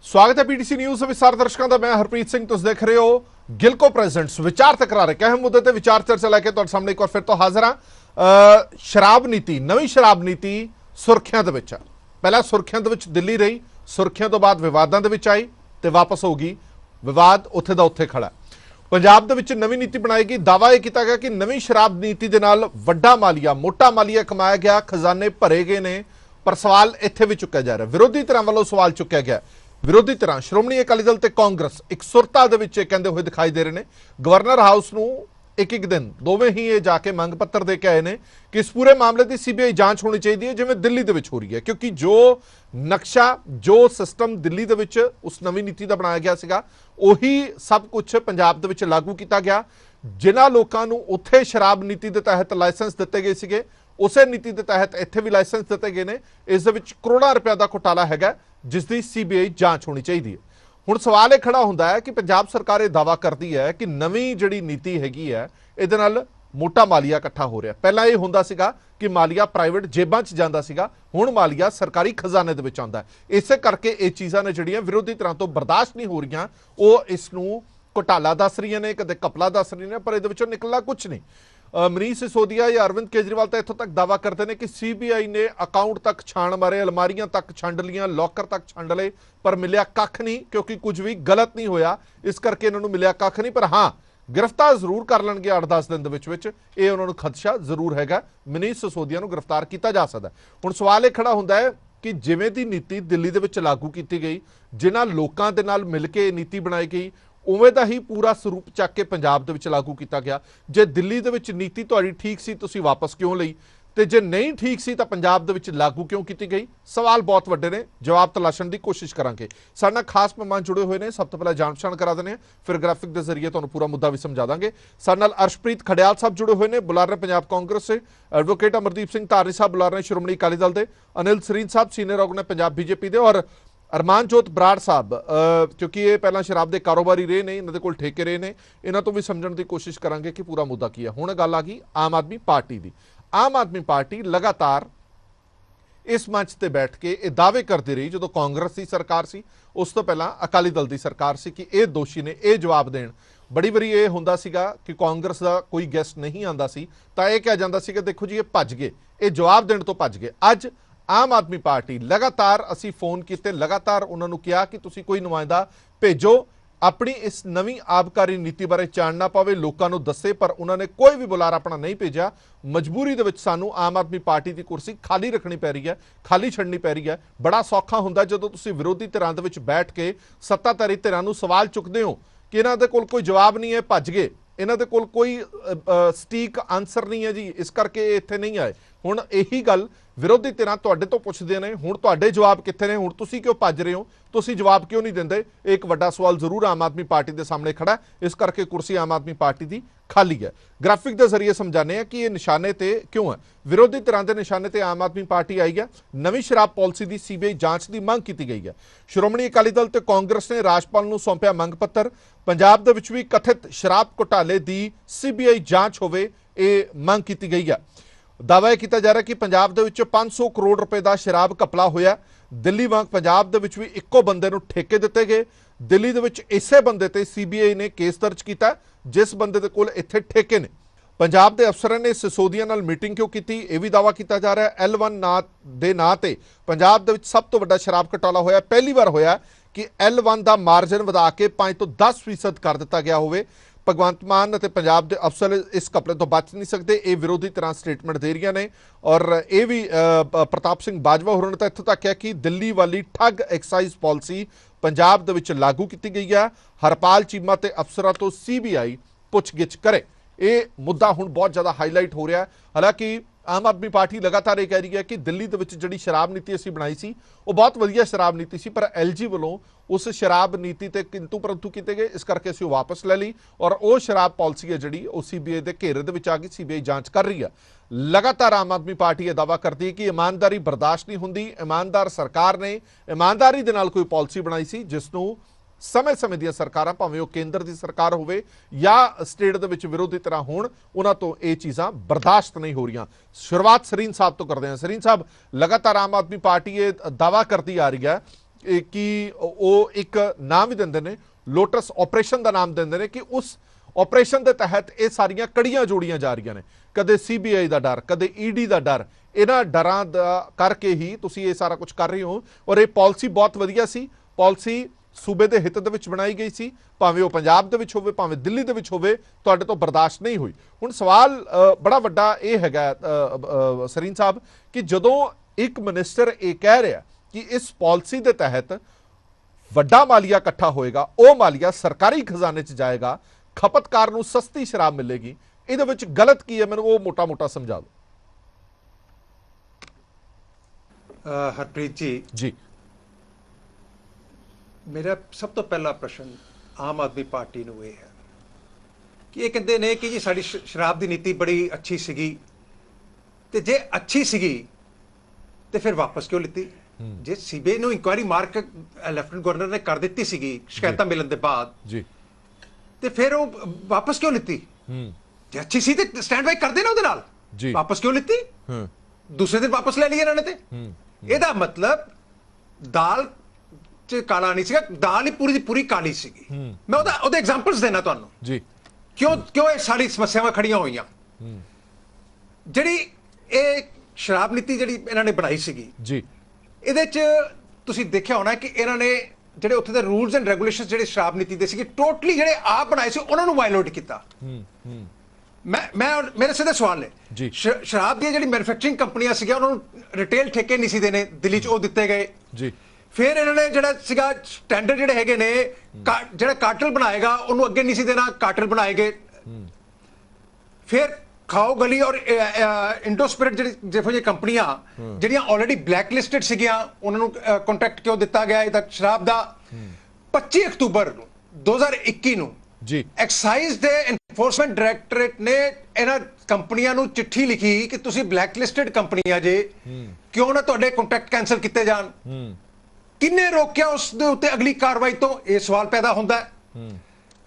स्वागत है PTC news विस्तार दर्शकों का। मैं हरप्रीत सिंह, तुम देख रहे हो गिलको प्रेजेंट्स विचार तकरार। एक अहम मुद्दे ते विचार चर्चा लैके तुहाडे सामने एक बार फिर तो हाजिर हाँ। शराब नीति, नवी शराब नीति सुर्खियां दे विच है। पहला सुर्खियां दे विच दिल्ली रही, सुर्खियां तो बाद विवादां दे विच आई ते वापस होगी। विवाद उत्थे दा उत्थे खड़ा। पंजाब दे विच नवी नीति बनाई गई। दावा यह किया गया कि नवी शराब नीति दे नाल वड्डा मालिया, मोटा मालिया कमाया गया, खजाने भरे गए ने। पर सवाल इत्थे भी चुक्या जा रहा, विरोधी धिरां वालों सवाल चुक्या गया। विरोधी धिरां श्रोमणी अकाली दल ते कांग्रेस एक सुरता दे विच कहंदे होए दिखाई दे रहे ने। गवर्नर हाउस नूं एक दिन दोवें ही ये जाके मंग पत्र दे के आए ने कि इस पूरे मामले की सीबीआई जांच होनी चाहिए जिवें दिल्ली दे विच हो रही है, क्योंकि जो नक्शा, जो सिस्टम दिल्ली दे विच उस नवी नीति का बनाया गया सीगा, उही सब कुछ पंजाब दे विच लागू किया गया। जिन्हां लोकां नूं उत्थे शराब नीति के तहत लाइसेंस दिते गए सीगे, उसे नीति के तहत इत्थे भी लाइसेंस दिते गए ने। इस दे विच करोड़ां रुपया का घोटाला हैगा जिसकी सीबीआई जांच होनी चाहिए। हुण सवाल यह खड़ा होंदा है कि पंजाब सरकार ये दावा करती है कि नवी जिहड़ी नीति हैगी है इहदे नाल मोटा मालिया इकट्ठा हो रहा। पहला ये हुंदा सीगा कि मालिया प्राइवेट जेबां च जांदा सीगा, हुण मालिया सरकारी खजाने दे विच आंदा है। इसे करके ये चीज़ां ने जिहड़ियां विरोधी तरह तो बर्दाश्त नहीं हो रही, वो इसनूं घोटाला दस रही ने, कदे कपला दस रही ने, पर इहदे विचों निकलना कुछ नहीं। मनीष सिसोदिया या अरविंद केजरीवाल तो इत्थों तक दावा करते हैं कि सीबीआई ने अकाउंट तक छाण मारे, अलमारियां तक छंड लियां, लॉकर तक छंड ले, पर मिलिया कख नहीं, क्योंकि कुछ भी गलत नहीं होया। इस करके इन्होंने मिलिया कख नहीं। पर हाँ, गिरफ्तार जरूर कर लेंगे 8-10 दिन ये उन्होंने खदशा जरूर हैगा। मनीष सिसोदिया को गिरफ्तार किया जा सकता है। हुण सवाल यह खड़ा होंदा है कि जिवें दी नीति दिल्ली दे विच लागू की गई, जिन्हां लोकां दे नाल मिल के नीति बनाई गई, उवें दा ही पूरा स्वरूप चक के पंजाब दे विच लागू किया गया। जे दिल्ली दे विच नीति तुहाडी ठीक सी, तुसीं वापस क्यों लई, ते जे नहीं ठीक सी तां पंजाब दे विच लागू क्यों की गई? सवाल बहुत वड्डे ने, जवाब तलाशण की कोशिश करांगे। साडे नाल खास मेहमान जुड़े हुए हैं। सब तो पहले जाण पछाण करा देने, फिर ग्राफिक के जरिए तुहानूं पूरा मुद्दा भी समझा देंगे। साडे नाल अर्शप्रीत खड़ियाल साहब जुड़े हुए हैं, बुला रहे पंजाब कांग्रेस से। एडवोकेट अमरदीप सिंह धारनी साहब बुला रहे श्रोमणी अकाली दल के। अनिल सरीन साहब सीनियर ऑर्गेनाइजर पंजाब बीजेपी के। और अरमानजोत बराड़ साहब, क्योंकि ये पहला शराब के कारोबारी रहे ने, इन्होंने कोल ठेके रहे ने, इन्हों तो भी समझण की कोशिश करांगे कि पूरा मुद्दा की है। हुण गल आ गई आम आदमी पार्टी की। आम आदमी पार्टी लगातार इस मंच से बैठ के ये दावे करती रही, जो कांग्रेस की सरकार सी, उस तो पहला अकाली दल की सरकार सी, कि ये दोषी ने ये जवाब देण। बड़ी बारी ये हुंदा सीगा कि कांग्रेस का कोई गेस्ट नहीं आंदा सी तां ये कहा जांदा सी कि देखो जी ये भज गए, ये जवाब देण तो भज गए। अज आम आदमी पार्टी लगातार असी फोन किए, लगातार उन्होंने कहा कि तुसी कोई नुमाइंदा भेजो, अपनी इस नवी आबकारी नीति बारे जानना पावे, लोगों को दसे, पर उन्होंने कोई भी बुलारा अपना नहीं भेजा। मजबूरी दे विच सानू आम आदमी पार्टी की कुर्सी खाली रखनी पै रही है, खाली छड्डनी पै रही है। बड़ा सौखा हुंदा जदों तुसी विरोधी धिरां दे विच बैठ के सत्ताधारी धिरां नूं सवाल चुकदे हो कि इन्हां दे कोल कोई जवाब नहीं है, भज गए, इन्हां दे कोल कोई सटीक आंसर नहीं है जी, इस करके इत्थे नहीं आए। हुण यही गल विरोधी धिरां तुहाडे तो पुछदे ने, हुण तुहाडे जवाब कित्थे ने, हुण तुसीं क्यों भज रहे हो, तुसीं जवाब क्यों नहीं दिंदे? एक वड्डा सवाल जरूर आम आदमी पार्टी के सामने खड़ा है। इस करके कुर्सी आम आदमी पार्टी की खाली है। ग्राफिक के जरिए समझाने हैं कि ये निशाने ते क्यों है। विरोधी धिरां दे निशाने ते आम आदमी पार्टी आई है। नवी शराब पॉलिसी की सीबीआई जांच की मांग की गई है। श्रोमणी अकाली दल ते कांग्रेस ने राजपाल नूं सौंपिया मंग पत्र। पंजाब दे विच भी कथित शराब घोटाले की सीबीआई जांच होवे, ये मांग की गई है। दावा यह किया जा रहा है कि पंजाब दे विच 500 करोड़ रुपए का शराब घपला होया। दिल्ली वांग पंजाब दे विच भी इक्को बंदे नूं ठेके दिते गए। दिल्ली दे विच इसे बंदे ते सीबीआई ने केस दर्ज किया जिस बंदे दे कोल इत्थे ठेके ने। पंजाब के अफसरां ने सिसोदिया नाल मीटिंग क्यों की, यह भी दावा किया जा रहा है। L1 दे नां ते पंजाब दे विच सब तो वड्डा शराब घोटाला होया। पहली बार होया कि L1 का मार्जिन वधा के 5 तो 10% कर दिता गया होवे। भगवंत मान और पंजाब के अफसर इस कपड़े तो बच नहीं सकते, ये विरोधी तरह स्टेटमेंट दे रही ने। और ये भी प्रताप सिंह बाजवा होरों ने तो इत्थों तक है कि दिल्ली वाली ठग एक्साइज पॉलिसी पंजाब दे विच लागू की गई है। हरपाल चीमा ते अफसरां तो सीबीआई पुछगिछ करे। ये मुद्दा हुण बहुत ज़्यादा हाईलाइट हो रहा है। हालांकि आम आदमी पार्टी लगातार ये कह रही है कि दिल्ली दे विच जिहड़ी शराब नीति असीं बनाई सी वो बहुत वधिया शराब नीति सी, पर LG वालों उस शराब नीति ते किंतु परंतु किए गए, इस करके असीं वापस ले ली। और वो शराब पॉलिसी है जिहड़ी वो सीबीआई के घेरे दे विच आ गई, सीबीआई जांच कर रही है। लगातार आम आदमी पार्टी यह दावा करती है कि ईमानदारी बर्दाश्त नहीं हुंदी। ईमानदार सरकार ने ईमानदारी दे नाल कोई पॉलिसी बनाई सी जिसनूं समय समय दी सरकारां, भावें वह केंद्र की सरकार होवे या स्टेट दे विच विरोधी तरह होण, उन्हां तो ये चीज़ां बर्दाश्त नहीं हो रही। शुरुआत सरीन साहब तो करते हैं। सरीन साहब, लगातार आम आदमी पार्टी ये दावा करती आ रही है ਕਿ ਉਹ ਇੱਕ ਨਾਮ ਵੀ ਦਿੰਦੇ ਨੇ, ਲੋਟਸ ਆਪਰੇਸ਼ਨ ਦਾ ਨਾਮ ਦਿੰਦੇ ਨੇ, ਕਿ ਉਸ ਆਪਰੇਸ਼ਨ ਦੇ ਤਹਿਤ ਇਹ ਸਾਰੀਆਂ ਕੜੀਆਂ ਜੋੜੀਆਂ ਜਾ ਰਹੀਆਂ ਨੇ। ਕਦੇ ਸੀਬੀਆਈ ਦਾ ਡਰ, ਕਦੇ ਈਡੀ ਦਾ ਡਰ, ਇਹਨਾਂ ਡਰਾਂ ਦਾ ਕਰਕੇ ਹੀ ਤੁਸੀਂ ਇਹ ਸਾਰਾ ਕੁਝ ਕਰ ਰਹੇ ਹੋ। ਔਰ ਇਹ ਪਾਲਿਸੀ ਬਹੁਤ ਵਧੀਆ ਸੀ, ਪਾਲਿਸੀ ਸੂਬੇ ਦੇ ਹਿੱਤ ਦੇ ਵਿੱਚ ਬਣਾਈ ਗਈ ਸੀ, ਭਾਵੇਂ ਉਹ ਪੰਜਾਬ ਦੇ ਵਿੱਚ ਹੋਵੇ, ਭਾਵੇਂ ਦਿੱਲੀ ਦੇ ਵਿੱਚ ਹੋਵੇ, ਤੁਹਾਡੇ ਤੋਂ ਬਰਦਾਸ਼ਤ ਨਹੀਂ ਹੋਈ। ਹੁਣ ਸਵਾਲ ਬੜਾ ਵੱਡਾ ਇਹ ਹੈਗਾ ਸਰੀਨ ਸਾਹਿਬ, ਕਿ ਜਦੋਂ ਇੱਕ ਮਿਨਿਸਟਰ ਇਹ ਕਹਿ ਰਿਹਾ ਕਿ ਇਸ ਪਾਲਿਸੀ ਦੇ ਤਹਿਤ ਵੱਡਾ ਮਾਲੀਆ ਇਕੱਠਾ ਹੋਏਗਾ, ਉਹ ਮਾਲੀਆ ਸਰਕਾਰੀ ਖਜ਼ਾਨੇ 'ਚ ਜਾਏਗਾ, ਖਪਤਕਾਰ ਨੂੰ ਸਸਤੀ ਸ਼ਰਾਬ ਮਿਲੇਗੀ, ਇਹਦੇ ਵਿੱਚ ਗਲਤ ਕੀ ਹੈ? ਮੈਨੂੰ ਉਹ ਮੋਟਾ ਸਮਝਾ ਦਿਓ। ਹਰਪ੍ਰੀਤ ਜੀ, ਮੇਰਾ ਸਭ ਤੋਂ ਪਹਿਲਾ ਪ੍ਰਸ਼ਨ ਆਮ ਆਦਮੀ ਪਾਰਟੀ ਨੂੰ ਇਹ ਹੈ ਕਿ ਇਹ ਕਹਿੰਦੇ ਨੇ ਕਿ ਜੀ ਸਾਡੀ ਸ਼ਰਾਬ ਦੀ ਨੀਤੀ ਬੜੀ ਅੱਛੀ ਸੀਗੀ, ਤੇ ਜੇ ਅੱਛੀ ਸੀਗੀ ਤੇ ਫਿਰ ਵਾਪਸ ਕਿਉਂ ਲਿੱਤੀ? ਜੇ ਸੀਬੀਆਈ ਨੂੰ ਇਨਕੁਆਇਰੀ ਮਾਰਕ ਲੈਫਟੀਨੈਂਟ ਗਵਰਨਰ ਨੇ ਕਰ ਦਿੱਤੀ ਸੀਗੀ ਸ਼ਿਕਾਇਤਾਂ ਮਿਲਣ ਦੇ ਬਾਅਦ ਜੀ, ਤੇ ਫਿਰ ਉਹ ਵਾਪਸ ਕਿਉਂ ਲਿੱਤੀ? ਜੇ ਅੱਛੀ ਸੀ ਤੇ ਸਟੈਂਡ ਬਾਈ ਕਰਦੇ ਨਾ ਉਹਦੇ ਨਾਲ, ਵਾਪਸ ਕਿਉਂ ਲਿੱਤੀ? ਦੂਸਰੇ ਦਿਨ ਵਾਪਸ ਲੈ ਲਈ ਇਹਨਾਂ ਨੇ। ਤੇ ਇਹਦਾ ਮਤਲਬ ਦਾਲ ਚ ਕਾਲਾ ਨਹੀਂ ਸੀਗਾ, ਦਾਲ ਹੀ ਪੂਰੀ ਦੀ ਪੂਰੀ ਕਾਲੀ ਸੀਗੀ। ਮੈਂ ਉਹਦੇ ਐਗਜ਼ਾਮਪਲਸ ਦੇਣਾ ਤੁਹਾਨੂੰ ਜੀ, ਕਿਉਂ ਇਹ ਸਾਰੀ ਸਮੱਸਿਆਵਾਂ ਖੜੀਆਂ ਹੋਈਆਂ। ਜਿਹੜੀ ਇਹ ਸ਼ਰਾਬ ਨੀਤੀ ਜਿਹੜੀ ਇਹਨਾਂ ਨੇ ਬਣਾਈ ਸੀਗੀ ਜੀ, ਇਹਦੇ ਚ ਤੁਸੀਂ ਦੇਖਿਆ ਹੋਣਾ ਕਿ ਇਹਨਾਂ ਨੇ ਜਿਹੜੇ ਉੱਥੇ ਦੇ ਰੂਲਸ ਐਂਡ ਰੈਗੂਲੇਸ਼ਨਸ ਜਿਹੜੇ ਸ਼ਰਾਬ ਨੀਤੀ ਦੇ ਸੀਗੇ ਟੋਟਲੀ ਜਿਹੜੇ ਆਪ ਬਣਾਏ ਸੀ ਉਹਨਾਂ ਨੂੰ ਵਾਇਓਲੇਟ ਕੀਤਾ। ਮੈਂ ਮੇਰੇ ਸਿੱਧੇ ਸਵਾਲ ਨੇ, ਸ਼ਰਾਬ ਦੀਆਂ ਜਿਹੜੀ ਮੈਨੂਫੈਕਚਰਿੰਗ ਕੰਪਨੀਆਂ ਸੀਗੀਆਂ ਉਹਨਾਂ ਨੂੰ ਰਿਟੇਲ ਠੇਕੇ ਨਹੀਂ ਸੀ ਦੇਣੇ, ਦਿੱਲੀ 'ਚ ਉਹ ਦਿੱਤੇ ਗਏ ਜੀ। ਫਿਰ ਇਹਨਾਂ ਨੇ ਜਿਹੜਾ ਸੀਗਾ ਸਟੈਂਡਰਡ ਜਿਹੜੇ ਹੈਗੇ ਨੇ, ਜਿਹੜਾ ਕਾਰਟਲ ਬਣਾਏਗਾ ਉਹਨੂੰ ਅੱਗੇ ਨਹੀਂ ਸੀ ਦੇਣਾ, ਕਾਰਟਲ ਬਣਾਏ ਗਏ। ਫਿਰ ਖਾਓ ਗਲੀ ਔਰ ਇੰਡੋ ਸਪਿਰਿਟ ਜਿਹੜੀ ਜਿਹੋ ਜਿਹੀ ਕੰਪਨੀਆਂ ਜਿਹੜੀਆਂ ਆਲਰੇਡੀ ਬਲੈਕ ਲਿਸਟਡ ਸੀਗੀਆਂ, ਉਹਨਾਂ ਨੂੰ ਕੰਟਰੈਕਟ ਕਿਉਂ ਦਿੱਤਾ ਗਿਆ ਇਹਦਾ ਸ਼ਰਾਬ ਦਾ? 25 ਅਕਤੂਬਰ 2021 ਨੂੰ ਜੀ ਐਕਸਾਈਜ਼ ਦੇ ਐਨਫੋਰਸਮੈਂਟ ਡਾਇਰੈਕਟੋਰੇਟ ਨੇ ਇਹਨਾਂ ਕੰਪਨੀਆਂ ਨੂੰ ਚਿੱਠੀ ਲਿਖੀ ਕਿ ਤੁਸੀਂ ਬਲੈਕ ਲਿਸਟਡ ਕੰਪਨੀਆਂ ਜੇ, ਕਿਉਂ ਨਾ ਤੁਹਾਡੇ ਕੰਟਰੈਕਟ ਕੈਂਸਲ ਕੀਤੇ ਜਾਣ। ਕਿੰਨੇ ਰੋਕਿਆ ਉਸ ਦੇ ਉੱਤੇ ਅਗਲੀ ਕਾਰਵਾਈ ਤੋਂ? ਇਹ ਸਵਾਲ ਪੈਦਾ ਹੁੰਦਾ।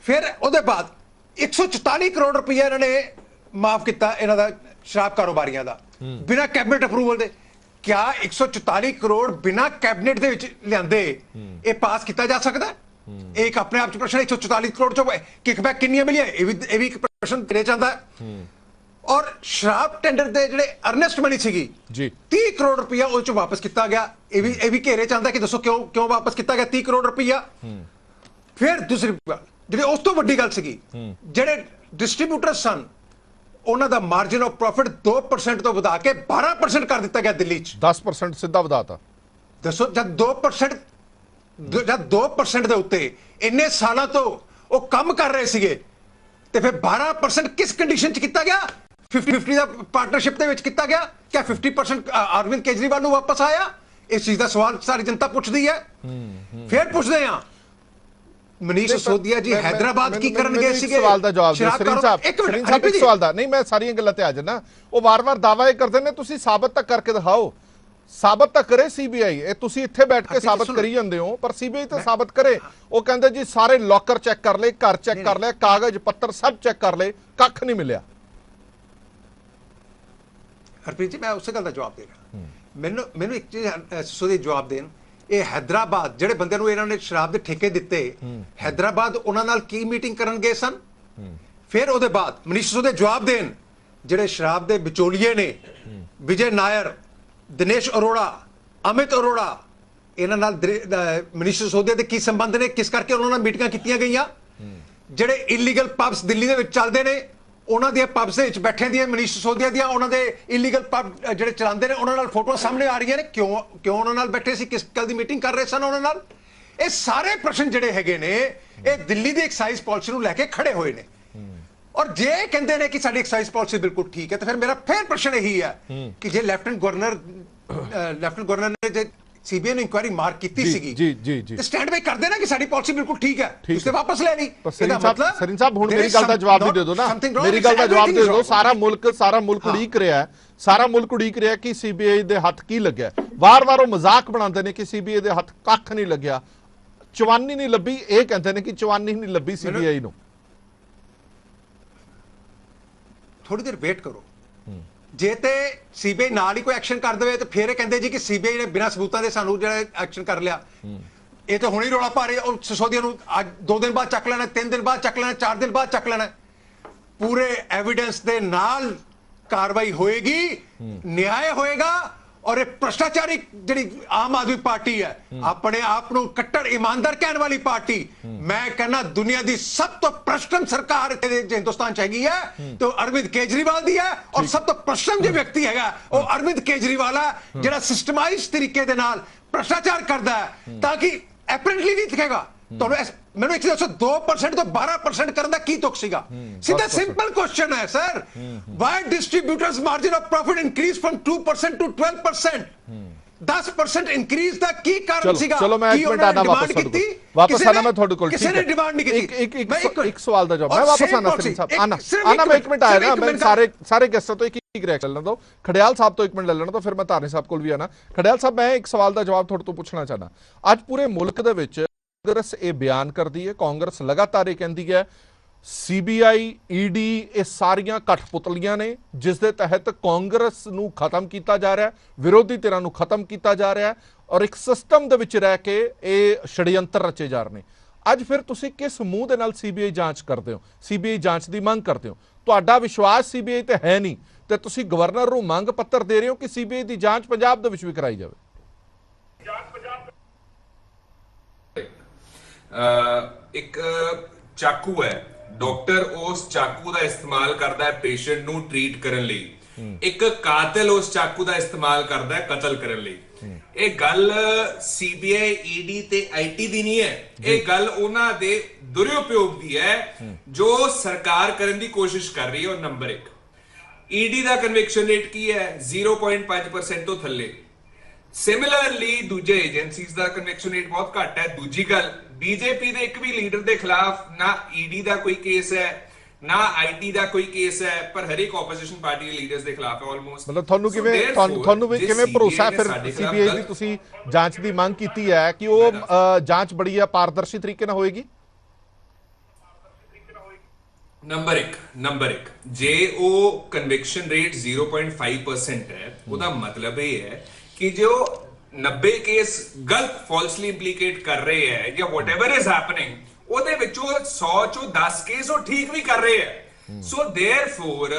ਫਿਰ ਉਹਦੇ ਬਾਅਦ 144 ਕਰੋੜ ਰੁਪਈਆ ਇਹਨਾਂ ਨੇ ਮਾਫ ਕੀਤਾ ਇਹਨਾਂ ਦਾ ਸ਼ਰਾਬ ਕਾਰੋਬਾਰੀਆਂ ਦਾ ਬਿਨਾਂ ਕੈਬਨਿਟ ਅਪਰੂਵਲ ਦੇ। ਕਿਆ 144 ਕਰੋੜ ਬਿਨਾਂ ਕੈਬਨਿਟ ਦੇ ਵਿੱਚ ਲਿਆਂਦੇ ਇਹ ਪਾਸ ਕੀਤਾ ਜਾ ਸਕਦਾ? ਇਹ ਇੱਕ ਆਪਣੇ ਆਪ ਚ ਪ੍ਰਸ਼ਨ। 144 ਕਰੋੜ ਚੋਂ ਕਿਕਬੈਕ ਕਿੰਨੀਆਂ ਮਿਲੀਆਂ? ਇਹ ਵੀ ਇੱਕ ਪ੍ਰਸ਼ਨ ਕਰੇ ਜਾਂਦਾ। ਔਰ ਸ਼ਰਾਬ ਟੈਂਡਰ ਦੇ ਜਿਹੜੇ ਅਰਨੈਸਟ ਮਨੀ ਸੀਗੀ ਜੀ 30 ਕਰੋੜ ਰੁਪਇਆ ਉਹ ਚੋਂ ਵਾਪਸ ਕੀਤਾ ਗਿਆ। ਇਹ ਵੀ ਘੇਰੇ ਚਾਹੁੰਦਾ ਕਿ ਦੱਸੋ ਕਿਉਂ ਵਾਪਸ ਕੀਤਾ ਗਿਆ 30 ਕਰੋੜ ਰੁਪਇਆ। ਫਿਰ ਦੂਸਰੀ ਜਿਹੜੀ ਉਸ ਤੋਂ ਵੱਡੀ ਗੱਲ ਸੀਗੀ, ਜਿਹੜੇ ਡਿਸਟ੍ਰੀਬਿਊਟਰ ਸਨ ਉਹਨਾਂ ਦਾ ਮਾਰਜਨ ਆਫ ਪ੍ਰੋਫਿਟ 2% ਤੋਂ ਵਧਾ ਕੇ 12% ਕਰ ਦਿੱਤਾ ਗਿਆ ਦਿੱਲੀ 'ਚ। 10% ਸਿੱਧਾ ਵਧਾਤਾ। ਦੱਸੋ, ਜਦ 2% ਦੇ ਉੱਤੇ ਇੰਨੇ ਸਾਲਾਂ ਤੋਂ ਉਹ ਕੰਮ ਕਰ ਰਹੇ ਸੀਗੇ ਤੇ ਫਿਰ 12% ਕਿਸ ਕੰਡੀਸ਼ਨ 'ਚ ਕੀਤਾ ਗਿਆ? 50-50 ਦਾ ਪਾਰਟਨਰਸ਼ਿਪ ਦੇ ਵਿੱਚ ਕੀਤਾ ਗਿਆ। ਕਿਆ 50% ਅਰਵਿੰਦ ਕੇਜਰੀਵਾਲ ਨੂੰ ਵਾਪਸ ਆਇਆ? ਇਸ ਚੀਜ਼ ਦਾ ਸਵਾਲ ਸਾਰੀ ਜਨਤਾ ਪੁੱਛਦੀ ਹੈ। ਫਿਰ ਪੁੱਛਦੇ ਆ ਮਨੀਸ਼ ਸਿਸੋਦੀਆ ਜੀ ਹੈਦਰਾਬਾਦ ਕੀ ਕਰਨ ਗਏ ਸੀਗੇ? ਸਵਾਲ ਦਾ ਜਵਾਬ ਦਿਓ ਸਰੀਨ ਸਾਹਿਬ। ਸਰੀਨ ਸਾਹਿਬ ਇੱਕ ਸਵਾਲ ਦਾ ਨਹੀਂ, ਮੈਂ ਸਾਰੀਆਂ ਗੱਲਾਂ ਤੇ ਆ ਜਾਣਾ। ਉਹ ਵਾਰ-ਵਾਰ ਦਾਅਵਾ ਇਹ ਕਰਦੇ ਨੇ, ਤੁਸੀਂ ਸਾਬਤ ਤਾਂ ਕਰਕੇ ਦਿਖਾਓ। ਸਾਬਤ ਤਾਂ ਕਰੇ ਸੀਬੀਆਈ। ਇਹ ਤੁਸੀਂ ਇੱਥੇ ਬੈਠ ਕੇ ਸਾਬਤ ਕਰੀ ਜਾਂਦੇ ਹੋ, ਪਰ ਸੀਬੀਆਈ ਤਾਂ ਸਾਬਤ ਕਰੇ। ਉਹ ਕਹਿੰਦੇ ਜੀ ਸਾਰੇ ਲੋਕਰ ਚੈੱਕ ਕਰ ਲਏ, ਘਰ ਚੈੱਕ ਕਰ ਲਿਆ, ਕਾਗਜ਼ ਪੱਤਰ ਸਭ ਚੈੱਕ ਕਰ ਲਏ, ਕੱਖ ਨਹੀਂ ਮਿਲਿਆ। ਹਰਪ੍ਰੀਤ ਜੀ, ਮੈਂ ਉਸੇ ਗੱਲ ਦਾ ਜਵਾਬ ਦੇ ਰਿਹਾ। ਮੈਨੂੰ ਇੱਕ ਚੀਜ਼ ਸਿਸੋਦੀਆ ਜਵਾਬ ਦੇਣ, ਇਹ ਹੈਦਰਾਬਾਦ ਜਿਹੜੇ ਬੰਦਿਆਂ ਨੂੰ ਇਹਨਾਂ ਨੇ ਸ਼ਰਾਬ ਦੇ ਠੇਕੇ ਦਿੱਤੇ, ਹੈਦਰਾਬਾਦ ਉਹਨਾਂ ਨਾਲ ਕੀ ਮੀਟਿੰਗ ਕਰਨ ਗਏ ਸਨ? ਫਿਰ ਉਹਦੇ ਬਾਅਦ ਮਨੀਸ਼ ਸਿਸੋਦੀਆ ਜਵਾਬ ਦੇਣ, ਜਿਹੜੇ ਸ਼ਰਾਬ ਦੇ ਵਿਚੋਲੀਏ ਨੇ ਵਿਜੇ ਨਾਇਰ, ਦਿਨੇਸ਼ ਅਰੋੜਾ, ਅਮਿਤ ਅਰੋੜਾ, ਇਹਨਾਂ ਨਾਲ ਮਨੀਸ਼ ਸਿਸੋਦੀਆ ਦੇ ਕੀ ਸੰਬੰਧ ਨੇ? ਕਿਸ ਕਰਕੇ ਉਹਨਾਂ ਨਾਲ ਮੀਟਿੰਗਾਂ ਕੀਤੀਆਂ ਗਈਆਂ? ਜਿਹੜੇ ਇਲੀਗਲ ਪਬਸ ਦਿੱਲੀ ਦੇ ਵਿੱਚ ਚੱਲਦੇ ਨੇ, ਉਹਨਾਂ ਦੀਆਂ ਪਬਸ ਦੇ ਵਿੱਚ ਬੈਠੇ ਦੀਆਂ ਮਨੀਸ਼ ਸਿਸੋਦੀਆ ਦੀਆਂ, ਉਹਨਾਂ ਦੇ ਇਲੀਗਲ ਪਬ ਜਿਹੜੇ ਚਲਾਉਂਦੇ ਨੇ, ਉਹਨਾਂ ਨਾਲ ਫੋਟੋਆਂ ਸਾਹਮਣੇ ਆ ਰਹੀਆਂ ਨੇ। ਕਿਉਂ ਉਹਨਾਂ ਨਾਲ ਬੈਠੇ ਸੀ? ਕਿਸ ਗੱਲ ਦੀ ਮੀਟਿੰਗ ਕਰ ਰਹੇ ਸਨ ਉਹਨਾਂ ਨਾਲ? ਇਹ ਸਾਰੇ ਪ੍ਰਸ਼ਨ ਜਿਹੜੇ ਹੈਗੇ ਨੇ ਇਹ ਦਿੱਲੀ ਦੀ ਐਕਸਾਈਜ਼ ਪਾਲਿਸੀ ਨੂੰ ਲੈ ਕੇ ਖੜੇ ਹੋਏ ਨੇ। ਔਰ ਜੇ ਕਹਿੰਦੇ ਨੇ ਕਿ ਸਾਡੀ ਐਕਸਾਈਜ਼ ਪਾਲਿਸੀ ਬਿਲਕੁਲ ਠੀਕ ਹੈ, ਤਾਂ ਫਿਰ ਮੇਰਾ ਫਿਰ ਪ੍ਰਸ਼ਨ ਇਹੀ ਹੈ ਕਿ ਜੇ ਲੈਫਟੀਨੈਂਟ ਗਵਰਨਰ ਨੇ ਜੇ ਸੀਬੀਆਈ ਨੂੰ ਇਨਕੁਆਇਰੀ ਮਾਰਕ ਕੀਤੀ ਸੀਗੀ ਤੇ ਸਟੈਂਡ ਬਾਈ ਕਰਦੇ ਨਾ ਕਿ ਸਾਡੀ ਪਾਲਿਸੀ ਬਿਲਕੁਲ ਠੀਕ ਹੈ, ਉਸੇ ਵਾਪਸ ਲੈ ਲਈ। ਇਹਦਾ ਮਤਲਬ ਸਰੀਨ ਸਾਹਿਬ ਹੁਣ ਮੇਰੀ ਗੱਲ ਦਾ ਜਵਾਬ ਵੀ ਦੇ ਦਿਓ ਨਾ, ਮੇਰੀ ਗੱਲ ਦਾ ਜਵਾਬ ਦੇ ਦਿਓ। ਸਾਰਾ ਮੁਲਕ ਉਡੀਕ ਰਿਹਾ, ਸਾਰਾ ਮੁਲਕ ਉਡੀਕ ਰਿਹਾ ਕਿ ਸੀਬੀਆਈ ਦੇ ਹੱਥ ਕੀ ਲੱਗਿਆ। ਵਾਰ-ਵਾਰ ਉਹ ਮਜ਼ਾਕ ਬਣਾਉਂਦੇ ਨੇ ਕਿ ਸੀਬੀਆਈ ਦੇ ਹੱਥ ਕੱਖ ਨਹੀਂ ਲੱਗਿਆ, ਚਵਾਨੀ ਨਹੀਂ ਲੱਭੀ। ਇਹ ਕਹਿੰਦੇ ਨੇ ਕਿ ਚਵਾਨੀ ਨਹੀਂ ਲੱਭੀ ਸੀਬੀਆਈ ਨੂੰ। ਥੋੜੀ ਦੇਰ ਵੇਟ ਕਰੋ, ਜੇ ਤੇ ਸੀਬੀਆਈ ਨਾਲ ਹੀ ਕੋਈ ਐਕਸ਼ਨ ਕਰ ਦੇਵੇ ਤੇ ਫਿਰ ਇਹ ਕਹਿੰਦੇ ਜੀ ਕਿ ਸੀਬੀਆਈ ਨੇ ਬਿਨਾਂ ਸਬੂਤਾਂ ਦੇ ਸਾਨੂੰ ਜਿਹੜਾ ਐਕਸ਼ਨ ਕਰ ਲਿਆ। ਇਹ ਤਾਂ ਹੁਣੇ ਰੌਲਾ ਪਾ ਰਹੇ ਉਹ ਸਿਸੋਦੀਆ ਨੂੰ ਅੱਜ 2 ਦਿਨ ਬਾਅਦ ਚੱਕ ਲੈਣਾ, 3 ਦਿਨ ਬਾਅਦ ਚੱਕ ਲੈਣਾ, 4 ਦਿਨ ਬਾਅਦ ਚੱਕ ਲੈਣਾ। ਪੂਰੇ ਐਵੀਡੈਂਸ ਦੇ ਨਾਲ ਕਾਰਵਾਈ ਹੋਏਗੀ, ਨਿਆਂ ਹੋਏਗਾ। ਔਰ ਇਹ ਭ੍ਰਿਸ਼ਟਾਚਾਰੀ ਜਿਹੜੀ ਆਮ ਆਦਮੀ ਪਾਰਟੀ ਹੈ, ਆਪਣੇ ਆਪ ਨੂੰ ਕੱਟੜ ਈਮਾਨਦਾਰ ਕਹਿਣ ਵਾਲੀ ਪਾਰਟੀ, ਮੈਂ ਕਹਿੰਦਾ ਦੁਨੀਆ ਦੀ ਸਭ ਤੋਂ ਭ੍ਰਿਸ਼ਟਮ ਸਰਕਾਰ ਹਿੰਦੁਸਤਾਨ ਚ ਹੈਗੀ ਹੈ ਤੇ ਉਹ ਅਰਵਿੰਦ ਕੇਜਰੀਵਾਲ ਦੀ ਹੈ। ਔਰ ਸਭ ਤੋਂ ਭ੍ਰਿਸ਼ਟਮ ਜੋ ਵਿਅਕਤੀ ਹੈਗਾ ਉਹ ਅਰਵਿੰਦ ਕੇਜਰੀਵਾਲ ਹੈ, ਜਿਹੜਾ ਸਿਸਟਮਾਈਜ਼ ਤਰੀਕੇ ਦੇ ਨਾਲ ਭ੍ਰਿਸ਼ਟਾਚਾਰ ਕਰਦਾ ਹੈ ਤਾਂ ਕਿ ਐਪਰੈਂਟਲੀ ਨਹੀਂ ਦਿਖੇਗਾ। ਤੁਹਾਨੂੰ ਮੈਨੂੰ ਇੱਕ ਦੱਸੋ 2% ਤੋਂ 12% ਕਰਨ ਦਾ ਕੀ ਤੁਕ ਸੀਗਾ? ਸਿੱਧਾ ਸਿੰਪਲ ਕੁਐਸਚਨ ਹੈ sir. Why distributors margin of profit increase from 2% to 12%? 10% increase ਦਾ ਕੀ ਕਾਰਨ ਸੀਗਾ? ਚਲੋ ਮੈਂ ਇੱਕ ਮਿੰਟ ਆਣਾ ਵਾਪਸ ਆਣਾ ਮੈਂ ਤੁਹਾਡੇ ਕੋਲ। ਕਿਸੇ ਨੇ ਡਿਮਾਂਡ ਨਹੀਂ ਕੀਤੀ। ਇੱਕ ਸਵਾਲ ਦਾ ਜਵਾਬ ਮੈਂ ਵਾਪਸ ਆਣਾ ਸਿੰਘ ਸਾਹਿਬ ਆਣਾ ਮੈਂ ਇੱਕ ਮਿੰਟ ਆਇਆ ਨਾ। ਮੈਂ ਸਾਰੇ ਗੈਸਟਾਂ ਤੋਂ ਇੱਕ ਰਿਐਕਸ਼ਨ ਲੈਣ ਦੋ। ਖੜਿਆਲ ਸਾਹਿਬ ਤੋਂ ਇੱਕ ਮਿੰਟ ਲੈ ਲੈਣਾ ਤਾਂ ਫਿਰ ਮੈਂ ਧਾਰਨੀ ਸਾਹਿਬ ਕੋਲ ਵੀ ਆਣਾ। ਖੜਿਆਲ ਸਾਹਿਬ ਮੈਂ ਇੱਕ ਸਵਾਲ ਦਾ ਜਵਾਬ ਤੁਹਾਡੇ ਤੋਂ ਪੁੱਛਣਾ ਚਾਹਨਾ। ਅੱਜ ਪੂਰੇ ਮੁਲਕ ਦੇ ਵਿੱਚ ਕਾਂਗਰਸ ਇਹ ਬਿਆਨ ਕਰਦੀ ਹੈ, ਕਾਂਗਰਸ ਲਗਾਤਾਰ ਇਹ ਕਹਿੰਦੀ ਹੈ ਸੀਬੀਆਈ ਈਡੀ ਇਹ ਸਾਰੀਆਂ ਕਠਪੁਤਲੀਆਂ ਨੇ ਜਿਸ ਦੇ ਤਹਿਤ ਕਾਂਗਰਸ ਨੂੰ ਖਤਮ ਕੀਤਾ ਜਾ ਰਿਹਾ, ਵਿਰੋਧੀ ਧਿਰਾਂ ਨੂੰ ਖਤਮ ਕੀਤਾ ਜਾ ਰਿਹਾ ਔਰ ਇੱਕ ਸਿਸਟਮ ਦੇ ਵਿੱਚ ਰਹਿ ਕੇ ਇਹ ਛੜਯੰਤਰ ਰਚੇ ਜਾ ਰਹੇ ਨੇ। ਅੱਜ ਫਿਰ ਤੁਸੀਂ ਕਿਸ ਮੂੰਹ ਦੇ ਨਾਲ ਸੀਬੀਆਈ ਜਾਂਚ ਕਰਦੇ ਹੋ, ਸੀਬੀਆਈ ਜਾਂਚ ਦੀ ਮੰਗ ਕਰਦੇ ਹੋ? ਤੁਹਾਡਾ ਵਿਸ਼ਵਾਸ ਸੀਬੀਆਈ ਤੇ ਹੈ ਨਹੀਂ ਤੇ ਤੁਸੀਂ ਗਵਰਨਰ ਨੂੰ ਮੰਗ ਪੱਤਰ ਦੇ ਰਹੇ ਹੋ ਕਿ ਸੀਬੀਆਈ ਦੀ ਜਾਂਚ ਪੰਜਾਬ ਦੇ ਵਿੱਚ ਵੀ ਕਰਾਈ ਜਾਵੇ। ਇੱਕ ਚਾਕੂ ਹੈ, ਡਾਕਟਰ ਉਸ ਚਾਕੂ ਦਾ ਇਸਤੇਮਾਲ ਕਰਦਾ ਹੈ ਪੇਸ਼ੈਂਟ ਨੂੰ ਟ੍ਰੀਟ ਕਰਨ ਲਈ। ਇੱਕ ਕਾਤਲ ਉਸ ਚਾਕੂ ਦਾ ਇਸਤੇਮਾਲ ਕਰਦਾ ਹੈ ਕਤਲ ਕਰਨ ਲਈ। ਇਹ ਗੱਲ ਸੀਬੀਆਈ ਈਡੀ ਤੇ ਆਈਟੀ ਦੀ ਨਹੀਂ ਹੈ, ਇਹ ਗੱਲ ਉਹਨਾਂ ਦੇ ਦੁਰਉਪਯੋਗ ਦੀ ਹੈ ਜੋ ਸਰਕਾਰ ਕਰਨ ਦੀ ਕੋਸ਼ਿਸ਼ ਕਰ ਰਹੀ ਹੈ। ਔਰ ਨੰਬਰ 1 ਈਡੀ ਦਾ ਕਨਵਿਕਸ਼ਨ ਰੇਟ ਕੀ ਹੈ? 0.5% ਤੋਂ ਥੱਲੇ। ਸਿਮਿਲਰਲੀ ਦੂਜੇ ਏਜੰਸੀਜ਼ ਦਾ ਕਨਵਿਕਸ਼ਨ ਰੇਟ ਬਹੁਤ ਘੱਟ ਹੈ। ਦੂਜੀ ਗੱਲ, ਬੀਜੇਪੀ ਦੇ ਇੱਕ ਵੀ ਲੀਡਰ ਦੇ ਖਿਲਾਫ ਨਾ ਈਡੀ ਦਾ ਕੋਈ ਕੇਸ ਹੈ ਨਾ ਆਈਟੀ ਦਾ ਕੋਈ ਕੇਸ ਹੈ, ਪਰ ਹਰ ਇੱਕ ਆਪੋਜੀਸ਼ਨ ਪਾਰਟੀ ਦੇ ਲੀਡਰਸ ਦੇ ਖਿਲਾਫ ਹੈ ਆਲਮੋਸਟ। ਮਤਲਬ ਤੁਹਾਨੂੰ ਕਿਵੇਂ ਭਰੋਸਾ ਹੈ ਫਿਰ ਸੀਬੀਆਈ ਦੀ ਤੁਸੀਂ ਜਾਂਚ ਦੀ ਮੰਗ ਕੀਤੀ ਹੈ ਕਿ ਉਹ ਜਾਂਚ ਬੜੀ ਹੈ ਪਾਰਦਰਸ਼ੀ ਤਰੀਕੇ ਨਾਲ ਹੋਏਗੀ? ਨੰਬਰ 1 ਜੇ ਉਹ ਕਨਵਿਕਸ਼ਨ ਰੇਟ 0.5% ਹੈ ਉਹਦਾ ਮਤਲਬ ਇਹ ਹੈ ਕਿ ਜੋ 90 ਕੇਸ ਗਲਤ ਫਾਲਸਲੀ ਇੰਪਲੀਕੇਟ ਕਰ ਰਹੇ ਹੈ ਜਾਂ ਵਟਐਵਰ ਇਜ਼ ਹੈਪਨਿੰਗ ਉਹਦੇ ਵਿੱਚੋਂ 100 ਚੋਂ 10 ਕੇਸ ਉਹ ਠੀਕ ਵੀ ਕਰ ਰਹੇ ਹੈ। ਸੋ ਦੇਅਰਫੋਰ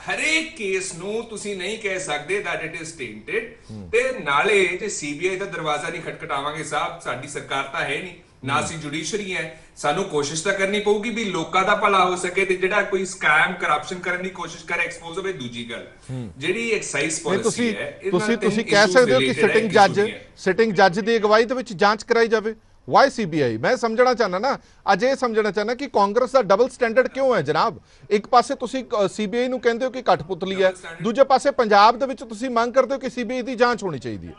ਹਰੇਕ ਕੇਸ ਨੂੰ ਤੁਸੀਂ ਨਹੀਂ ਕਹਿ ਸਕਦੇ that it is tainted। ਤੇ ਨਾਲੇ ਜੇ ਸੀਬੀਆਈ ਦਾ ਦਰਵਾਜ਼ਾ ਨਹੀਂ ਖਟਖਟਾਵਾਂਗੇ ਸਾਹਿਬ, ਸਾਡੀ ਸਰਕਾਰ ਤਾਂ ਹੈ ਨਹੀਂ ਨਾ ਅਸੀਂ ਜੁਡੀਸ਼ਰੀ ਹੈ, ਸਾਨੂੰ ਕੋਸ਼ਿਸ਼ ਤਾਂ ਕਰਨੀ ਪਊਗੀ ਵੀ ਲੋਕਾਂ ਦਾ ਭਲਾ ਹੋ ਸਕੇ ਤੇ ਜਿਹੜਾ ਕੋਈ ਸਕੈਮ ਕਰਪਸ਼ਨ ਕਰਨ ਦੀ ਕੋਸ਼ਿਸ਼ ਕਰੇ ਐਕਸਪੋਜ਼ ਹੋਵੇ। ਦੂਜੀ ਗੱਲ ਜਿਹੜੀ ਐਕਸਾਈਜ਼ ਪਾਲਿਸੀ ਹੈ ਤੁਸੀਂ ਕਹਿ ਸਕਦੇ ਹੋ ਕਿ ਸਿਟਿੰਗ ਜੱਜ ਦੀ ਅਗਵਾਈ ਦੇ ਵਿੱਚ ਜਾਂਚ ਕਰਾਈ ਜਾਵੇ। Why CBI? ਮੈਂ ਸਮਝਣਾ ਚਾਹਨਾ ਨਾ, ਅੱਜ ਇਹ ਸਮਝਣਾ ਚਾਹਨਾ ਕਿ ਕਾਂਗਰਸ ਦਾ ਡਬਲ ਸਟੈਂਡਰਡ ਕਿਉਂ ਹੈ ਜਨਾਬ? ਇੱਕ ਪਾਸੇ ਤੁਸੀਂ ਸੀਬੀਆਈ ਨੂੰ ਕਹਿੰਦੇ ਹੋ ਕਿ ਕਠਪੁਤਲੀ ਹੈ, ਦੂਜੇ ਪਾਸੇ ਪੰਜਾਬ ਦੇ ਵਿੱਚ ਤੁਸੀਂ ਮੰਗ ਕਰਦੇ ਹੋ ਕਿ ਸੀਬੀਆਈ ਦੀ ਜਾਂਚ ਹੋਣੀ ਚਾਹੀਦੀ ਹੈ।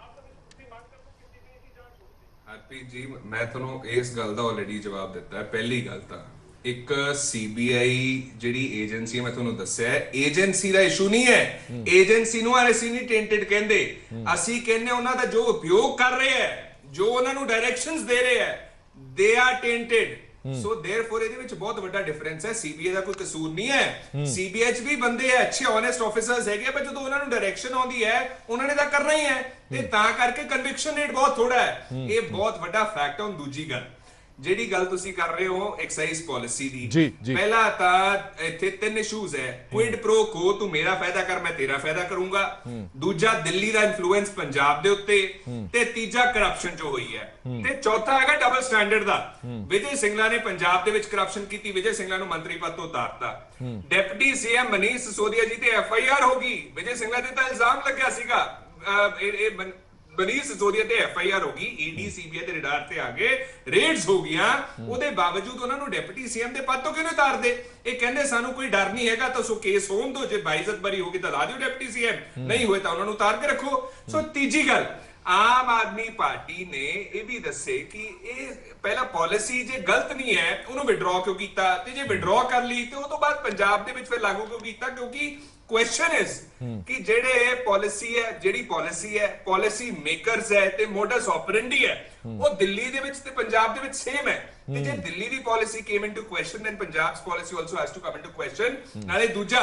ਜੀ ਮੈਂ ਤੁਹਾਨੂੰ ਇਸ ਗੱਲ ਦਾ ਆਲਰੇਡੀ ਜਵਾਬ ਦਿੱਤਾ ਹੈ। ਪਹਿਲੀ ਗੱਲ ਤਾਂ ਇੱਕ ਸੀਬੀਆਈ ਜਿਹੜੀ ਏਜੰਸੀ ਹੈ, ਮੈਂ ਤੁਹਾਨੂੰ ਦੱਸਿਆ ਏਜੰਸੀ ਦਾ ਇਸ਼ੂ ਨਹੀਂ ਹੈ। ਏਜੰਸੀ ਨੂੰ ਅਸੀਂ ਨਹੀਂ ਟੈਂਟਡ ਕਹਿੰਦੇ, ਅਸੀਂ ਕਹਿੰਦੇ ਉਹਨਾਂ ਦਾ ਜੋ ਉਪਯੋਗ ਕਰ ਰਹੇ ਹੈ, ਜੋ ਉਹਨਾਂ ਨੂੰ ਡਾਇਰੈਕਸ਼ਨਸ ਦੇ ਰਹੇ ਹੈ, ਦੇ ਆਰ ਟੈਂਟਡ। ਸੋ ਦੇਅਰਫੋਰ ਇਹਦੇ ਵਿੱਚ ਬਹੁਤ ਵੱਡਾ ਡਿਫਰੈਂਸ ਹੈ। ਸੀਬੀਆਈ ਦਾ ਕੋਈ ਕਸੂਰ ਨਹੀਂ ਹੈ, ਸੀਬੀਆਈ 'ਚ ਵੀ ਬੰਦੇ ਹੈ ਅੱਛੇ ਓਨੈਸਟ ਆਫੀਸਰਸ ਹੈਗੇ, ਪਰ ਜਦੋਂ ਉਹਨਾਂ ਨੂੰ ਡਾਇਰੈਕਸ਼ਨ ਆਉਂਦੀ ਹੈ ਉਹਨਾਂ ਨੇ ਤਾਂ ਕਰਨਾ ਹੀ ਹੈ ਤੇ ਤਾਂ ਕਰਕੇ ਕਨਵਿਕਸ਼ਨ ਰੇਟ ਬਹੁਤ ਥੋੜਾ ਹੈ। ਇਹ ਬਹੁਤ ਵੱਡਾ ਫੈਕਟ ਹੈ। ਦੂਜੀ ਗੱਲ ਜਿਹੜੀ ਗੱਲ ਤੁਸੀਂ ਕਰ ਰਹੇ ਹੋ ਐਕਸਾਈਜ਼ ਪਾਲਿਸੀ ਦੀ, ਪਹਿਲਾ ਤਾਂ ਇੱਥੇ 3 ਇਸ਼ੂਜ਼ ਹੈ। ਕੁਇਡ ਪ੍ਰੋ ਕੋ, ਤੂੰ ਮੇਰਾ ਫਾਇਦਾ ਕਰ ਮੈਂ ਤੇਰਾ ਫਾਇਦਾ ਕਰੂੰਗਾ। ਦੂਜਾ ਦਿੱਲੀ ਦਾ ਇਨਫਲੂਐਂਸ ਪੰਜਾਬ ਦੇ ਉੱਤੇ, ਤੇ ਤੀਜਾ ਕਰਪਸ਼ਨ ਜੋ ਹੋਈ ਹੈ, ਤੇ ਚੌਥਾ ਹੈਗਾ ਡਬਲ ਸਟੈਂਡਰਡ ਦਾ। ਵਿਜੇ ਸਿੰਗਲਾ ਨੇ ਪੰਜਾਬ ਦੇ ਵਿੱਚ ਕਰਪਸ਼ਨ ਕੀਤੀ, ਵਿਜੇ ਸਿੰਗਲਾ ਨੂੰ ਮੰਤਰੀ ਪਦ ਤੋਂ ਉਤਾਰਤਾ। ਡਿਪਟੀ ਸੀਐਮ ਮਨੀਸ਼ ਸਿਸੋਦੀਆ ਜੀ ਤੇ ਐਫਆਈਆਰ ਹੋ ਗਈ, ਵਿਜੇ ਸਿੰਗਲਾ ਤੇ ਤਾਂ ਇਲਜ਼ਾਮ ਲੱਗਿਆ ਸੀਗਾ, ਮਨੀਸ਼ ਸਿਸੋਦੀਆ ਤੇ ਐਫਆਈਆਰ ਹੋ ਗਈ, ਈਡੀ ਸੀਬੀਆਈ ਦੇ ਰਡਾਰ ਤੇ ਆ ਗਏ, ਰੇਡਸ ਹੋ ਗਈਆਂ, ਉਹਦੇ ਬਾਵਜੂਦ ਉਹਨਾਂ ਨੂੰ ਡਿਪਟੀ ਸੀਐਮ ਦੇ ਪਦ ਤੋਂ ਕਿਉਂ ਨਹੀਂ ਉਤਾਰਦੇ? ਇਹ ਕਹਿੰਦੇ ਸਾਨੂੰ ਕੋਈ ਡਰ ਨਹੀਂ ਹੈਗਾ ਤਾਂ ਸੋ ਕੇਸ ਹੋਣ ਦੋ, ਜੇ ਬਾਇਜ਼ਤ ਬਰੀ ਹੋਗੀ ਤਾਂ ਲਾ ਦਿਓ ਡਿਪਟੀ ਸੀਐਮ, ਨਹੀਂ ਹੋਏ ਤਾਂ ਉਹਨਾਂ ਨੂੰ ਉਤਾਰ ਕੇ ਰੱਖੋ। ਸੋ ਤੀਜੀ ਗੱਲ, ਆਮ ਆਦਮੀ ਪਾਰਟੀ ਨੇ ਇਹ ਵੀ ਦੱਸੇ ਕਿ ਇਹ ਪਹਿਲਾ ਪਾਲਿਸੀ ਜੇ ਗਲਤ ਨਹੀਂ ਹੈ ਉਹਨੂੰ ਵਿਡਰਾ ਕਿਉਂ ਕੀਤਾ, ਤੇ ਜੇ ਵਿਡਰਾ ਕਰ ਲਈ ਤੇ ਉਹ ਤੋਂ ਬਾਅਦ ਪੰਜਾਬ ਦੇ ਵਿੱਚ ਫਿਰ ਲਾਗੂ ਕਿਉਂ ਕੀਤਾ? ਕਿਉਂਕਿ ਕੁਐਸਚਨ ਇਜ਼ ਕਿ ਜਿਹੜੀ ਪਾਲਿਸੀ ਹੈ ਪਾਲਿਸੀ ਮੇਕਰਸ ਹੈ ਤੇ ਮੋਡਸ ਆਪਰੈਂਡੀ ਹੈ ਉਹ ਦਿੱਲੀ ਦੇ ਵਿੱਚ ਤੇ ਪੰਜਾਬ ਦੇ ਵਿੱਚ ਸੇਮ ਹੈ। ਤੇ ਜੇ ਦਿੱਲੀ ਦੀ policy came into question then Punjab's policy also has to come into question. ਨਾਲੇ ਦੂਜਾ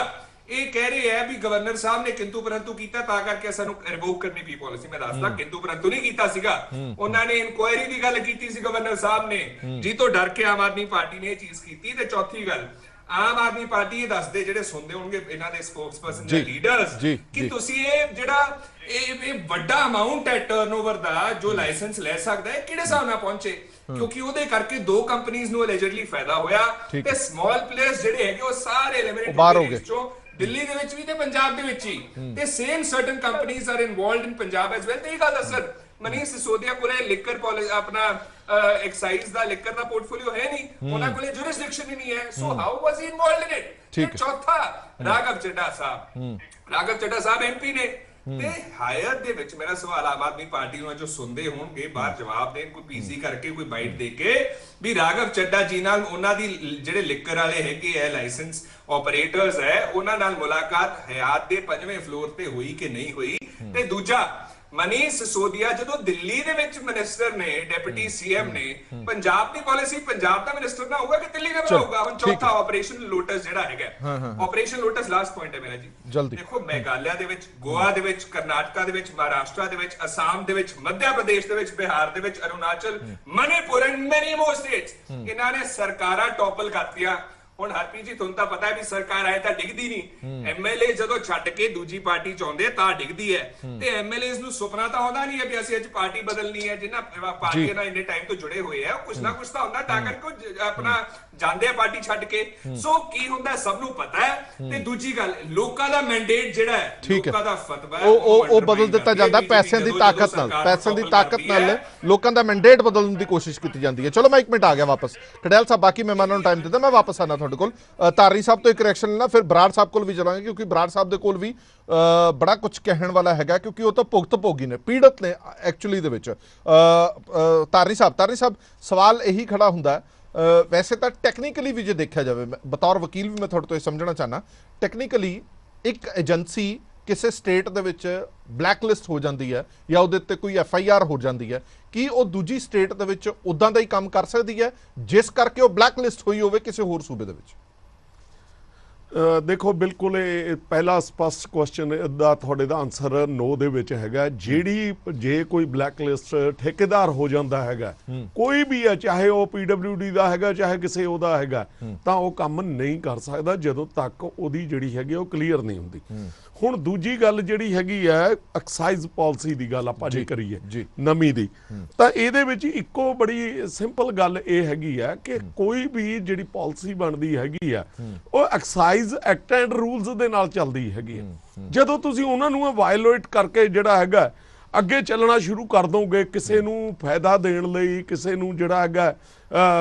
ਇਹ ਕਹਿ ਰਹੇ ਹੈ ਵੀ ਗਵਰਨਰ ਸਾਹਿਬ ਨੇ ਕਿੰਤੂ ਪਰੰਤੂ ਕੀਤਾ ਤਾਂ ਕਰਕੇ ਸਾਨੂੰ ਰਿਵੋਕ ਕਰਨੀ ਪਈ ਪਾਲਿਸੀ। ਮੈਂ ਦੱਸਦਾ ਕਿੰਤੂ ਪਰੰਤੂ ਨਹੀਂ ਕੀਤਾ ਸੀਗਾ, ਉਹਨਾਂ ਨੇ ਇਨਕੁਆਇਰੀ ਦੀ ਗੱਲ ਕੀਤੀ ਸੀ ਗਵਰਨਰ ਸਾਹਿਬ ਨੇ, ਜੀ ਤੋਂ ਡਰ ਕੇ ਆਮ ਆਦਮੀ ਪਾਰਟੀ ਨੇ ਇਹ ਚੀਜ਼ ਕੀਤੀ। ਤੇ ਚੌਥੀ ਗੱਲ, ਆਮ ਆਦਮੀ ਪਾਰਟੀ ਇਹ ਦੱਸਦੇ ਜਿਹੜੇ ਸੁਣਦੇ ਹੋਣਗੇ ਇਹਨਾਂ ਦੇ ਸਪੋਕਸਪਰਸਨ ਜਾਂ ਲੀਡਰਸ ਕਿ ਤੁਸੀਂ ਇਹ ਜਿਹੜਾ ਇਹ ਵੱਡਾ ਅਮਾਉਂਟ ਹੈ ਟਰਨਓਵਰ ਦਾ ਜੋ ਲਾਇਸੈਂਸ ਲੈ ਸਕਦਾ ਹੈ ਕਿਹੜੇ ਹਿਸਾਬ ਨਾਲ ਪਹੁੰਚੇ, ਕਿਉਂਕਿ ਉਹਦੇ ਕਰਕੇ ਦੋ ਕੰਪਨੀਆਂ ਨੂੰ ਅਲੈਜਡਲੀ ਫਾਇਦਾ ਹੋਇਆ ਤੇ ਸਮਾਲ ਪਲੇਅਰਸ ਜਿਹੜੇ ਹੈਗੇ ਉਹ ਸਾਰੇ ਐਲੀਮਿਨੇਟ ਹੋ ਗਏ ਚੋਂ, ਦਿੱਲੀ ਦੇ ਵਿੱਚ ਵੀ ਤੇ ਪੰਜਾਬ ਦੇ ਵਿੱਚ ਹੀ। ਤੇ ਸੇਮ ਸਰਟਨ ਕੰਪਨੀਆਂ are involved in Punjab as well. ਤੇ ਇਹ ਗੱਲ ਅਸਰ ਮਨੀਸ਼ ਸਿਸੋਦੀਆ ਕੋਲੇ ਲਿਕਰ ਆਪਣਾ ਐਕਸਾਈਜ਼ ਦਾ ਲਿਕਰ ਦਾ ਪੋਰਟਫੋਲੀਓ ਹੈ ਨਹੀਂ, ਉਹਨਾਂ ਕੋਲੇ ਜੁਰਿਸਡਿਕਸ਼ਨ ਹੀ ਨਹੀਂ ਹੈ, so how was he involved in it. ਚੌਥਾ, ਰਾਘਵ ਚੱਡਾ ਸਾਹਿਬ ਐਮਪੀ ਨੇ। ਤੇ ਹਾਇਰ ਦੇ ਵਿੱਚ ਮੇਰਾ ਸਵਾਲ ਆਮ ਆਦਮੀ ਪਾਰਟੀ ਨੂੰ ਜੋ ਸੁਣਦੇ ਹੋਣਗੇ ਬਾਹਰ ਜਵਾਬ ਦੇਣ, ਕੋਈ ਪੀਸੀ ਕਰਕੇ ਕੋਈ ਬਾਈਟ ਦੇ ਕੇ ਵੀ ਰਾਘਵ ਚੱਡਾ ਜੀ ਨਾਲ ਉਹਨਾਂ ਦੀ ਜਿਹੜੇ ਲਿਕਰ ਵਾਲੇ ਹੈਗੇ ਆ ਲਾਇਸੈਂਸ ਆਪਰੇਟਰਸ ਹੈ ਉਹਨਾਂ ਨਾਲ ਮੁਲਾਕਾਤ ਹਯਾਤ ਦੇ 5ਵੇਂ ਫਲੋਰ ਤੇ ਹੋਈ ਕਿ ਨਹੀਂ ਹੋਈ। ਤੇ ਦੂਜਾ, ਮਨੀਸ਼ ਸਿਸੋਦੀਆ ਜਦੋਂ ਦਿੱਲੀ ਦੇ ਵਿੱਚ ਮਿਨਿਸਟਰ ਨੇ, ਡਿਪਟੀ ਸੀਐਮ ਨੇ, ਪੰਜਾਬ ਦੀ ਪਾਲਿਸੀ ਪੰਜਾਬ ਦਾ ਮਿਨਿਸਟਰ ਨਾ ਹੋਊਗਾ ਕਿ ਦਿੱਲੀ ਦਾ ਹੋਊਗਾ। ਹੁਣ ਚੌਥਾ ਆਪਰੇਸ਼ਨ ਲੋਟਸ ਜਿਹੜਾ ਹੈਗਾ, ਆਪਰੇਸ਼ਨ ਲੋਟਸ ਲਾਸਟ ਪੁਆਇੰਟ ਹੈ ਮੇਰਾ ਜੀ। ਦੇਖੋ ਮੇਘਾਲਿਆ ਦੇ ਵਿੱਚ, ਗੋਆ ਦੇ ਵਿੱਚ, ਕਰਨਾਟਕਾ ਦੇ ਵਿੱਚ, ਮਹਾਰਾਸ਼ਟਰ ਦੇ ਵਿੱਚ, ਅਸਾਮ ਦੇ ਵਿੱਚ, ਮੱਧ ਪ੍ਰਦੇਸ਼ ਦੇ ਵਿੱਚ, ਬਿਹਾਰ ਦੇ ਵਿੱਚ, ਅਰੁਣਾਚਲ, ਮਨੀਪੁਰ ਐਂਡ ਮੈਨੀ ਮੋਰ ਸਟੇਟਸ ਇਹਨਾਂ ਨੇ ਸਰਕਾਰਾਂ ਟੌਪਲ ਕਰਤੀਆਂ। ਹੁਣ ਹਰਪ੍ਰੀਤ ਜੀ ਤੁਹਾਨੂੰ ਤਾਂ ਪਤਾ ਹੈ ਵੀ ਸਰਕਾਰ ਆਏ ਤਾਂ ਡਿੱਗਦੀ ਨਹੀਂ, ਐਮਐਲਏ ਜਦੋਂ ਛੱਡ ਕੇ ਦੂਜੀ ਪਾਰਟੀ ਚ ਆਉਂਦੇ ਤਾਂ ਡਿੱਗਦੀ ਹੈ। ਤੇ ਐਮਐਲਏਸ ਨੂੰ ਸੁਪਨਾ ਤਾਂ ਆਉਂਦਾ ਨਹੀਂ ਹੈ ਵੀ ਅਸੀਂ ਅੱਜ ਪਾਰਟੀ ਬਦਲਣੀ ਹੈ, ਜਿਨ੍ਹਾਂ ਪਾਰਟੀਆਂ ਨਾਲ ਇੰਨੇ ਟਾਈਮ ਤੋਂ ਜੁੜੇ ਹੋਏ ਆ ਕੁਛ ਨਾ ਕੁਛ ਤਾਂ ਹੁੰਦਾ, ਤਾਂ ਕਰਕੇ ਆਪਣਾ ਜਾਂਦੇ ਆ ਪਾਰਟੀ ਛੱਡ ਕੇ। ਸੋ ਕੀ ਹੁੰਦਾ ਸਭ ਨੂੰ ਪਤਾ ਹੈ। ਤੇ ਦੂਜੀ ਗੱਲ, ਲੋਕਾਂ ਦਾ ਮੈਂਡੇਟ ਜਿਹੜਾ ਹੈ, ਲੋਕਾਂ ਦਾ ਫਤਵਾ ਉਹ ਬਦਲ ਦਿੱਤਾ ਜਾਂਦਾ ਪੈਸਿਆਂ ਦੀ ਤਾਕਤ ਨਾਲ, ਪੈਸਿਆਂ ਦੀ ਤਾਕਤ ਨਾਲ ਲੋਕਾਂ ਦਾ ਮੈਂਡੇਟ ਬਦਲਣ ਦੀ ਕੋਸ਼ਿਸ਼ ਕੀਤੀ ਜਾਂਦੀ ਹੈ। ਚਲੋ ਮੈਂ 1 ਮਿੰਟ ਆ ਗਿਆ ਵਾਪਸ, ਖੜਿਆਲ ਸਾਹਿਬ ਬਾਕੀ ਮਹਿਮਾਨਾਂ ਨੂੰ ਟਾਈਮ ਦਿੱਤਾ, ਮੈਂ ਵਾਪਸ ਆਣਾ ਤੁਹਾਡੇ ਕੋਲ। ਧਾਰੀ ਸਾਹਿਬ ਤੋਂ ਇੱਕ ਰਿਐਕਸ਼ਨ ਲੈਣਾ, ਫਿਰ ਬਰਾੜ ਸਾਹਿਬ ਕੋਲ ਵੀ ਚਲਾਂਗੇ ਕਿਉਂਕਿ ਬਰਾੜ ਸਾਹਿਬ ਦੇ ਕੋਲ ਵੀ ਬੜਾ ਕੁਝ ਕਹਿਣ ਵਾਲਾ ਹੈਗਾ, ਕਿਉਂਕਿ ਉਹ ਤਾਂ ਭੁਗਤ ਭੋਗੀ ਨੇ, ਪੀੜਤ ਨੇ ਐਕਚੁਅਲੀ ਦੇ ਵਿੱਚ। ਧਾਰੀ ਸਾਹਿਬ ਸਵਾਲ ਇਹੀ ਖੜਾ ਹੁੰਦਾ, ਵੈਸੇ ਤਾਂ ਟੈਕਨੀਕਲੀ ਵੀ ਜੇ ਦੇਖਿਆ ਜਾਵੇ, ਬਤੌਰ ਵਕੀਲ ਵੀ ਮੈਂ ਤੁਹਾਡੇ ਤੋਂ ਇਹ ਸਮਝਣਾ ਚਾਹਨਾ, ਟੈਕਨੀਕਲੀ ਇੱਕ ਏਜੰਸੀ ਕਿਸੇ ਸਟੇਟ ਦੇ ਵਿੱਚ ਬਲੈਕ ਲਿਸਟ ਹੋ ਜਾਂਦੀ ਹੈ ਜਾਂ ਉਹਦੇ ਉੱਤੇ ਕੋਈ FIR ਹੋ ਜਾਂਦੀ ਹੈ, ਕੀ ਉਹ ਦੂਜੀ ਸਟੇਟ ਦੇ ਵਿੱਚ ਉਦਾਂ ਦਾ ਹੀ ਕੰਮ ਕਰ ਸਕਦੀ ਹੈ ਜਿਸ ਕਰਕੇ ਉਹ ਬਲੈਕ ਲਿਸਟ ਹੋਈ ਹੋਵੇ ਕਿਸੇ ਹੋਰ ਸੂਬੇ ਦੇ ਵਿੱਚ? ਦੇਖੋ ਬਿਲਕੁਲ ਇਹ ਪਹਿਲਾ ਸਪਸ਼ਟ ਕੁਐਸਚਨ ਦਾ ਤੁਹਾਡੇ ਦਾ ਆਨਸਰ ਨੋ ਦੇ ਵਿੱਚ ਹੈਗਾ। ਜੇ ਕੋਈ ਬਲੈਕ ਲਿਸਟ ਠੇਕੇਦਾਰ ਹੋ ਜਾਂਦਾ ਹੈਗਾ, ਕੋਈ ਵੀ ਹੈ, ਚਾਹੇ ਉਹ PWD ਦਾ ਹੈਗਾ ਚਾਹੇ ਕਿਸੇ ਉਹਦਾ ਹੈਗਾ, ਤਾਂ ਉਹ ਕੰਮ ਨਹੀਂ ਕਰ ਸਕਦਾ ਜਦੋਂ ਤੱਕ ਉਹਦੀ ਜਿਹੜੀ ਹੈਗੀ ਉਹ ਕਲੀਅਰ ਨਹੀਂ ਹੁੰਦੀ। ਹੁਣ ਦੂਜੀ ਗੱਲ ਜਿਹੜੀ ਹੈਗੀ ਹੈ ਐਕਸਾਈਜ਼ ਪਾਲਿਸੀ ਦੀ ਗੱਲ ਆਪਾਂ ਜੇ ਕਰੀਏ ਨਵੀਂ ਦੀ, ਤਾਂ ਇਹਦੇ ਵਿੱਚ ਇੱਕੋ ਬੜੀ ਸਿੰਪਲ ਗੱਲ ਇਹ ਹੈਗੀ ਹੈ ਕਿ ਕੋਈ ਵੀ ਜਿਹੜੀ ਪਾਲਿਸੀ ਬਣਦੀ ਹੈਗੀ ਆ ਉਹ ਐਕਸਾਈਜ਼ ਐਕਟ ਐਂਡ ਰੂਲਸ ਦੇ ਨਾਲ ਚੱਲਦੀ ਹੈਗੀ ਹੈ। ਜਦੋਂ ਤੁਸੀਂ ਉਹਨਾਂ ਨੂੰ ਵਾਇਓਲੇਟ ਕਰਕੇ ਜਿਹੜਾ ਹੈਗਾ ਅੱਗੇ ਚੱਲਣਾ ਸ਼ੁਰੂ ਕਰ ਦੋਗੇ ਕਿਸੇ ਨੂੰ ਫਾਇਦਾ ਦੇਣ ਲਈ, ਕਿਸੇ ਨੂੰ ਜਿਹੜਾ ਹੈਗਾ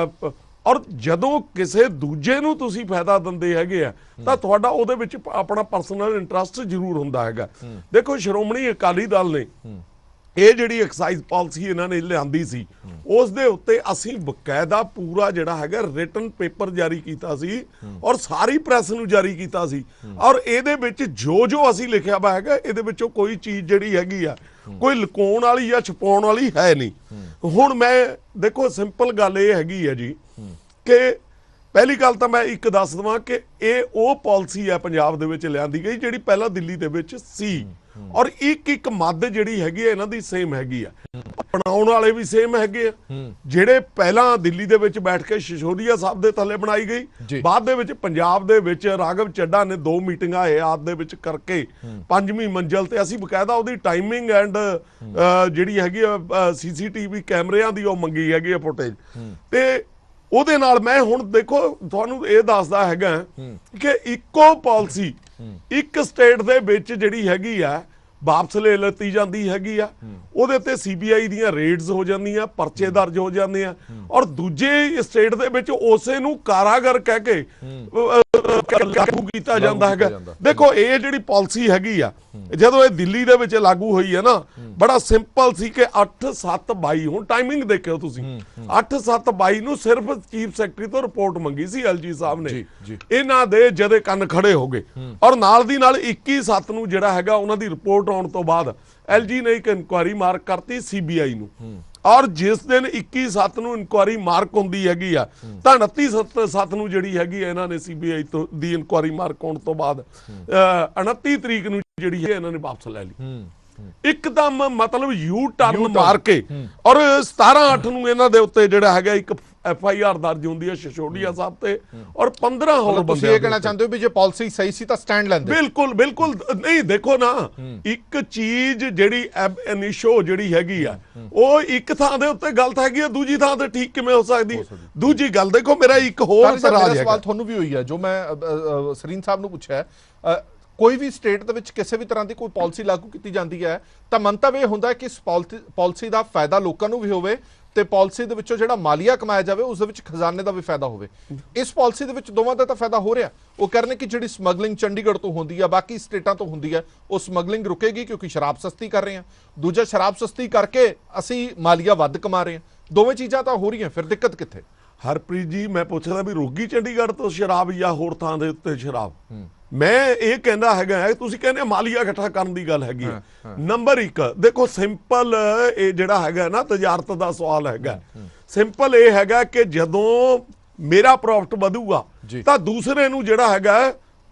ਔਰ ਜਦੋਂ ਕਿਸੇ ਦੂਜੇ ਨੂੰ ਤੁਸੀਂ ਫਾਇਦਾ ਦਿੰਦੇ ਹੈਗੇ ਆ ਤਾਂ ਤੁਹਾਡਾ ਉਹਦੇ ਵਿੱਚ ਆਪਣਾ ਪਰਸਨਲ ਇੰਟਰਸਟ ਜ਼ਰੂਰ ਹੁੰਦਾ ਹੈਗਾ। ਦੇਖੋ ਸ਼੍ਰੋਮਣੀ ਅਕਾਲੀ ਦਲ ਨੇ ਇਹ ਜਿਹੜੀ ਐਕਸਾਈਜ਼ ਪਾਲਿਸੀ ਇਹਨਾਂ ਨੇ ਲਿਆਂਦੀ ਸੀ, ਉਸ ਦੇ ਉੱਤੇ ਅਸੀਂ ਬਕਾਇਦਾ ਪੂਰਾ ਜਿਹੜਾ ਹੈਗਾ ਰਿਟਨ ਪੇਪਰ ਜਾਰੀ ਕੀਤਾ ਸੀ ਔਰ ਸਾਰੀ ਪ੍ਰੈਸ ਨੂੰ ਜਾਰੀ ਕੀਤਾ ਸੀ, ਔਰ ਇਹਦੇ ਵਿੱਚ ਜੋ ਅਸੀਂ ਲਿਖਿਆ ਵਾ ਹੈਗਾ ਇਹਦੇ ਵਿੱਚੋਂ ਕੋਈ ਚੀਜ਼ ਜਿਹੜੀ ਹੈਗੀ ਆ ਕੋਈ ਲੁਕਾਉਣ ਵਾਲੀ ਜਾਂ ਛੁਪਾਉਣ ਵਾਲੀ ਹੈ ਨਹੀਂ। ਹੁਣ ਮੈਂ ਦੇਖੋ ਸਿੰਪਲ ਗੱਲ ਇਹ ਹੈਗੀ ਆ ਜੀ ਕਿ ਪਹਿਲੀ ਗੱਲ ਤਾਂ ਮੈਂ ਇੱਕ ਦੱਸ ਦਵਾਂ ਕਿ ਇਹ ਉਹ ਪਾਲਿਸੀ ਹੈ ਪੰਜਾਬ ਦੇ ਵਿੱਚ ਲਿਆਂਦੀ ਗਈ ਜਿਹੜੀ ਪਹਿਲਾਂ ਦਿੱਲੀ ਦੇ ਵਿੱਚ ਸੀ, ਔਰ ਇੱਕ ਮੱਦ ਜਿਹੜੀ ਹੈਗੀ ਆ ਇਹਨਾਂ ਦੀ ਸੇਮ ਹੈਗੀ ਆ, ਬਣਾਉਣ ਵਾਲੇ ਵੀ ਸੇਮ ਹੈਗੇ ਆ। ਜਿਹੜੇ ਪਹਿਲਾਂ ਦਿੱਲੀ ਦੇ ਵਿੱਚ ਬੈਠ ਕੇ ਸਿਸੋਦੀਆ ਸਾਹਿਬ ਦੇ ਥੱਲੇ ਬਣਾਈ ਗਈ, ਬਾਅਦ ਦੇ ਵਿੱਚ ਪੰਜਾਬ ਦੇ ਵਿੱਚ ਰਾਘਵ ਚੱਡਾ ਨੇ 2 ਮੀਟਿੰਗਾਂ ਹਯਾਤ ਦੇ ਵਿੱਚ ਕਰਕੇ 5ਵੀਂ ਮੰਜ਼ਲ ਤੇ ਅਸੀਂ ਬਕਾਇਦਾ ਉਹਦੀ ਟਾਈਮਿੰਗ ਐਂਡ ਜਿਹੜੀ ਹੈਗੀ ਆ CCTV ਕੈਮਰਿਆਂ ਦੀ ਉਹ ਮੰਗੀ ਹੈਗੀ ਆ ਫੁਟੇਜ, ਤੇ ਉਹਦੇ ਨਾਲ ਮੈਂ ਹੁਣ ਦੇਖੋ ਤੁਹਾਨੂੰ ਇਹ ਦੱਸਦਾ ਹੈਗਾ ਕਿ ਇੱਕੋ ਪਾਲਿਸੀ ਇੱਕ ਸਟੇਟ ਦੇ ਵਿੱਚ ਜਿਹੜੀ ਹੈਗੀ ਆ ਵਾਪਸ ਲੈ ਲਿੱਤੀ ਜਾਂਦੀ ਹੈਗੀ ਆ, ਉਹਦੇ ਉੱਤੇ CBI ਦੀਆਂ ਰੇਡਸ ਹੋ ਜਾਂਦੀਆਂ, ਪਰਚੇ ਦਰਜ ਹੋ ਜਾਂਦੇ ਆ, ਔਰ ਦੂਜੇ ਸਟੇਟ ਦੇ ਵਿੱਚ ਉਸੇ ਨੂੰ ਕਾਰਾਗਰ ਕਹਿ ਕੇ ਲਾਗੂ ਕੀਤਾ ਜਾਂਦਾ ਹੈਗਾ। ਦੇਖੋ ਇਹ ਜਿਹੜੀ ਪਾਲਿਸੀ ਹੈਗੀ ਆ ਜਦੋਂ ਇਹ ਦਿੱਲੀ ਦੇ ਵਿੱਚ ਲਾਗੂ ਹੋਈ ਹੈ ਨਾ, ਬੜਾ ਸਿੰਪਲ ਸੀ ਕਿ 8/7/22 ਹੁਣ ਟਾਈਮਿੰਗ ਦੇਖਿਓ ਤੁਸੀਂ, 8/7/22 ਨੂੰ ਸਿਰਫ ਚੀਫ ਸੈਕਟਰੀ ਤੋਂ ਰਿਪੋਰਟ ਮੰਗੀ ਸੀ LG ਸਾਹਿਬ ਨੇ, ਇਹਨਾਂ ਦੇ ਜਦੇ ਕੰਨ ਖੜੇ ਹੋ ਗਏ, ਔਰ ਨਾਲ ਦੀ ਨਾਲ 21/7 ਨੂੰ ਜਿਹੜਾ ਹੈਗਾ ਉਹਨਾਂ ਦੀ ਰਿਪੋਰਟ ਆਉਣ ਤੋਂ ਬਾਅਦ LG ਨੇ ਇੱਕ ਇਨਕੁਆਇਰੀ ਮਾਰਕ ਕਰਤੀ CBI ਨੂੰ, ਔਰ ਜਿਸ ਦਿਨ 21/7 ਨੂੰ ਇਨਕੁਆਇਰੀ ਮਾਰਕ ਹੁੰਦੀ ਹੈਗੀ ਆ ਤਾਂ 29/7 ਨੂੰ ਜਿਹੜੀ ਹੈਗੀ ਆ ਇਹਨਾਂ ਨੇ CBI ਤੋਂ ਦੀ ਇਨਕੁਆਇਰੀ ਮਾਰਕ ਹੋਣ ਤੋਂ ਬਾਅਦ 29 ਤਰੀਕ ਨੂੰ ਜਿਹੜੀ ਹੈ ਇਹਨਾਂ ਨੇ ਵਾਪਸ ਲੈ ਲਈ। ਇੱਕਦਮ ਮਤਲਬ ਯੂ ਟਰਨ ਮਾਰ ਕੇ, ਔਰ 17/8 ਨੂੰ ਇਹਨਾਂ ਦੇ ਉੱਤੇ ਜਿਹੜਾ ਹੈਗਾ ਇੱਕ FIR ਦਰਜ ਹੁੰਦੀ ਹੈ ਸ਼ਿਸ਼ੋੜੀਆ ਸਾਹਿਬ ਤੇ, ਔਰ 15 ਹੋਰ ਬੰਦੇ। ਤੁਸੀਂ ਇਹ ਕਹਿਣਾ ਚਾਹੁੰਦੇ ਹੋ ਵੀ ਜੇ ਪਾਲਿਸੀ ਸਹੀ ਸੀ ਤਾਂ ਸਟੈਂਡ ਲੈਂਦੇ? ਬਿਲਕੁਲ ਬਿਲਕੁਲ ਨਹੀਂ, ਦੇਖੋ ਨਾ, ਇੱਕ ਚੀਜ਼ ਜਿਹੜੀ ਐਬ ਇਨੀਸ਼ੋ ਜਿਹੜੀ ਹੈਗੀ ਆ ਉਹ ਇੱਕ ਥਾਂ ਦੇ ਉੱਤੇ ਗਲਤ ਹੈਗੀ ਆ, ਦੂਜੀ ਥਾਂ ਤੇ ਠੀਕ ਕਿਵੇਂ ਹੋ ਸਕਦੀ? ਦੂਜੀ ਗੱਲ ਦੇਖੋ, ਮੇਰਾ ਇੱਕ ਹੋਰ ਸਵਾਲ ਤੁਹਾਨੂੰ ਵੀ ਹੋਈ ਹੈ ਜੋ ਮੈਂ ਸਰੀਨ ਸਾਹਿਬ ਨੂੰ ਪੁੱਛਿਆ, ਕੋਈ ਵੀ ਸਟੇਟ ਦੇ ਵਿੱਚ ਕਿਸੇ ਵੀ ਤਰ੍ਹਾਂ ਦੀ ਕੋਈ ਪਾਲਿਸੀ ਲਾਗੂ ਕੀਤੀ ਜਾਂਦੀ ਹੈ ਤਾਂ ਮੰਤਵ ਇਹ ਹੁੰਦਾ ਹੈ ਕਿ ਇਸ ਪਾਲਿਸੀ ਦਾ ਫਾਇਦਾ ਲੋਕਾਂ ਨੂੰ ਵੀ ਹੋਵੇ ਤੇ ਪਾਲਿਸੀ ਦੇ ਵਿੱਚੋਂ ਜਿਹੜਾ ਮਾਲੀਆ ਕਮਾਇਆ ਜਾਵੇ ਉਸ ਦੇ ਵਿੱਚ ਖਜ਼ਾਨੇ ਦਾ ਵੀ ਫਾਇਦਾ ਹੋਵੇ। ਇਸ ਪਾਲਿਸੀ ਦੇ ਵਿੱਚ ਦੋਵਾਂ ਦਾ ਤਾਂ ਫਾਇਦਾ ਹੋ ਰਿਹਾ। ਉਹ ਕਹਿ ਰਹੇ ਨੇ ਕਿ ਜਿਹੜੀ ਸਮਗਲਿੰਗ ਚੰਡੀਗੜ੍ਹ ਤੋਂ ਹੁੰਦੀ ਹੈ, ਬਾਕੀ ਸਟੇਟਾਂ ਤੋਂ ਹੁੰਦੀ ਹੈ, ਉਹ ਸਮਗਲਿੰਗ ਰੁਕੇਗੀ ਕਿਉਂਕਿ ਸ਼ਰਾਬ ਸਸਤੀ ਕਰ ਰਹੇ ਹਾਂ। ਦੂਜਾ, ਸ਼ਰਾਬ ਸਸਤੀ ਕਰਕੇ ਅਸੀਂ ਮਾਲੀਆ ਵੱਧ ਕਮਾ ਰਹੇ ਹਾਂ। ਦੋਵੇਂ ਚੀਜ਼ਾਂ ਤਾਂ ਹੋ ਰਹੀਆਂ, ਫਿਰ ਦਿੱਕਤ ਕਿੱਥੇ? ਹਰਪ੍ਰੀਤ ਜੀ, ਮੈਂ ਪੁੱਛਦਾ ਵੀ ਰੋਗੀ ਚੰਡੀਗੜ੍ਹ ਤੋਂ ਸ਼ਰਾਬ ਜਾਂ ਹੋਰ ਥਾਂ ਦੇ ਉੱਤੇ ਸ਼ਰਾਬ? ਮੈਂ ਇਹ ਕਹਿੰਦਾ ਹੈਗਾ, ਤੁਸੀਂ ਕਹਿੰਦੇ ਮਾਲੀਆ ਇਕੱਠਾ ਕਰਨ ਦੀ ਗੱਲ ਹੈਗੀ ਹੈ। ਨੰਬਰ 1 ਦੇਖੋ, ਸਿੰਪਲ ਇਹ ਜਿਹੜਾ ਹੈਗਾ ਨਾ ਤਜਾਰਤ ਦਾ ਸਵਾਲ ਹੈਗਾ, ਸਿੰਪਲ ਇਹ ਹੈਗਾ ਕਿ ਜਦੋਂ ਮੇਰਾ ਪ੍ਰੋਫਿਟ ਵਧੂਗਾ ਤਾਂ ਦੂਸਰੇ ਨੂੰ ਜਿਹੜਾ ਹੈਗਾ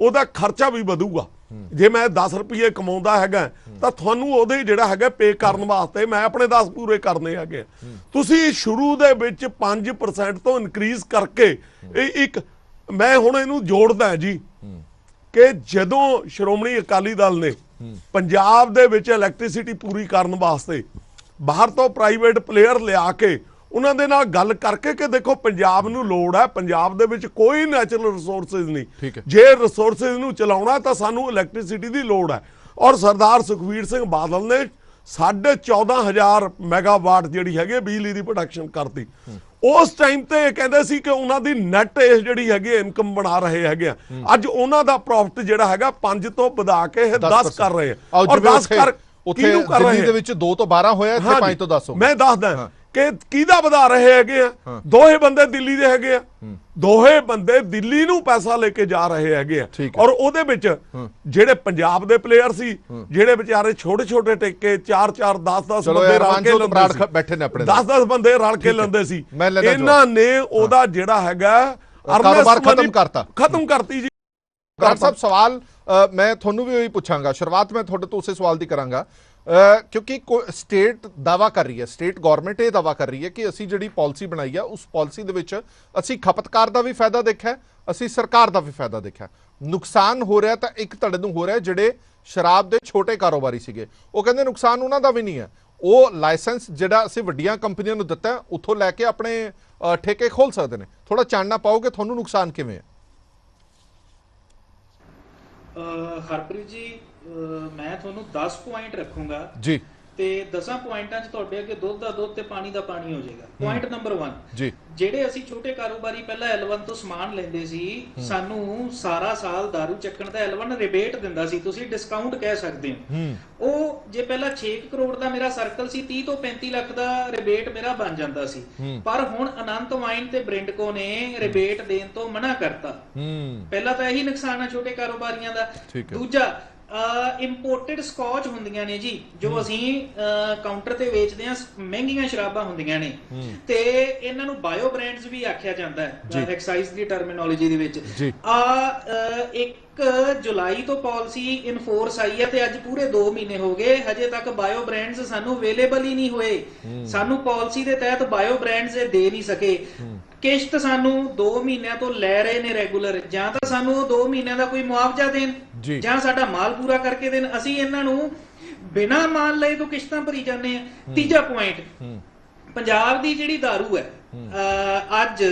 ਉਹਦਾ ਖਰਚਾ ਵੀ ਵਧੂਗਾ। ਜੇ ਮੈਂ 10 ਰੁਪਏ ਕਮਾਉਂਦਾ ਹੈਗਾ ਤਾਂ ਤੁਹਾਨੂੰ ਉਹਦੇ ਜਿਹੜਾ ਹੈਗਾ ਪੇ ਕਰਨ ਵਾਸਤੇ ਮੈਂ ਆਪਣੇ 10 ਪੂਰੇ ਕਰਨੇ ਹੈਗੇ। ਤੁਸੀਂ ਸ਼ੁਰੂ ਦੇ ਵਿੱਚ 5% ਤੋਂ ਇਨਕਰੀਜ਼ ਕਰਕੇ ਇੱਕ, ਮੈਂ ਹੁਣ ਇਹਨੂੰ ਜੋੜਦਾ ਜੀ ਕਿ ਜਦੋਂ ਸ਼੍ਰੋਮਣੀ ਅਕਾਲੀ ਦਲ ਨੇ ਪੰਜਾਬ ਦੇ ਵਿੱਚ ਇਲੈਕਟ੍ਰਿਸਿਟੀ ਪੂਰੀ ਕਰਨ ਵਾਸਤੇ ਬਾਹਰ ਤੋਂ ਪ੍ਰਾਈਵੇਟ ਪਲੇਅਰ ਲਿਆ ਕੇ ਉਹਨਾਂ ਦੇ ਨਾਲ ਗੱਲ ਕਰਕੇ ਕਿ ਦੇਖੋ ਪੰਜਾਬ ਨੂੰ ਲੋੜ ਹੈ, ਪੰਜਾਬ ਦੇ ਵਿੱਚ ਕੋਈ ਨੈਚੁਰਲ ਰਿਸੋਰਸਿਸ ਨਹੀਂ, ਜੇ ਰਿਸੋਰਸਿਸ ਨੂੰ ਚਲਾਉਣਾ ਤਾਂ ਸਾਨੂੰ ਇਲੈਕਟ੍ਰਿਸਿਟੀ ਦੀ ਲੋੜ ਹੈ। ਔਰ ਸਰਦਾਰ ਸੁਖਬੀਰ ਸਿੰਘ ਬਾਦਲ ਨੇ 14,500 ਮੈਗਾਵਾਟ ਜਿਹੜੀ ਹੈਗੀ ਬਿਜਲੀ ਦੀ ਪ੍ਰੋਡਕਸ਼ਨ ਕਰਤੀ। ਉਸ ਟਾਈਮ ਤੇ ਕਹਿੰਦੇ ਸੀ ਕਿ ਉਹਨਾਂ ਦੀ ਨੈਟ ਜਿਹੜੀ ਹੈਗੀ ਇਨਕਮ ਬਣਾ ਰਹੇ ਹੈਗੇ। ਅੱਜ ਉਹਨਾਂ ਦਾ ਪ੍ਰੋਫਿਟ ਜਿਹੜਾ ਹੈਗਾ 5 ਤੋਂ ਵਧਾ ਕੇ 10 ਕਰ ਰਹੇ ਆ। ਔਰ 10 ਕਰ ਕਿਹਨੂੰ ਕਰ ਰਹੇ? ਦਿੱਲੀ ਦੇ ਵਿੱਚ 2 ਤੋਂ 12 ਹੋਇਆ, ਇੱਥੇ 5 ਤੋਂ 10 ਹੋ। ਮੈਂ ਦੱਸਦਾ ਕਿ ਕਿਹਦਾ ਵਧਾ ਰਹੇ ਹੈਗੇ ਆ। ਦੋਹੇ ਬੰਦੇ ਦਿੱਲੀ ਦੇ ਹੈਗੇ ਆ, ਦੋਹੇ ਬੰਦੇ ਦਿੱਲੀ ਨੂੰ ਪੈਸਾ ਲੈ ਕੇ ਜਾ ਰਹੇ ਹੈਗੇ ਆ। ਔਰ ਉਹਦੇ ਵਿੱਚ ਜਿਹੜੇ ਪੰਜਾਬ ਦੇ ਪਲੇਅਰ ਸੀ, ਜਿਹੜੇ ਵਿਚਾਰੇ ਛੋਟੇ ਛੋਟੇ ਟੇਕੇ 4-4 10-10 ਬੰਦੇ ਰਲ ਕੇ ਲੈਂਦੇ ਬੈਠੇ ਨੇ, ਆਪਣੇ 10-10 ਬੰਦੇ ਰਲ ਕੇ ਲੈਂਦੇ ਸੀ, ਇਹਨਾਂ ਨੇ ਉਹਦਾ ਜਿਹੜਾ ਹੈਗਾ ਕਾਰੋਬਾਰ ਖਤਮ ਕਰਤੀ ਜੀ। ਡਾਕਟਰ ਸਾਹਿਬ, ਸਵਾਲ ਮੈਂ ਤੁਹਾਨੂੰ ਵੀ ਉਹੀ ਪੁੱਛਾਂਗਾ, ਸ਼ੁਰੂਆਤ ਮੈਂ ਤੁਹਾਡੇ ਤੋਂ ਉਸੇ ਸਵਾਲ ਦੀ ਕਰਾਂਗਾ, ਕਿਉਂਕਿ ਸਟੇਟ ਦਾਵਾ ਕਰ ਰਹੀ ਹੈ, ਸਟੇਟ ਗਵਰਨਮੈਂਟ ਇਹ ਦਾਵਾ ਕਰ ਰਹੀ ਹੈ ਕਿ ਅਸੀਂ ਜਿਹੜੀ ਪਾਲਿਸੀ ਬਣਾਈ ਹੈ ਉਸ ਪਾਲਿਸੀ ਦੇ ਵਿੱਚ ਅਸੀਂ ਖਪਤਕਾਰ ਦਾ ਵੀ ਫਾਇਦਾ ਦੇਖਿਆ, ਅਸੀਂ ਸਰਕਾਰ ਦਾ ਵੀ ਫਾਇਦਾ ਦੇਖਿਆ। ਨੁਕਸਾਨ ਹੋ ਰਿਹਾ ਤਾਂ ਇੱਕ ਧੜੇ ਨੂੰ ਹੋ ਰਿਹਾ ਜਿਹੜੇ ਸ਼ਰਾਬ ਦੇ ਛੋਟੇ ਕਾਰੋਬਾਰੀ ਸੀਗੇ। ਉਹ ਕਹਿੰਦੇ ਨੁਕਸਾਨ ਉਹਨਾਂ ਦਾ ਵੀ ਨਹੀਂ ਹੈ, ਉਹ ਲਾਇਸੈਂਸ ਜਿਹੜਾ ਅਸੀਂ ਵੱਡੀਆਂ ਕੰਪਨੀਆਂ ਨੂੰ ਦਿੱਤਾ ਉੱਥੋਂ ਲੈ ਕੇ ਆਪਣੇ ਠੇਕੇ ਖੋਲ ਸਕਦੇ ਨੇ। ਥੋੜਾ ਚਾਨਣਾ ਪਾਓਗੇ ਤੁਹਾਨੂੰ ਨੁਕਸਾਨ ਕਿਵੇਂ ਹੈ? ਹਰਪ੍ਰੀਤ ਜੀ, ਮੈਂ ਤੁਹਾਨੂੰ 10 ਪੁਆਇੰਟ ਰੱਖੂੰਗਾ ਜੀ, ਤੇ 10 ਪੁਆਇੰਟਾਂ 'ਚ ਤੁਹਾਡੇ ਅੱਗੇ ਦੁੱਧ ਦਾ ਦੁੱਧ ਤੇ ਪਾਣੀ ਦਾ ਪਾਣੀ ਹੋ ਜਾਏਗਾ। ਪੁਆਇੰਟ ਨੰਬਰ 1 ਜੀ, ਜਿਹੜੇ ਅਸੀਂ ਛੋਟੇ ਕਾਰੋਬਾਰੀ ਪਹਿਲਾਂ L1 ਤੋਂ ਸਮਾਨ ਲੈਂਦੇ ਸੀ, ਸਾਨੂੰ ਸਾਰਾ ਸਾਲ ਦਾਰੂ ਚੱਕਣ ਦਾ L1 ਰਿਬੇਟ ਦਿੰਦਾ ਸੀ, ਤੁਸੀਂ ਡਿਸਕਾਊਂਟ ਕਹਿ ਸਕਦੇ ਹੋ। ਉਹ ਜੇ ਪਹਿਲਾਂ 6 ਕਰੋੜ ਦਾ ਮੇਰਾ ਸਰਕਲ ਸੀ, 30 ਤੋਂ 35 ਲੱਖ ਦਾ ਰਿਬੇਟ ਮੇਰਾ ਬਣ ਜਾਂਦਾ ਸੀ। ਪਰ ਹੁਣ ਅਨੰਤ ਵਾਈਨ ਤੇ ਬ੍ਰਿੰਡਕੋ ਨੇ ਰਿਬੇਟ ਦੇਣ ਤੋਂ ਮਨਾ ਕਰਤਾ। ਪਹਿਲਾਂ ਤਾਂ ਇਹੀ ਨੁਕਸਾਨ ਹੈ ਛੋਟੇ ਕਾਰੋਬਾਰੀਆਂ ਦਾ। ਦੂਜਾ, ਇੰਪੋਰਟਡ ਸਕੌਚ ਹੁੰਦੀਆਂ ਨੇ ਜੀ, ਜੋ ਅਸੀਂ ਕਾਊਂਟਰ ਤੇ ਵੇਚਦੇ ਆ, ਮਹਿੰਗੀਆਂ ਸ਼ਰਾਬਾਂ ਹੁੰਦੀਆਂ ਨੇ, ਤੇ ਇਹਨਾਂ ਨੂੰ ਬਾਇਓ ਬ੍ਰਾਂਡਸ ਵੀ ਆਖਿਆ ਜਾਂਦਾ ਹੈ ਐਕਸਾਈਜ਼ ਦੀ ਟਰਮੀਨੋਲੋਜੀ ਦੇ ਵਿੱਚ। 1 ਜੁਲਾਈ ਤੋਂ ਪਾਲਿਸੀ ਇਨਫੋਰਸ ਆਈ ਹੈ ਤੇ ਅੱਜ ਪੂਰੇ 2 ਮਹੀਨੇ ਹੋ ਗਏ, ਹਜੇ ਤੱਕ ਬਾਇਓ ਬ੍ਰਾਂਡਸ ਸਾਨੂੰ ਅਵੇਲੇਬਲ ਹੀ ਨਹੀਂ ਹੋਏ। ਸਾਨੂੰ ਪਾਲਿਸੀ ਦੇ ਤਹਿਤ ਬਾਇਓ ਬ੍ਰਾਂਡਸ ਦੇ ਨਹੀਂ ਸਕੇ। ਕਿਸ਼ਤ ਸਾਨੂੰ 2 ਮਹੀਨਿਆਂ ਤੋਂ ਲੈ ਰਹੇ ਨੇ ਰੈਗੂਲਰ, ਜਾਂ ਤਾਂ ਸਾਨੂੰ 2 ਮਹੀਨਿਆਂ ਦਾ ਕੋਈ ਮੁਆਵਜ਼ਾ ਦੇਣ ਜਾਂ ਸਾਡਾ ਮਾਲ ਪੂਰਾ ਕਰਕੇ ਦੇਣ। ਅਸੀਂ ਇਹਨਾਂ ਨੂੰ ਬਿਨਾਂ ਮਾਲ ਲਏ ਤੋਂ ਕਿਸ਼ਤਾਂ ਭਰੀ ਜਾਂਦੇ ਆ। ਤੀਜਾ ਪੁਆਇੰਟ, ਪੰਜਾਬ ਦੀ ਜਿਹੜੀ ਦਾਰੂ ਹੈ ਅੱਜ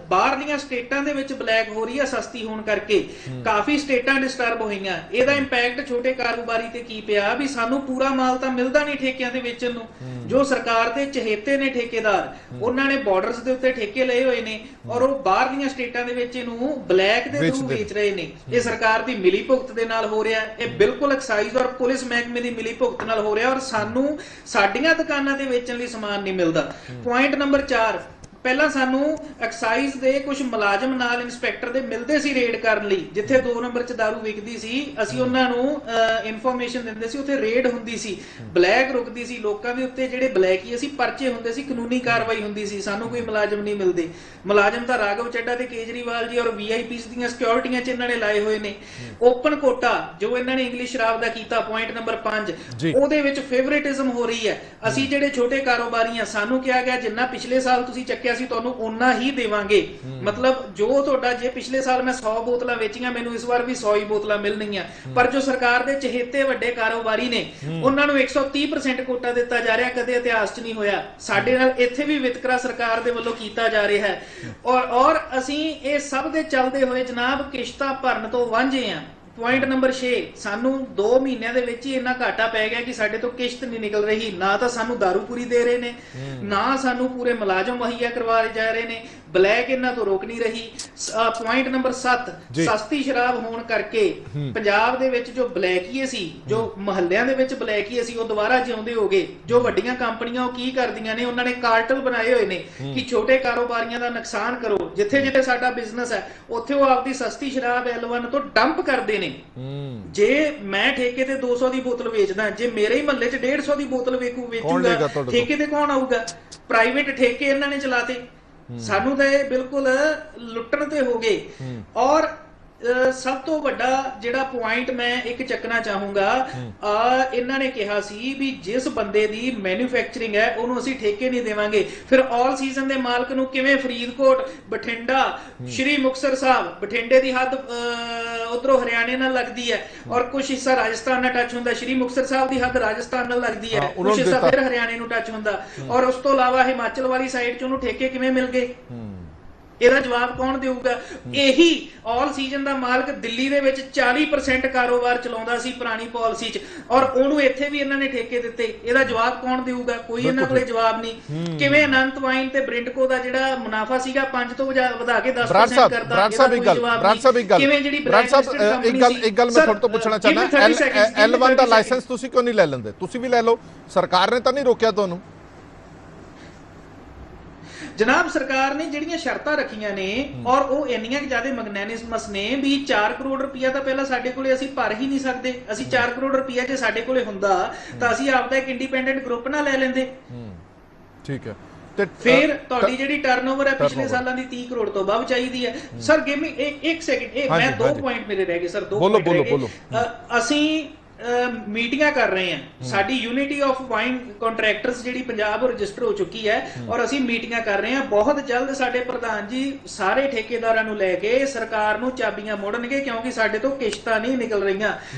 ਬਾਹਰਲੀਆਂ ਸਟੇਟਾਂ ਦੇ ਵਿੱਚ ਬਲੈਕ ਹੋ ਰਹੀ ਹੈ ਸਸਤੀ ਹੋਣ ਕਰਕੇ। ਕਾਫੀ ਸਟੇਟਾਂ ਡਿਸਟਰਬ ਹੋਈਆਂ। ਇਹਦਾ ਇੰਪੈਕਟ ਛੋਟੇ ਕਾਰੋਬਾਰੀ ਤੇ ਕੀ ਪਿਆ ਵੀ ਸਾਨੂੰ ਪੂਰਾ ਮਾਲ ਤਾਂ ਮਿਲਦਾ ਨਹੀਂ ਠੇਕਿਆਂ ਦੇ ਵੇਚਣ ਨੂੰ। ਜੋ ਸਰਕਾਰ ਦੇ ਚਹੇਤੇ ਨੇ ਠੇਕੇਦਾਰ, ਉਹਨਾਂ ਨੇ ਬਾਰਡਰਸ ਦੇ ਉੱਤੇ ਠੇਕੇ ਲਏ ਹੋਏ ਨੇ ਔਰ ਉਹ ਬਾਹਰਲੀਆਂ ਸਟੇਟਾਂ ਦੇ ਵਿੱਚ ਇਹਨੂੰ ਬਲੈਕ ਦੇ ਥਰੂ ਵੇਚ ਰਹੇ ਨੇ। ਇਹ ਸਰਕਾਰ ਦੀ ਮਿਲੀ ਭੁਗਤ ਦੇ ਨਾਲ ਹੋ ਰਿਹਾ, ਇਹ ਬਿਲਕੁਲ ਐਕਸਾਈਜ਼ ਔਰ ਪੁਲਿਸ ਮਹਿਕਮੇ ਦੀ ਮਿਲੀ ਭੁਗਤ ਨਾਲ ਹੋ ਰਿਹਾ, ਔਰ ਸਾਨੂੰ ਸਾਡੀਆਂ ਦੁਕਾਨਾਂ ਤੇ ਵੇਚਣ ਲਈ ਸਮਾਨ ਨਹੀਂ ਮਿਲਦਾ। ਪੁਆਇੰਟ ਨੰਬਰ 4, ਪਹਿਲਾਂ ਸਾਨੂੰ ਐਕਸਾਈਜ਼ ਦੇ ਕੁਝ ਮੁਲਾਜ਼ਮ ਨਾਲ ਇੰਸਪੈਕਟਰ ਦੇ ਮਿਲਦੇ ਸੀ ਰੇਡ ਕਰਨ ਲਈ, ਜਿੱਥੇ 2 ਨੰਬਰ 'ਚ ਦਾਰੂ ਵਿਕਦੀ ਸੀ ਅਸੀਂ ਉਹਨਾਂ ਨੂੰ ਇਨਫੋਰਮੇਸ਼ਨ ਦਿੰਦੇ ਸੀ, ਉੱਥੇ ਰੇਡ ਹੁੰਦੀ ਸੀ, ਬਲੈਕ ਰੁਕਦੀ ਸੀ, ਲੋਕਾਂ ਦੇ ਉੱਤੇ ਜਿਹੜੇ ਬਲੈਕੀ ਅਸੀਂ ਪਰਚੇ ਹੁੰਦੇ ਸੀ, ਕਾਨੂੰਨੀ ਕਾਰਵਾਈ ਹੁੰਦੀ ਸੀ, ਸਾਨੂੰ ਕੋਈ ਮੁਲਾਜ਼ਮ ਨਹੀਂ ਮਿਲਦੇ। ਮੁਲਾਜ਼ਮ ਤਾਂ ਰਾਘਵ ਚੱਡਾ ਤੇ ਕੇਜਰੀਵਾਲ ਜੀ ਔਰ ਵੀਆਈਪੀਸ ਦੀਆਂ ਸਿਕਿਉਰਿਟੀਆਂ 'ਚ ਇਹਨਾਂ ਨੇ ਲਾਏ ਹੋਏ ਨੇ। ਓਪਨ ਕੋਟਾ ਜੋ ਇਹਨਾਂ ਨੇ ਇੰਗਲਿਸ਼ ਸ਼ਰਾਬ ਦਾ ਕੀਤਾ, ਪੁਆਇੰਟ ਨੰਬਰ 5, ਉਹਦੇ ਵਿੱਚ ਫੇਵਰੇਟਿਜ਼ਮ ਹੋ ਰਹੀ ਹੈ। ਅਸੀਂ ਜਿਹੜੇ ਛੋਟੇ ਕਾਰੋਬਾਰੀ ਆ, ਸਾਨੂੰ ਕਿਹਾ ਗਿਆ ਜਿੰਨਾ ਪਿਛਲੇ ਸਾਲ ਤੁਸੀਂ ਚੱਕਿਆ ਅਸੀਂ ਤੁਹਾਨੂੰ ਓਨਾ ਹੀ ਦੇਵਾਂਗੇ, ਮਤਲਬ ਜੋ ਤੁਹਾਡਾ ਜੇ ਪਿਛਲੇ ਸਾਲ ਮੈਂ 100 ਬੋਤਲਾਂ ਵੇਚੀਆਂ ਮੈਨੂੰ ਇਸ ਵਾਰ ਵੀ 100 ਹੀ ਬੋਤਲਾਂ ਮਿਲਣਗੀਆਂ। ਪਰ ਜੋ ਸਰਕਾਰ ਦੇ ਚਹੇਤੇ ਵੱਡੇ ਕਾਰੋਬਾਰੀ ਨੇ ਉਹਨਾਂ ਨੂੰ 130% ਕੋਟਾ ਦਿੱਤਾ ਜਾ ਰਿਹਾ, ਕਦੇ ਇਤਿਹਾਸ 'ਚ ਨਹੀਂ ਹੋਇਆ। ਸਾਡੇ ਨਾਲ ਇੱਥੇ ਵੀ ਵਿਤਕਰਾ ਸਰਕਾਰ ਦੇ ਵੱਲੋਂ ਕੀਤਾ ਜਾ ਰਿਹਾ ਹੈ ਔਰ ਅਸੀਂ ਇਹ ਸਭ ਦੇ ਚੱਲਦੇ ਹੋਏ ਜਨਾਬ ਕਿਸ਼ਤਾਂ ਭਰਨ ਤੋਂ ਵਾਂਝੇ ਆ। ਪੁਆਇੰਟ ਨੰਬਰ 6, ਸਾਨੂੰ 2 ਮਹੀਨਿਆਂ ਦੇ ਵਿੱਚ ਹੀ ਇੰਨਾ ਘਾਟਾ ਪੈ ਗਿਆ ਕਿ ਸਾਡੇ ਤੋਂ ਕਿਸ਼ਤ ਨਹੀਂ ਨਿਕਲ ਰਹੀ, ਨਾ ਤਾਂ ਸਾਨੂੰ ਦਾਰੂ ਪੂਰੀ ਦੇ ਰਹੇ ਨੇ, ਨਾ ਸਾਨੂੰ ਪੂਰੇ ਮੁਲਾਜ਼ਮ ਮੁਹੱਈਆ ਕਰਵਾਏ ਜਾ ਰਹੇ ਨੇ, ਬਲੈਕ ਇਹਨਾਂ ਤੋਂ ਰੋਕ ਨਹੀਂ ਰਹੀ। ਪੁਆਇੰਟ ਨੰਬਰ 7, ਸਸਤੀ ਸ਼ਰਾਬ ਹੋਣ ਕਰਕੇ ਪੰਜਾਬ ਦੇ ਵਿੱਚ ਜੋ ਬਲੈਕੀਏ ਸੀ, ਜੋ ਮਹੱਲਿਆਂ ਦੇ ਵਿੱਚ ਬਲੈਕੀਏ ਸੀ, ਉਹ ਦੁਬਾਰਾ ਜਿਉਂਦੇ ਹੋ ਗਏ। ਜੋ ਵੱਡੀਆਂ ਕੰਪਨੀਆਂ ਉਹ ਕੀ ਕਰਦੀਆਂ ਨੇ, ਉਹਨਾਂ ਨੇ ਕਾਰਟਲ ਬਣਾਏ ਹੋਏ ਨੇ ਕਿ ਛੋਟੇ ਕਾਰੋਬਾਰੀਆਂ ਦਾ ਨੁਕਸਾਨ ਕਰੋ। ਜਿੱਥੇ ਜਿੱਥੇ ਸਾਡਾ ਬਿਜ਼ਨਸ ਹੈ ਉੱਥੇ ਉਹ ਆਪਦੀ ਸਸਤੀ ਸ਼ਰਾਬ L1 ਤੋਂ ਡੰਪ ਕਰਦੇ ਨੇ। ਜੇ ਮੈਂ ਠੇਕੇ ਤੇ 200 ਦੀ ਬੋਤਲ ਵੇਚਦਾ, ਜੇ ਮੇਰੇ ਹੀ ਮਹੱਲੇ 'ਚ 150 ਦੀ ਬੋਤਲ ਵੇਚੂਗਾ, ਠੇਕੇ ਤੇ ਕੌਣ ਆਊਗਾ? ਪ੍ਰਾਈਵੇਟ ਠੇਕੇ ਇਹਨਾਂ ਨੇ ਚਲਾਤੇ। ਸਾਨੂੰ ਤਾਂ ਇਹ ਬਿਲਕੁਲ ਲੁੱਟਣ ਤੇ ਹੋ ਗਏ। ਔਰ ਸਭ ਤੋਂ ਵੱਡਾ ਜਿਹੜਾ ਪੁਆਇੰਟ ਮੈਂ ਇੱਕ ਚੱਕਣਾ ਚਾਹੂੰਗਾ, ਇਹਨਾਂ ਨੇ ਕਿਹਾ ਸੀ ਵੀ ਜਿਸ ਬੰਦੇ ਦੀ ਮੈਨੂਫੈਕਚਰਿੰਗ ਹੈ ਉਹਨੂੰ ਅਸੀਂ ਠੇਕੇ ਨਹੀਂ ਦੇਵਾਂਗੇ। ਫਿਰ ਆਲ ਸੀਜ਼ਨ ਦੇ ਮਾਲਕ ਨੂੰ ਕਿਵੇਂ ਫਰੀਦਕੋਟ, ਬਠਿੰਡਾ, ਸ਼੍ਰੀ ਮੁਕਤਸਰ ਸਾਹਿਬ, ਬਠਿੰਡੇ ਦੀ ਹੱਦ ਉਧਰੋਂ ਹਰਿਆਣੇ ਨਾਲ ਲੱਗਦੀ ਹੈ ਔਰ ਕੁਝ ਹਿੱਸਾ ਰਾਜਸਥਾਨ ਨਾਲ ਟੱਚ ਹੁੰਦਾ, ਸ਼੍ਰੀ ਮੁਕਤਸਰ ਸਾਹਿਬ ਦੀ ਹੱਦ ਰਾਜਸਥਾਨ ਨਾਲ ਲੱਗਦੀ ਹੈ, ਕੁਝ ਹਿੱਸਾ ਫਿਰ ਹਰਿਆਣੇ ਨੂੰ ਟੱਚ ਹੁੰਦਾ, ਔਰ ਉਸ ਤੋਂ ਇਲਾਵਾ ਹਿਮਾਚਲ ਵਾਲੀ ਸਾਈਡ 'ਚ ਉਹਨੂੰ ਠੇਕੇ ਕਿਵੇਂ ਮਿਲ ਗਏ? ਇਹਦਾ ਜਵਾਬ ਕੌਣ ਦੇਊਗਾ? ਇਹੀ ਆਲ ਸੀਜ਼ਨ ਦਾ ਮਾਲਕ ਦਿੱਲੀ ਦੇ ਵਿੱਚ 40% ਕਾਰੋਬਾਰ ਚਲਾਉਂਦਾ ਸੀ ਪੁਰਾਣੀ ਪਾਲਿਸੀ 'ਚ, ਔਰ ਉਹਨੂੰ ਇੱਥੇ ਵੀ ਇਹਨਾਂ ਨੇ ਠੇਕੇ ਦਿੱਤੇ। ਇਹਦਾ ਜਵਾਬ ਕੌਣ ਦੇਊਗਾ? ਕੋਈ ਇਹਨਾਂ ਕੋਲੇ ਜਵਾਬ ਨਹੀਂ। ਕਿਵੇਂ ਅਨੰਤ ਵਾਈਨ ਤੇ ਬ੍ਰਿੰਟਕੋ ਦਾ ਜਿਹੜਾ ਮੁਨਾਫਾ ਸੀਗਾ 5 ਤੋਂ ਵਧਾ ਕੇ 10% ਕਰਦਾ, ਇਹਦਾ ਕੋਈ ਜਵਾਬ ਨਹੀਂ। ਕਿਵੇਂ ਜਿਹੜੀ ਬ੍ਰੈਂਡ ਇੱਕ ਗੱਲ ਮੈਂ ਤੁਹਾਡੇ ਤੋਂ ਪੁੱਛਣਾ ਚਾਹੁੰਦਾ, L1 ਦਾ ਲਾਇਸੈਂਸ ਤੁਸੀਂ ਕਿਉਂ ਨਹੀਂ ਲੈ ਲੈਂਦੇ? ਤੁਸੀਂ ਵੀ ਲੈ ਲਓ, ਸਰਕਾਰ ਨੇ ਤਾਂ ਨਹੀਂ ਰੋਕਿਆ ਤੁਹਾਨੂੰ। ਜਨਾਬ ਸਰਕਾਰ ਨੇ ਜਿਹੜੀਆਂ ਸ਼ਰਤਾਂ ਰੱਖੀਆਂ ਨੇ ਔਰ ਉਹ ਇੰਨੀਆਂ ਜ਼ਿਆਦਾ ਮੈਗਨੈਨਿਮਸ ਨੇ ਵੀ 4 ਕਰੋੜ ਰੁਪਇਆ ਤਾਂ ਪਹਿਲਾਂ ਸਾਡੇ ਕੋਲੇ ਅਸੀਂ ਭਰ ਹੀ ਨਹੀਂ ਸਕਦੇ। ਅਸੀਂ 4 ਕਰੋੜ ਰੁਪਇਆ ਜੇ ਸਾਡੇ ਕੋਲੇ ਹੁੰਦਾ ਤਾਂ ਅਸੀਂ ਆਪਦਾ ਇੱਕ ਇੰਡੀਪੈਂਡੈਂਟ ਗਰੁੱਪ ਨਾਲ ਲੈ ਲੈਂਦੇ। ਠੀਕ ਹੈ, ਤੇ ਫਿਰ ਤੁਹਾਡੀ ਜਿਹੜੀ ਟਰਨਓਵਰ ਹੈ ਪਿਛਲੇ ਸਾਲਾਂ ਦੀ 30 ਕਰੋੜ ਤੋਂ ਵੱਧ ਚਾਹੀਦੀ ਹੈ। ਸਰ ਗਿਵ ਮੀ ਇੱਕ ਸੈਕਿੰਡ, ਮੈਂ 2 ਪੁਆਇੰਟ ਮੇਰੇ ਰਹਿ ਗਏ ਸਰ, 2 ਪੁਆਇੰਟ ਰਹਿ ਗਏ। ਅਸੀਂ ਮੀਟਿੰਗਾਂ ਕਰ ਰਹੇ ਹਾਂ, ਸਾਡੀ ਯੂਨਿਟੀ ਆਫ ਵਾਈਨ ਕੰਟਰੈਕਟਰਸ ਜਿਹੜੀ ਪੰਜਾਬ ਰਜਿਸਟਰ ਹੋ ਚੁੱਕੀ ਹੈ ਔਰ ਅਸੀਂ ਮੀਟਿੰਗਾਂ ਕਰ ਰਹੇ ਹਾਂ। ਬਹੁਤ ਜਲਦ ਸਾਡੇ ਪ੍ਰਧਾਨ ਜੀ ਸਾਰੇ ਠੇਕੇਦਾਰਾਂ ਨੂੰ ਲੈ ਕੇ ਸਰਕਾਰ ਨੂੰ ਚਾਬੀਆਂ ਮੋੜਨਗੇ ਕਿਉਂਕਿ ਸਾਡੇ ਤੋਂ ਕਿਸ਼ਤਾਂ ਨਹੀਂ ਨਿਕਲ ਰਹੀਆਂ।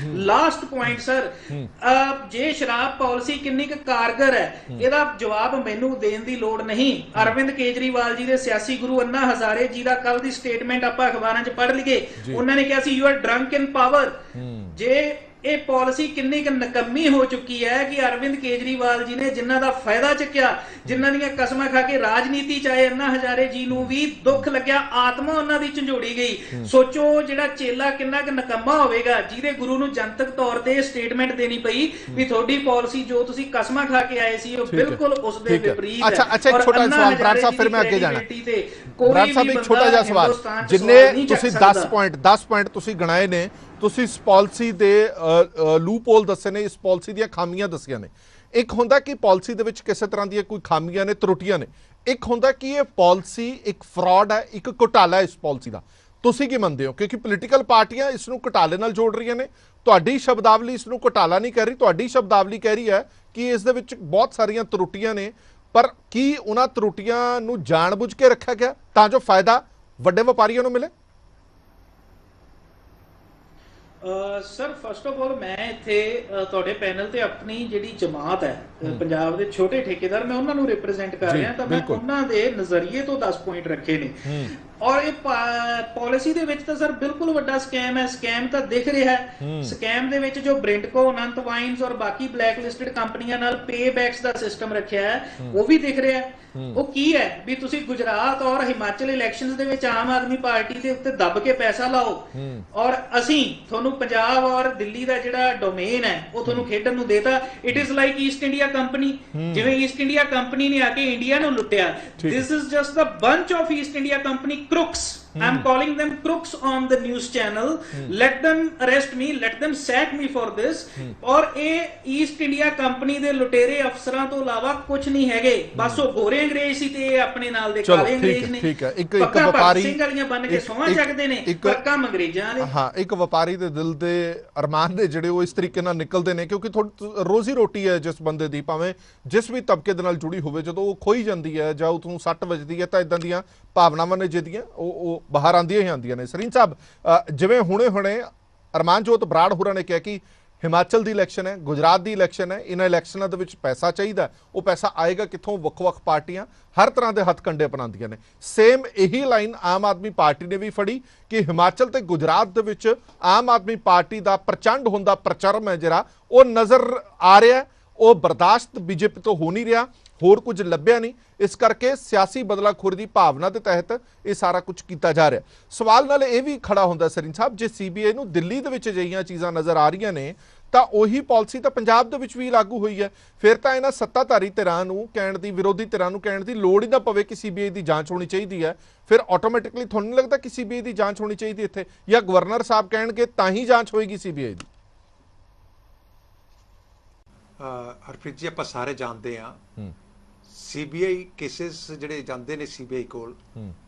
ਲਾਸਟ ਪੁਆਇੰਟ ਸਰ, ਜੇ ਸ਼ਰਾਬ ਪਾਲਿਸੀ ਕਿੰਨੀ ਕੁ ਕਾਰਗਰ ਹੈ ਇਹਦਾ ਜਵਾਬ ਮੈਨੂੰ ਦੇਣ ਦੀ ਲੋੜ ਨਹੀਂ। ਅਰਵਿੰਦ ਕੇਜਰੀਵਾਲ ਜੀ ਦੇ ਸਿਆਸੀ ਗੁਰੂ ਅੰਨਾ ਹਜ਼ਾਰੇ ਜੀ ਦਾ ਕੱਲ ਦੀ ਸਟੇਟਮੈਂਟ ਆਪਾਂ ਅਖਬਾਰਾਂ 'ਚ ਪੜ੍ਹ ਲਈਏ, ਉਹਨਾਂ ਨੇ ਕਿਹਾ ਸੀ you are drunk in power. ਜੇ ਇਹ ਪਾਲਿਸੀ ਕਿੰਨੀ ਕੁ ਨਕੰਮੀ ਹੋ ਚੁੱਕੀ ਹੈ ਕਿ ਅਰਵਿੰਦ ਕੇਜਰੀਵਾਲ ਜੀ ਨੇ ਜਿਨ੍ਹਾਂ ਦਾ ਫਾਇਦਾ ਚੱਕਿਆ, ਜਿਨ੍ਹਾਂ ਦੀਆਂ ਕਸਮਾਂ ਖਾ ਕੇ ਰਾਜਨੀਤੀ ਚ ਆਏ ਅੰਨਾ ਹਜ਼ਾਰੇ ਜੀ ਨੂੰ ਵੀ ਦੁੱਖ ਲੱਗਿਆ, ਆਤਮਾ ਉਹਨਾਂ ਦੀ ਝੰਜੋੜੀ ਗਈ। ਸੋਚੋ ਜਿਹੜਾ ਚੇਲਾ ਕਿੰਨਾ ਕੁ ਨਕੰਮਾ ਹੋਵੇਗਾ ਜਿਹਦੇ ਗੁਰੂ ਨੂੰ ਜਨਤਕ ਤੌਰ ਤੇ ਸਟੇਟਮੈਂਟ ਦੇਣੀ ਪਈ ਵੀ ਤੁਹਾਡੀ ਪਾਲਿਸੀ ਜੋ ਤੁਸੀਂ ਕਸਮਾਂ ਖਾ ਕੇ ਆਏ ਸੀ ਉਹ ਬਿਲਕੁਲ ਉਸ ਦੇ ਵਿਪਰੀਤ ਹੈ। ਅੱਛਾ ਇੱਕ ਛੋਟਾ ਸਵਾਲ ਬਰਾੜ ਸਾਹਿਬ, ਫਿਰ ਮੈਂ ਅੱਗੇ ਜਾਣਾ। ਬਰਾੜ ਸਾਹਿਬ ਇੱਕ ਛੋਟਾ ਜਿਹਾ ਸਵਾਲ, ਜਿੰਨੇ ਤੁਸੀਂ 10 ਪੁਆਇੰਟ ਤੁਸੀਂ ਗਣਾਏ ਨੇ, ਤੁਸੀਂ ਇਸ ਪਾਲਿਸੀ ਦੇ ਲੂਪ ਹੋਲ ਦੱਸੇ ਨੇ, ਇਸ ਪਾਲਿਸੀ ਦੀਆਂ ਖਾਮੀਆਂ ਦੱਸੀਆਂ ਨੇ। ਇੱਕ ਹੁੰਦਾ ਕਿ ਪਾਲਿਸੀ ਦੇ ਵਿੱਚ ਕਿਸੇ ਤਰ੍ਹਾਂ ਦੀਆਂ ਕੋਈ ਖਾਮੀਆਂ ਨੇ, ਤਰੁੱਟੀਆਂ ਨੇ। ਇੱਕ ਹੁੰਦਾ ਕਿ ਇਹ ਪਾਲਿਸੀ ਇੱਕ ਫਰਾਡ ਹੈ, ਇੱਕ ਘੁਟਾਲਾ ਹੈ ਇਸ ਪਾਲਿਸੀ ਦਾ। ਤੁਸੀਂ ਕੀ ਮੰਨਦੇ ਹੋ? ਕਿਉਂਕਿ ਪੋਲੀਟੀਕਲ ਪਾਰਟੀਆਂ ਇਸ ਨੂੰ ਘੁਟਾਲੇ ਨਾਲ ਜੋੜ ਰਹੀਆਂ ਨੇ, ਤੁਹਾਡੀ ਸ਼ਬਦਾਵਲੀ ਇਸ ਨੂੰ ਘੁਟਾਲਾ ਨਹੀਂ ਕਹਿ ਰਹੀ, ਤੁਹਾਡੀ ਸ਼ਬਦਾਵਲੀ ਕਹਿ ਰਹੀ ਹੈ ਕਿ ਇਸ ਦੇ ਵਿੱਚ ਬਹੁਤ ਸਾਰੀਆਂ ਤਰੁੱਟੀਆਂ ਨੇ। ਪਰ ਕੀ ਉਹਨਾਂ ਤਰੁੱਟੀਆਂ ਨੂੰ ਜਾਣਬੁੱਝ ਕੇ ਰੱਖਿਆ ਗਿਆ ਤਾਂ ਜੋ ਫਾਇਦਾ ਵੱਡੇ ਵਪਾਰੀਆਂ ਨੂੰ ਮਿਲੇ? ਸਰ ਫਸਟ ਆਫ ਆਲ ਮੈਂ ਇੱਥੇ ਤੁਹਾਡੇ ਪੈਨਲ ਤੇ ਆਪਣੀ ਜਿਹੜੀ ਜਮਾਤ ਹੈ ਪੰਜਾਬ ਦੇ ਛੋਟੇ ਠੇਕੇਦਾਰ, ਮੈਂ ਉਹਨਾਂ ਨੂੰ ਰਿਪਰੈਜ਼ੈਂਟ ਕਰ ਰਿਹਾ, ਤਾਂ ਮੈਂ ਉਹਨਾਂ ਦੇ ਨਜ਼ਰੀਏ ਤੋਂ 10 ਪੁਆਇੰਟ ਰੱਖੇ ਨੇ। ਔਰ ਇਹ ਪਾਲਿਸੀ ਦੇ ਵਿੱਚ ਤਾਂ ਸਰ ਬਿਲਕੁਲ ਵੱਡਾ ਸਕੈਮ ਹੈ। ਸਕੈਮ ਤਾਂ ਦਿਖ ਰਿਹਾ ਹੈ। ਸਕੈਮ ਦੇ ਵਿੱਚ ਜੋ ਬ੍ਰਿੰਟਕੋ, ਅਨੰਤ ਵਾਈਨਸ ਔਰ ਬਾਕੀ ਬਲੈਕ ਲਿਸਟਡ ਕੰਪਨੀਆਂ ਨਾਲ ਪੇਬੈਕਸ ਦਾ ਸਿਸਟਮ ਰੱਖਿਆ ਹੈ, ਉਹ ਵੀ ਦਿਖ ਰਿਹਾ ਹੈ। ਉਹ ਕੀ ਹੈ ਵੀ ਤੁਸੀਂ ਗੁਜਰਾਤ ਔਰ ਹਿਮਾਚਲ ਇਲੈਕਸ਼ਨਸ ਦੇ ਵਿੱਚ ਆਮ ਆਦਮੀ ਪਾਰਟੀ ਦੇ ਉੱਤੇ ਦੱਬ ਕੇ ਪੈਸਾ ਲਾਓ ਔਰ ਅਸੀਂ ਤੁਹਾਨੂੰ ਪੰਜਾਬ ਔਰ ਦਿੱਲੀ ਦਾ ਜਿਹੜਾ ਡੋਮੇਨ ਹੈ ਉਹ ਤੁਹਾਨੂੰ ਖੇਡਣ ਨੂੰ ਦੇਤਾ। It is like East India company, ਜਿਵੇਂ ਈਸਟ ਇੰਡੀਆ ਕੰਪਨੀ ਨੇ ਆ ਕੇ ਇੰਡੀਆ ਨੂੰ ਲੁੱਟਿਆ। This is just the bunch of East India company crooks. I'm calling them crooks on the news channel. Let them arrest me, let them sack me for this. ਔਰ ਇਹ East India company ਦੇ ਲੁਟੇਰੇ ਅਫਸਰਾਂ ਤੋਂ ਇਲਾਵਾ ਕੁਝ ਨਹੀਂ ਹੈਗੇ, ਬਸ ਉਹ ਗੋਰੇ ਅੰਗਰੇਜ਼ ਸੀ ਤੇ ਇਹ ਆਪਣੇ ਨਾਲ ਦੇ ਕਾਲੇ ਅੰਗਰੇਜ਼ ਨੇ। ਠੀਕ ਹੈ, ਇੱਕ ਵਪਾਰੀ ਸਿੰਘ ਵਾਲੀਆਂ ਬਣ ਕੇ ਸੋਹਾਂ ਚੱਕਦੇ ਨੇ, ਪਰ ਕੰਮ ਅੰਗਰੇਜ਼ਾਂ ਦੇ। ਹਾਂ, ਇੱਕ ਵਪਾਰੀ ਦੇ ਦਿਲ ਦੇ ਅਰਮਾਨ ਦੇ ਜਿਹੜੇ ਉਹ ਇਸ ਤਰੀਕੇ ਨਾਲ ਨਿਕਲਦੇ ਨੇ, ਕਿਉਂਕਿ ਰੋਜ਼ੀ ਰੋਟੀ ਹੈ ਜਿਸ ਬੰਦੇ ਦੀ, ਭਾਵੇਂ ਜਿਸ ਵੀ ਤਬਕੇ ਦੇ ਨਾਲ ਜੁੜੀ ਹੋਵੇ, ਜਦੋਂ ਉਹ ਖੋਈ ਜਾਂਦੀ ਹੈ ਜਾਂ ਉਸਨੂੰ ਸੱਟ ਵੱਜਦੀ ਹੈ ਤਾਂ ਇਦਾਂ ਦੀਆਂ ਭਾਵਨਾਵਾਂ ਨੇ ਜਿਹਦੀਆਂ ਉਹ ਬਾਹਰ ਆਉਂਦੀਆਂ ਹੀ ਆਉਂਦੀਆਂ ਨੇ। ਸਰੀਨ ਸਾਹਿਬ, ਜਿਵੇਂ ਹੁਣੇ ਅਰਮਾਨਜੋਤ ਬਰਾੜ ਹੋਰਾਂ ਨੇ ਕਿਹਾ ਕਿ ਹਿਮਾਚਲ ਦੀ ਇਲੈਕਸ਼ਨ ਹੈ, ਗੁਜਰਾਤ ਦੀ ਇਲੈਕਸ਼ਨ ਹੈ, ਇਹਨਾਂ ਇਲੈਕਸ਼ਨਾਂ ਦੇ ਵਿੱਚ ਪੈਸਾ ਚਾਹੀਦਾ, ਉਹ ਪੈਸਾ ਆਏਗਾ ਕਿੱਥੋਂ? ਵੱਖ-ਵੱਖ ਪਾਰਟੀਆਂ ਹਰ ਤਰ੍ਹਾਂ ਦੇ ਹੱਥਕੰਡੇ ਅਪਣਾਉਂਦੀਆਂ ਨੇ। ਸੇਮ ਇਹੀ ਲਾਈਨ ਆਮ ਆਦਮੀ ਪਾਰਟੀ ਨੇ ਵੀ ਫੜੀ ਕਿ ਹਿਮਾਚਲ ਤੇ ਗੁਜਰਾਤ ਦੇ ਵਿੱਚ ਆਮ ਆਦਮੀ ਪਾਰਟੀ ਦਾ ਪ੍ਰਚੰਡ ਹੁੰਦਾ ਪ੍ਰਚਰਮ ਹੈ ਜਿਹੜਾ ਉਹ ਨਜ਼ਰ ਆ ਰਿਹਾ, ਉਹ ਬਰਦਾਸ਼ਤ ਬੀਜੇਪੀ ਤੋਂ ਹੋ ਨਹੀਂ ਰਿਹਾ, ਹੋਰ ਕੁਝ ਲੱਭਿਆ ਨਹੀਂ। ਇਸ ਕਰਕੇ ਸਿਆਸੀ ਬਦਲਾਖੋਰੀ ਦੀ ਭਾਵਨਾ ਦੇ ਤਹਿਤ ਇਹ ਸਾਰਾ ਕੁਝ ਕੀਤਾ ਜਾ ਰਿਹਾ। ਸਵਾਲ ਨਾਲ ਇਹ ਵੀ ਖੜਾ ਹੁੰਦਾ ਸਰੀਨ ਸਾਹਿਬ, ਜੇ ਸੀਬੀਆਈ ਨੂੰ ਦਿੱਲੀ ਦੇ ਵਿੱਚ ਅਜਿਹੀਆਂ ਚੀਜ਼ਾਂ ਨਜ਼ਰ ਆ ਰਹੀਆਂ ਨੇ ਤਾਂ ਉਹੀ ਪਾਲਿਸੀ ਤਾਂ ਪੰਜਾਬ ਦੇ ਵਿੱਚ ਵੀ ਲਾਗੂ ਹੋਈ ਹੈ। ਫਿਰ ਤਾਂ ਇਹਨਾਂ ਸੱਤਾਧਾਰੀ ਧਿਰਾਂ ਨੂੰ ਕਹਿਣ ਦੀ, ਵਿਰੋਧੀ ਧਿਰਾਂ ਨੂੰ ਕਹਿਣ ਦੀ ਲੋੜ ਹੀ ਨਾ ਪਵੇ ਕਿ ਸੀਬੀਆਈ ਦੀ ਜਾਂਚ ਹੋਣੀ ਚਾਹੀਦੀ ਹੈ। ਫਿਰ ਆਟੋਮੈਟਿਕਲੀ ਤੁਹਾਨੂੰ ਨਹੀਂ ਲੱਗਦਾ ਕਿ ਸੀਬੀਆਈ ਦੀ ਜਾਂਚ ਹੋਣੀ ਚਾਹੀਦੀ ਇੱਥੇ, ਜਾਂ ਗਵਰਨਰ ਸਾਹਿਬ ਕਹਿਣਗੇ ਤਾਂ ਹੀ ਜਾਂਚ ਹੋਏਗੀ ਸੀਬੀਆਈ ਦੀ? ਹਰਪ੍ਰੀਤ ਜੀ, ਆਪਾਂ ਸਾਰੇ ਜਾਣਦੇ ਆ ਸੀਬੀਆਈ ਕੇਸਿਸ ਜਿਹੜੇ ਜਾਂਦੇ ਨੇ ਸੀਬੀਆਈ ਕੋਲ,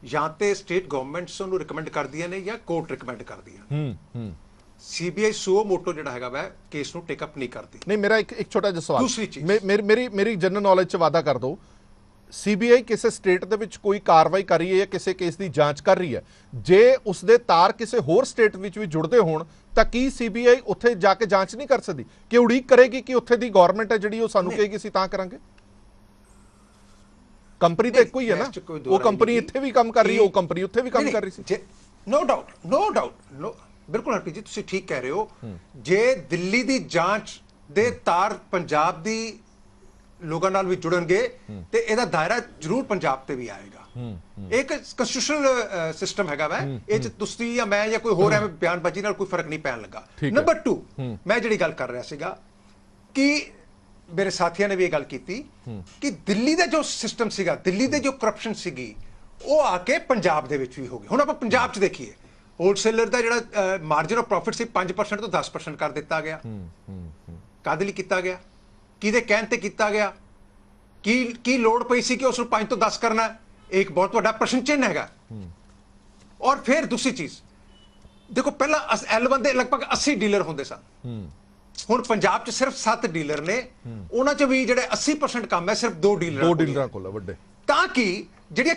ਜਾਂ ਤੇ ਸਟੇਟ ਗਵਰਨਮੈਂਟਸ ਉਹਨੂੰ ਰਿਕਮੈਂਡ ਕਰਦੀਆਂ ਨੇ ਜਾਂ ਕੋਰਟ ਰਿਕਮੈਂਡ ਕਰਦੀਆਂ। ਸੀਬੀਆਈ ਸੋ ਮੋਟੋ ਜਿਹੜਾ ਹੈਗਾ ਵਾ ਕੇਸ ਨੂੰ ਟੇਕ ਅਪ ਨਹੀਂ ਕਰਦੀ। ਨਹੀਂ, ਮੇਰਾ ਇੱਕ ਛੋਟਾ ਜਿਹਾ ਸਵਾਲ, ਦੂਸਰੀ ਚੀਜ਼ ਮੇਰੀ ਜਨਰਲ ਨੌਲੇਜ 'ਚ ਵਾਅਦਾ ਕਰ ਦਿਓ, ਸੀਬੀਆਈ ਕਿਸੇ ਸਟੇਟ ਦੇ ਵਿੱਚ ਕੋਈ ਕਾਰਵਾਈ ਕਰ ਰਹੀ ਹੈ ਜਾਂ ਕਿਸੇ ਕੇਸ ਦੀ ਜਾਂਚ ਕਰ ਰਹੀ ਹੈ, ਜੇ ਉਸਦੇ ਤਾਰ ਕਿਸੇ ਹੋਰ ਸਟੇਟ ਵਿੱਚ ਵੀ ਜੁੜਦੇ ਹੋਣ ਤਾਂ ਕੀ ਸੀਬੀਆਈ ਉੱਥੇ ਜਾ ਕੇ ਜਾਂਚ ਨਹੀਂ ਕਰ ਸਕਦੀ? ਕਿ ਉਡੀਕ ਕਰੇਗੀ ਕਿ ਉੱਥੇ ਦੀ ਗਵਰਨਮੈਂਟ ਹੈ ਜਿਹੜੀ ਉਹ ਸਾਨੂੰ ਕਹੇਗੀ ਅਸੀਂ ਤਾਂ ਕਰਾਂਗੇ? ਕੰਪਨੀ ਤਾਂ ਇੱਕੋ ਹੀ ਹੈ ਨਾ, ਉਹ ਕੰਪਨੀ ਇੱਥੇ ਵੀ ਕੰਮ ਕਰ ਰਹੀ ਹੈ, ਉਹ ਕੰਪਨੀ ਉੱਥੇ ਵੀ ਕੰਮ ਕਰ ਰਹੀ ਸੀ। ਨੋ ਡਾਊਟ, ਬਿਲਕੁਲ ਹਰਪ੍ਰੀਤ ਜੀ ਤੁਸੀਂ ਠੀਕ ਕਹਿ ਰਹੇ ਹੋ। ਜੇ ਦਿੱਲੀ ਦੀ ਜਾਂਚ ਦੇ ਤਾਰ ਪੰਜਾਬ ਦੀ ਲੋਕਾਂ ਨਾਲ ਵੀ ਜੁੜਨਗੇ ਤੇ ਇਹਦਾ ਦਾਇਰਾ ਜ਼ਰੂਰ ਪੰਜਾਬ ਤੇ ਵੀ ਆਏਗਾ। ਇੱਕ ਕਨਸਟੀਟਿਊਸ਼ਨਲ ਸਿਸਟਮ ਹੈਗਾ ਵਾ, ਇਹ ਚ ਤੁਸੀਂ ਜਾਂ ਮੈਂ ਜਾਂ ਕੋਈ ਹੋਰ ਐਵੇਂ ਬਿਆਨਬਾਜ਼ੀ ਨਾਲ ਕੋਈ ਫਰਕ ਨਹੀਂ ਪੈਣ ਲੱਗਾ। ਨੰਬਰ 2, ਮੈਂ ਜਿਹੜੀ ਗੱਲ ਕਰ ਰਿਹਾ ਸੀਗਾ ਕਿ ਮੇਰੇ ਸਾਥੀਆਂ ਨੇ ਵੀ ਇਹ ਗੱਲ ਕੀਤੀ ਕਿ ਦਿੱਲੀ ਦਾ ਜੋ ਸਿਸਟਮ ਸੀਗਾ, ਦਿੱਲੀ ਦੇ ਜੋ ਕਰਪਸ਼ਨ ਸੀਗੀ, ਉਹ ਆ ਕੇ ਪੰਜਾਬ ਦੇ ਵਿੱਚ ਵੀ ਹੋ ਗਈ। ਹੁਣ ਆਪਾਂ ਪੰਜਾਬ 'ਚ ਦੇਖੀਏ, ਹੋਲਸੇਲਰ ਦਾ ਜਿਹੜਾ ਮਾਰਜਨ ਆਫ ਪ੍ਰੋਫਿਟ ਸੀ 5% ਤੋਂ 10% ਕਰ ਦਿੱਤਾ ਗਿਆ। ਕਾਹਦੇ ਲਈ ਕੀਤਾ ਗਿਆ? ਕਿਹਦੇ ਕਹਿਣ ਤੇ ਕੀਤਾ ਗਿਆ? ਕੀ ਲੋੜ ਪਈ ਸੀ ਕਿ ਉਸ ਨੂੰ 5 ਤੋਂ 10 ਕਰਨਾ? ਇੱਕ ਬਹੁਤ ਵੱਡਾ ਪ੍ਰਸ਼ਨ ਚਿੰਨ੍ਹ ਹੈਗਾ। ਔਰ ਫਿਰ ਦੂਸਰੀ ਚੀਜ਼ ਦੇਖੋ, ਪਹਿਲਾਂ L1 ਦੇ ਲਗਭਗ 80 ਡੀਲਰ ਹੁੰਦੇ ਸਨ, ਹੁਣ ਪੰਜਾਬ 'ਚ ਸਿਰਫ 7 ਡੀਲਰ ਨੇ, ਉਹਨਾਂ 'ਚ ਵੀ ਜਿਹੜੇ 80% ਕੰਮ ਹੈ ਸਿਰਫ 2 ਡੀਲਰਾਂ ਕੋਲ ਵੱਡੇ, ਤਾਂ ਕਿ ਜਿਹੜੀਆਂ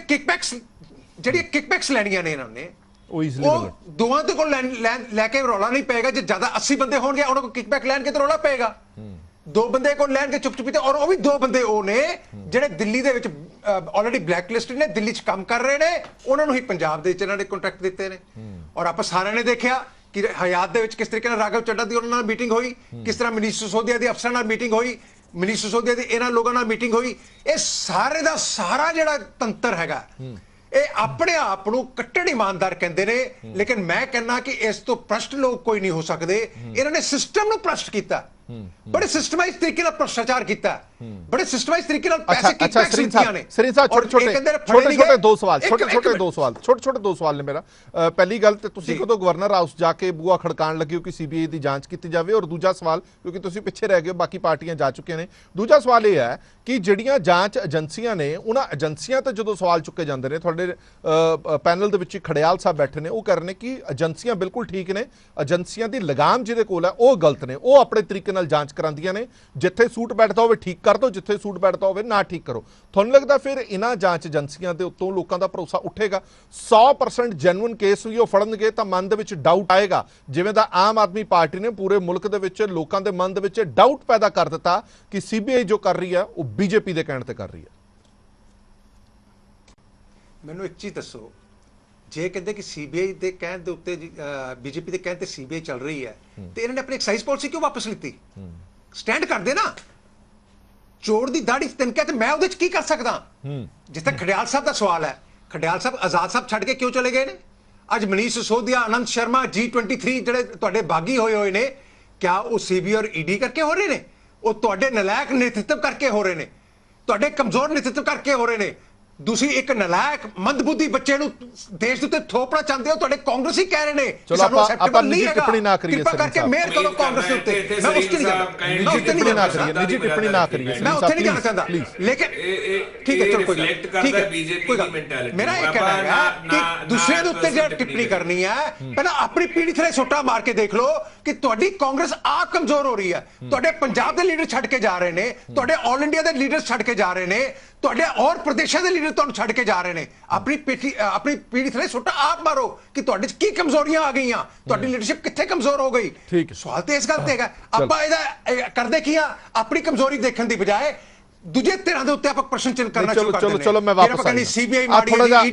ਕਿਕਬੈਕਸ ਲੈਣੀਆਂ ਨੇ ਇਹਨਾਂ ਨੇ ਉਹ ਦੋਵਾਂ ਦੇ ਕੋਲ ਲੈ ਕੇ ਰੌਲਾ ਨਹੀਂ ਪਏਗਾ। ਜੇ ਜ਼ਿਆਦਾ 80 ਬੰਦੇ ਹੋਣਗੇ ਉਹਨਾਂ ਕੋਲ ਕਿਕਬੈਕ ਲੈਣਗੇ ਤਾਂ ਰੌਲਾ ਪਏਗਾ। 2 ਬੰਦੇ ਕੋਲ ਲੈਣਗੇ ਚੁੱਪ-ਚੁਪੀਤੇ, ਔਰ ਉਹ ਵੀ 2 ਬੰਦੇ ਉਹ ਨੇ ਜਿਹੜੇ ਦਿੱਲੀ ਦੇ ਵਿੱਚ ਆਲਰੇਡੀ ਬਲੈਕ ਲਿਸਟਡ ਨੇ, ਦਿੱਲੀ 'ਚ ਕੰਮ ਕਰ ਰਹੇ ਨੇ, ਉਹਨਾਂ ਨੂੰ ਹੀ ਪੰਜਾਬ ਦੇ ਵਿੱਚ ਇਹਨਾਂ ਨੇ ਕੰਟਰੈਕਟ ਦਿੱਤੇ ਨੇ। ਔਰ ਆਪਾਂ ਸਾਰਿਆਂ ਨੇ ਦੇਖਿਆ ਕਿ ਹਯਾਤ ਦੇ ਵਿੱਚ ਕਿਸ ਤਰੀਕੇ ਨਾਲ ਰਾਘਵ ਚੱਡਾ ਦੀ ਉਹਨਾਂ ਨਾਲ ਮੀਟਿੰਗ ਹੋਈ, ਕਿਸ ਤਰ੍ਹਾਂ ਮਨੀਸ਼ ਸਿਸੋਦੀਆ ਦੇ ਅਫਸਰਾਂ ਨਾਲ ਮੀਟਿੰਗ ਹੋਈ, ਮਨੀਸ਼ ਸਿਸੋਦੀਆ ਦੀ ਇਹਨਾਂ ਲੋਕਾਂ ਨਾਲ ਮੀਟਿੰਗ ਹੋਈ। ਇਹ ਸਾਰੇ ਦਾ ਸਾਰਾ ਜਿਹੜਾ ਤੰਤਰ ਹੈਗਾ, ਇਹ ਆਪਣੇ ਆਪ ਨੂੰ ਕੱਟੜ ਇਮਾਨਦਾਰ ਕਹਿੰਦੇ ਨੇ, ਲੇਕਿਨ ਮੈਂ ਕਹਿੰਦਾ ਕਿ ਇਸ ਤੋਂ ਭ੍ਰਸ਼ਟ ਲੋਕ ਕੋਈ ਨਹੀਂ ਹੋ ਸਕਦੇ। ਇਹਨਾਂ ਨੇ ਸਿਸਟਮ ਨੂੰ ਭ੍ਰਸ਼ਟ ਕੀਤਾ, ਬੜੇ ਸਿਸਟਮਾਈਜ਼ ਤਰੀਕੇ ਨਾਲ ਭ੍ਰਸ਼ਟਾਚਾਰ ਕੀਤਾ, ਬੜੇ ਸਿਸਟਮਾਈਜ਼ ਤਰੀਕੇ ਨਾਲ ਪੈਸੇ ਕਿਕਬੈਕਸ ਦਿੱਤੀਆਂ ਨੇ। ਸਰੀਨ ਸਾਹਿਬ, ਛੋਟੇ ਦੋ ਸਵਾਲ ਨੇ ਮੇਰਾ। ਪਹਿਲੀ ਗੱਲ ਤੇ ਤੁਸੀਂ ਕਦੋਂ ਗਵਰਨਰ ਹਾਊਸ ਜਾ ਕੇ ਬੂਆ ਖੜਕਾਉਣ ਲੱਗੇ ਹੋ ਕਿ ਸੀਬੀਆਈ ਦੀ ਜਾਂਚ ਕੀਤੀ ਜਾਵੇ? ਔਰ ਦੂਜਾ ਸਵਾਲ, ਕਿਉਂਕਿ ਤੁਸੀਂ ਪਿੱਛੇ ਰਹਿ ਗਏ, ਬਾਕੀ ਪਾਰਟੀਆਂ ਜਾ ਚੁੱਕੀਆਂ ਨੇ, ਦੂਜਾ ਸਵਾਲ ਇਹ ਹੈ ਕਿ ਜਿਹੜੀਆਂ ਜਾਂਚ ਏਜੰਸੀਆਂ ਨੇ, ਉਹਨਾਂ ਏਜੰਸੀਆਂ ਤੇ ਜਦੋਂ ਸਵਾਲ ਚੁੱਕੇ ਜਾਂਦੇ ਨੇ, ਤੁਹਾਡੇ ਪੈਨਲ ਦੇ ਵਿੱਚ ਖੜਿਆਲ ਸਾਹਿਬ ਬੈਠੇ ਨੇ, ਉਹ ਕਰ ਰਹੇ ਨੇ ਕਿ ਏਜੰਸੀਆਂ ਬਿਲਕੁਲ ਠੀਕ ਨੇ, ਏਜੰਸੀਆਂ ਦੀ ਲਗਾਮ ਜਿਹਦੇ ਕੋਲ ਹੈ ਉਹ ਗਲਤ ਨੇ, ਉਹ ਆਪਣੇ ਤਰੀਕੇ ਨਾਲ ਜਾਂਚ ਕਰਾਉਂਦੀਆਂ ਨੇ, ਜਿੱਥੇ ਸੂਟ ਬੈਠਦਾ ਹੋਵੇ ਠੀਕ ਕਰ ਦਿਓ, ਜਿੱਥੇ ਸੂਟ ਬੈਠਦਾ ਹੋਵੇ ਨਾ ਠੀਕ ਕਰੋ। ਤੁਹਾਨੂੰ ਲੱਗਦਾ ਫਿਰ ਇਹਨਾਂ ਜਾਂਚ ਏਜੰਸੀਆਂ ਦੇ ਉੱਤੋਂ ਲੋਕਾਂ ਦਾ ਭਰੋਸਾ ਉੱਠੇਗਾ? 100% ਜੈਨੂਇਨ ਕੇਸ ਵੀ ਉਹ ਫੜਨਗੇ ਤਾਂ ਮਨ ਦੇ ਵਿੱਚ ਡਾਊਟ ਆਏਗਾ, ਜਿਵੇਂ ਦਾ ਆਮ ਆਦਮੀ ਪਾਰਟੀ ਨੇ ਪੂਰੇ ਮੁਲਕ ਦੇ ਵਿੱਚ ਲੋਕਾਂ ਦੇ ਮਨ ਦੇ ਵਿੱਚ ਡਾਊਟ ਪੈਦਾ ਕਰ ਦਿੱਤਾ ਕਿ ਸੀਬੀਆਈ ਜੋ ਕਰ ਰਹੀ ਹੈ ਉਹ ਬੀਜੇਪੀ ਦੇ ਕਹਿਣ ਤੇ ਕਰ ਰਹੀ ਹੈ। ਮੈਨੂੰ ਇੱਕ ਚੀਜ਼ ਦੱਸੋ, ਜੇ ਕਹਿੰਦੇ ਕਿ ਸੀਬੀਆਈ ਦੇ ਕਹਿਣ ਦੇ ਉੱਤੇ ਬੀਜੇਪੀ ਦੇ ਕਹਿਣ ਤੇ ਸੀਬੀਆਈ ਚੱਲ ਰਹੀ ਹੈ ਤੇ ਇਹਨਾਂ ਨੇ ਆਪਣੀ ਐਕਸਾਈਜ਼ ਪਾਲਿਸੀ ਕਿਉਂ ਵਾਪਸ ਲਿੱਤੀ? ਸਟੈਂਡ ਕਰਦੇ ਨਾ। ਚੋਰ ਦੀ ਦਾੜੀ ਤਿੰਨ ਕਹਿ ਤੇ ਮੈਂ ਉਹਦੇ ਚ ਕੀ ਕਰ ਸਕਦਾ? ਜਿਸ ਤੱਕ ਖਡਿਆਲ ਸਾਹਿਬ ਦਾ ਸਵਾਲ ਹੈ, ਖਡਿਆਲ ਸਾਹਿਬ ਆਜ਼ਾਦ ਸਾਹਿਬ ਛੱਡ ਕੇ ਕਿਉਂ ਚਲੇ ਗਏ ਨੇ? ਅੱਜ ਮਨੀਸ਼ ਸਿਸੋਦੀਆ, ਆਨੰਦ ਸ਼ਰਮਾ, G23 ਜਿਹੜੇ ਤੁਹਾਡੇ ਬਾਗੀ ਹੋਏ ਨੇ, ਕਿਆ ਉਹ ਸੀਬੀਆਈ ਔਰ ਈਡੀ ਕਰਕੇ ਹੋ ਰਹੇ ਨੇ? ਉਹ ਤੁਹਾਡੇ ਨਲਾਇਕ ਨੇਤृत्व ਕਰਕੇ ਹੋ ਰਹੇ ਨੇ, ਤੁਹਾਡੇ ਕਮਜ਼ੋਰ ਨੇਤृत्व ਕਰਕੇ ਹੋ ਰਹੇ ਨੇ। ਤੁਸੀਂ ਇੱਕ ਨਲਾਇਕ ਮੰਦਬੁੱਧੀ ਬੱਚੇ ਨੂੰ ਦੇਸ਼ ਦੇ ਉੱਤੇ ਥੋਪਣਾ ਚਾਹੁੰਦੇ ਹੋ। ਤੁਹਾਡੇ ਕਾਂਗਰਸੀ ਕਹਿ ਰਹੇ ਨੇ ਚਲੋ ਆਪਾਂ ਨਿੱਜੀ ਟਿੱਪਣੀ ਨਾ ਕਰੀਏ ਕਿਰਪਾ ਕਰਕੇ ਮਿਹਰ ਕਰੋ ਕਾਂਗਰਸ ਦੇ ਉੱਤੇ। ਮੈਂ ਉਸ ਤੇ ਨਹੀਂ ਜਾਣਾ, ਨਿੱਜੀ ਟਿੱਪਣੀ ਨਾ ਕਰੀਏ, ਨਿੱਜੀ ਟਿੱਪਣੀ ਨਾ ਕਰੀਏ, ਮੈਂ ਉੱਥੇ ਨਹੀਂ ਜਾਣਾ ਚਾਹੁੰਦਾ। ਲੇਕਿਨ ਠੀਕ ਹੈ, ਚਲੋ ਕੋਈ ਰਿਫਲੈਕਟ ਕਰਦਾ ਬੀਜੇਪੀ ਦੀ ਮੈਂਟੈਲਿਟੀ। ਮੇਰਾ ਇਹ ਕਹਿਣਾ ਹੈ ਕਿ ਦੂਸਰੇ ਦੇ ਉੱਤੇ ਜੇ ਟਿੱਪਣੀ ਕਰਨੀ ਹੈ, ਪਹਿਲਾਂ ਆਪਣੀ ਪੀੜੀ ਥਲੇ ਸੋਟਾ ਮਾਰ ਕੇ ਦੇਖ ਲਓ ਕਿ ਤੁਹਾਡੀ ਕਾਂਗਰਸ ਆਪ ਕਮਜ਼ੋਰ ਹੋ ਰਹੀ ਹੈ। ਤੁਹਾਡੇ ਪੰਜਾਬ ਦੇ ਲੀਡਰ ਛੱਡ ਕੇ ਜਾ ਰਹੇ ਨੇ, ਤੁਹਾਡੇ ਆਲ ਇੰਡੀਆ ਦੇ ਲੀਡਰ ਛੱਡ ਕੇ ਜਾ ਰਹੇ ਨੇ, ਤੁਹਾਡੇ ਹੋਰ ਪ੍ਰਦੇਸ਼ਾਂ ਦੇ ਲੀਡਰ ਤੁਹਾਨੂੰ ਛੱਡ ਕੇ ਜਾ ਰਹੇ ਨੇ। ਆਪਣੀ ਪੀੜੀ ਥਲੇ ਸੋਟਾ ਆਪ ਮਾਰੋ ਕਿ ਤੁਹਾਡੇ 'ਚ ਕੀ ਕਮਜ਼ੋਰੀਆਂ ਆ ਗਈਆਂ, ਤੁਹਾਡੀ ਲੀਡਰਸ਼ਿਪ ਕਿੱਥੇ ਕਮਜ਼ੋਰ ਹੋ ਗਈ। ਠੀਕ ਹੈ, ਸਵਾਲ ਤੇ ਇਸ ਗੱਲ ਤੇ ਹੈਗਾ। ਆਪਾਂ ਇਹਦਾ ਕਰਦੇ ਕੀ ਆ? ਆਪਣੀ ਕਮਜ਼ੋਰੀ ਦੇਖਣ ਦੀ ਬਜਾਏ ਦੂਜੇ ਧਿਰਾਂ ਦੇ ਉੱਤੇ ਆਪਾਂ ਪ੍ਰਸ਼ਨ ਚਿੰਨ੍ਹ ਕਰਨਾ ਸ਼ੁਰੂ ਕਰ ਦਿੰਦੇ ਨੇ। ਚਲੋ ਮੈਂ ਵਾਪਸ ਆ ਸੀਬੀਆਈ ਥੋੜਾ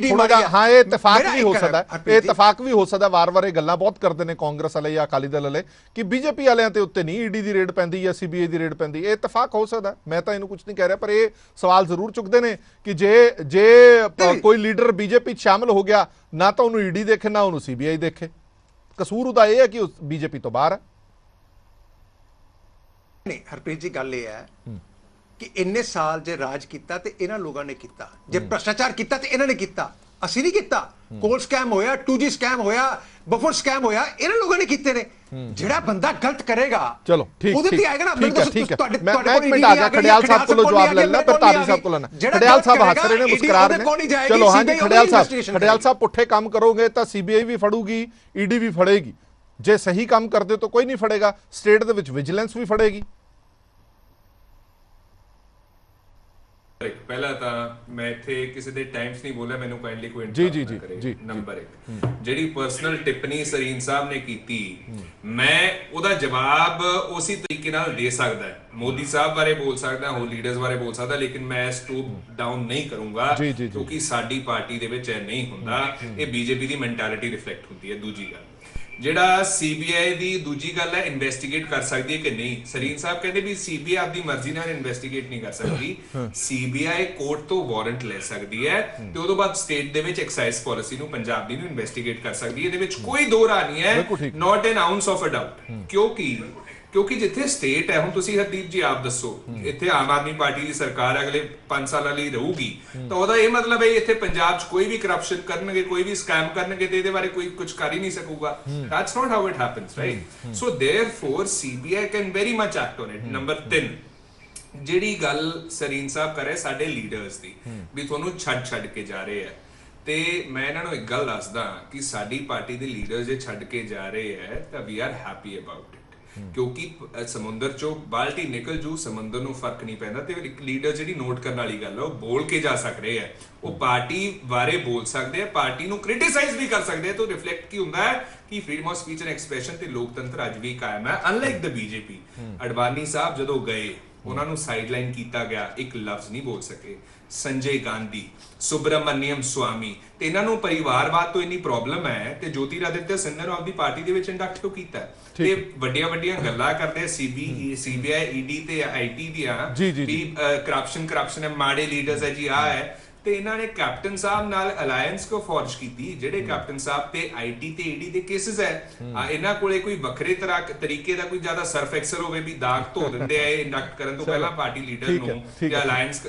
ਜਿਹਾ ਹਾਂ, ਇਹ ਇਤਫਾਕ ਵੀ ਹੋ ਸਕਦਾ, ਇਹ ਇਤਫਾਕ ਵੀ ਹੋ ਸਕਦਾ। ਵਾਰ-ਵਾਰ ਇਹ ਗੱਲਾਂ ਬਹੁਤ ਕਰਦੇ ਨੇ ਕਾਂਗਰਸ ਵਾਲੇ ਜਾਂ ਅਕਾਲੀ ਦਲ ਵਾਲੇ ਕਿ ਬੀਜੇਪੀ ਵਾਲਿਆਂ ਤੇ ਉੱਤੇ ਨਹੀਂ ਈਡੀ ਦੀ ਰੇਡ ਪੈਂਦੀ ਜਾਂ ਸੀਬੀਆਈ ਦੀ ਰੇਡ ਪੈਂਦੀ। ਇਹ ਇਤਫਾਕ ਹੋ ਸਕਦਾ, ਮੈਂ ਤਾਂ ਇਹਨੂੰ ਕੁਝ ਨਹੀਂ ਕਹਿ ਰਿਹਾ, ਪਰ ਇਹ ਸਵਾਲ ਜ਼ਰੂਰ ਚੁੱਕਦੇ ਨੇ ਕਿ ਜੇ ਕੋਈ ਲੀਡਰ ਬੀਜੇਪੀ 'ਚ ਸ਼ਾਮਲ ਹੋ ਗਿਆ, ਨਾ ਤਾਂ ਉਹਨੂੰ ਈਡੀ ਦੇਖੇ ਨਾ ਉਹਨੂੰ ਸੀਬੀਆਈ ਦੇਖੇ। ਕਸੂਰ ਉਹਦਾ ਇਹ ਹੈ ਕਿ ਉਹ ਬੀਜੇਪੀ ਤੋਂ ਬਾਹਰ ਹੈ। ਨਹੀਂ ਹਰਪ੍ਰੀਤ ਜੀ, ਗੱਲ ਇਹ ਹੈ ਕਿ ਇੰਨੇ ਸਾਲ ਜੇ ਰਾਜ ਕੀਤਾ ਤੇ ਇਹਨਾਂ ਲੋਕਾਂ ਨੇ ਕੀਤਾ, ਜੇ ਭ੍ਰਸ਼ਟਾਚਾਰ ਕੀਤਾ ਤੇ ਇਹਨਾਂ ਨੇ ਕੀਤਾ, ਅਸੀਂ ਨਹੀਂ ਕੀਤਾ। ਕੋਲ ਸਕੈਮ ਹੋਇਆ, 2G ਸਕੈਮ ਹੋਇਆ, ਬਫਰ ਸਕੈਮ ਹੋਇਆ, ਇਹਨਾਂ ਲੋਕਾਂ ਨੇ ਕੀਤੇ ਨੇ। ਜਿਹੜਾ ਬੰਦਾ ਗਲਤ ਕਰੇਗਾ ਚਲੋ ਠੀਕ ਉਹਦੇ ਤੇ ਆਏਗਾ ਨਾ। ਠੀਕ ਹੈ ਮੈਂ ਤੁਹਾਡੇ ਮਿੰਟ ਆ ਗਿਆ, ਖੜਿਆਲ ਸਾਹਿਬ ਕੋਲੋਂ ਜਵਾਬ ਲੈ ਲੈਣਾ, ਫਿਰ ਤਾਰੀ ਸਾਹਿਬ ਕੋਲ ਲੈਣਾ। ਖੜਿਆਲ ਸਾਹਿਬ ਹੱਸ ਰਹੇ ਨੇ, ਮੁਸਕਰਾ ਰਹੇ ਨੇ। ਚਲੋ ਹਾਂਜੀ, ਖੜਿਆਲ ਸਾਹਿਬ ਪੁੱਠੇ ਕੰਮ ਕਰੋਗੇ ਤਾਂ ਸੀਬੀਆਈ ਵੀ ਫੜੂਗੀ, ਈਡੀ ਵੀ ਫੜੇਗੀ। ਜੇ ਸਹੀ ਕੰਮ ਕਰਦੇ ਹੋ ਤਾਂ ਕੋਈ ਨਹੀਂ ਫੜੇਗਾ, ਸਟੇਟ ਦੇ ਵਿੱਚ ਵਿਜੀਲੈਂਸ ਵੀ ਫੜੇਗੀ। ਪਹਿਲਾਂ ਤਾਂ ਮੈਂ ਇੱਥੇ ਕਿਸੇ ਦੇ ਟਾਈਮਸ ਨਹੀਂ ਬੋਲਿਆ, ਮੈਨੂੰ ਕਾਈਂਡਲੀ ਕੋਈ ਜੀ ਨੰਬਰ 1 ਜਿਹੜੀ ਪਰਸਨਲ ਟਿੱਪਣੀ ਸਰੀਨ ਸਾਹਿਬ ਨੇ ਕੀਤੀ, ਮੈਂ ਉਹਦਾ ਜਵਾਬ ਉਸੇ ਤਰੀਕੇ ਨਾਲ ਦੇ ਸਕਦਾ। ਮੋਦੀ ਸਾਹਿਬ ਬਾਰੇ ਬੋਲ ਸਕਦਾ, ਹੋਰ ਲੀਡਰਸ ਬਾਰੇ ਬੋਲ ਸਕਦਾ, ਲੇਕਿਨ ਮੈਂ ਸਟੂਪ ਡਾਊਨ ਨਹੀਂ ਕਰੂੰਗਾ ਕਿਉਂਕਿ ਸਾਡੀ ਪਾਰਟੀ ਦੇ ਵਿੱਚ ਇਹ ਨਹੀਂ ਹੁੰਦਾ। ਇਹ ਬੀਜੇਪੀ ਦੀ ਮੈਂਟੈਲਿਟੀ ਰਿਫਲੈਕਟ ਹੁੰਦੀ ਹੈ। ਦੂਜੀ ਗੱਲ, ਜਿਹੜਾ ਸੀਬੀਆਈ ਦੀ ਦੂਜੀ ਗੱਲ ਹੈ, ਇਨਵੈਸਟੀਗੇਟ ਕਰ ਸਕਦੀ ਹੈ ਕਿ ਨਹੀਂ। ਸਰੀਨ ਸਾਹਿਬ ਕਹਿੰਦੇ ਵੀ ਸੀਬੀਆਈ ਆਪਦੀ ਮਰਜ਼ੀ ਨਾਲ ਇਨਵੈਸਟੀਗੇਟ ਨਹੀਂ ਕਰ ਸਕਦੀ। ਸੀਬੀਆਈ ਕੋਰਟ ਤੋਂ ਵਾਰੰਟ ਲੈ ਸਕਦੀ ਹੈ ਤੇ ਉਦੋਂ ਬਾਅਦ ਸਟੇਟ ਦੇ ਵਿੱਚ ਐਕਸਾਈਜ਼ ਪਾਲਿਸੀ ਨੂੰ, ਪੰਜਾਬ ਦੀ ਨੂੰ ਇਨਵੈਸਟੀਗੇਟ ਕਰ ਸਕਦੀ ਹੈ। ਇਹਦੇ ਵਿੱਚ ਕੋਈ ਦੋ ਰਾਹ ਨਹੀਂ ਹੈ, ਨਾਟ ਐਨ ਆਉਂਸ ਆਫ ਅ ਡਾਊਟ। ਕਿਉਂਕਿ ਜਿੱਥੇ ਸਟੇਟ ਹੈ, ਹੁਣ ਤੁਸੀਂ ਹਰਦੀਪ ਜੀ ਆਪ ਦੱਸੋ, ਇੱਥੇ ਆਮ ਆਦਮੀ ਪਾਰਟੀ ਦੀ ਸਰਕਾਰ ਅਗਲੇ 5 ਸਾਲਾਂ ਲਈ ਰਹੂਗੀ, ਤਾਂ ਉਹਦਾ ਇਹ ਮਤਲਬ ਹੈ ਇੱਥੇ ਪੰਜਾਬ 'ਚ ਕੋਈ ਵੀ ਕਰਪਸ਼ਨ ਕਰਨਗੇ, ਕੋਈ ਵੀ ਸਕੈਮ ਕਰਨਗੇ ਤੇ ਇਹਦੇ ਬਾਰੇ ਕੋਈ ਕੁਝ ਕਰ ਹੀ ਨਹੀਂ ਸਕੂਗਾ। That's not how it happens, right? So therefore CBI can very much act on it. Number 3, ਜਿਹੜੀ ਗੱਲ ਸਰੀਨ ਸਾਹਿਬ ਕਰ ਰਹੇ ਸਾਡੇ ਲੀਡਰਸ ਦੀ, ਵੀ ਤੁਹਾਨੂੰ ਛੱਡ ਕੇ ਜਾ ਰਹੇ ਆ, ਤੇ ਮੈਂ ਇਹਨਾਂ ਨੂੰ ਇੱਕ ਗੱਲ ਦੱਸਦਾ ਕਿ ਸਾਡੀ ਪਾਰਟੀ ਦੇ ਲੀਡਰ ਜੇ ਛੱਡ ਕੇ ਜਾ ਰਹੇ ਹੈ ਤਾਂ we are happy about it. ਕਿਉਂਕਿ ਸਮੁੰਦਰ ਚੋਂ ਬਾਲਟੀ ਨਿਕਲ ਜੂ, ਸਮੁੰਦਰ ਨੂੰ ਫਰਕ ਨਹੀਂ ਪੈਂਦਾ। ਤੇ ਇੱਕ ਲੀਡਰ ਜਿਹੜੀ ਨੋਟ ਕਰਨ ਵਾਲੀ ਗੱਲ ਹੈ, ਉਹ ਬੋਲ ਕੇ ਜਾ ਸਕਦੇ ਆ, ਉਹ ਪਾਰਟੀ ਬਾਰੇ ਬੋਲ ਸਕਦੇ ਆ, ਪਾਰਟੀ ਨੂੰ ਕ੍ਰਿਟਿਸਾਈਜ਼ ਵੀ ਕਰ ਸਕਦੇ ਆ। ਤਾਂ ਰਿਫਲੈਕਟ ਕੀ ਹੁੰਦਾ ਹੈ ਕਿ freedom of speech and expression ਤੇ ਲੋਕਤੰਤਰ ਅੱਜ ਵੀ ਕਾਇਮ ਹੈ, ਅਨਲਾਈਕ ਦ ਬੀਜੇਪੀ। ਅਡਵਾਨੀ ਸਾਹਿਬ ਜਦੋਂ ਗਏ, ਉਹਨਾਂ ਨੂੰ ਸਾਈਡਲਾਈਨ ਕੀਤਾ ਗਿਆ, ਇੱਕ ਲਫ਼ਜ਼ ਨਹੀਂ ਬੋਲ ਸਕੇ। ਸੰਜੇ ਗਾਂਧੀ, ਸੁਬਰਮਨਿਅਮ ਸਵਾਮੀ, ਤੇ ਇਹਨਾਂ ਨੂੰ ਪਰਿਵਾਰਵਾਦ ਤੋਂ ਇੰਨੀ ਪ੍ਰੋਬਲਮ ਹੈ ਤੇ ਜੋਤਿਰਾਦਿੱਤਿਆ ਸਿੰਧਿਆ ਨੂੰ ਆਪਦੀ ਪਾਰਟੀ ਦੇ ਵਿੱਚ ਇੰਡਕਟ ਕਿਉਂ ਕੀਤਾ? ਤੇ ਵੱਡੀਆਂ ਗੱਲਾਂ ਕਰਦੇ ਸੀਬੀਆਈ, ਈਡੀ ਤੇ ਆਈਟੀ ਦੀਆਂ ਵੀ ਕਰਪਸ਼ਨ ਹੈ, ਮਾੜੇ ਲੀਡਰਸ ਹੈ ਜੀ, ਆ ਹੈ। ਤੇ ਇਹਨਾਂ ਨੇ ਕੈਪਟਨ ਸਾਹਿਬ ਨਾਲ ਅਲਾਈਅੰਸ ਕਿਉਂ ਫੋਰਜ ਕੀਤੀ? ਜਿਹੜੇ ਕੈਪਟਨ ਸਾਹਿਬ ਤੇ ਆਈਟੀ ਤੇ ਈਡੀ ਦੇ ਕੇਸਿਸ ਹੈ, ਇਹਨਾਂ ਕੋਲੇ ਕੋਈ ਵੱਖਰੇ ਤਰੀਕੇ ਦਾ ਕੋਈ ਜ਼ਿਆਦਾ ਸਰਫ ਐਕਸਲ ਹੋਵੇ ਵੀ ਦਾਗ ਧੋ ਦਿੰਦੇ ਆ ਇੰਡਕਟ ਕਰਨ ਤੋਂ ਪਹਿਲਾਂ ਪਾਰਟੀ ਲੀਡਰ ਨੂੰ, ਜਾਂ ਅਲਾਈਅੰਸ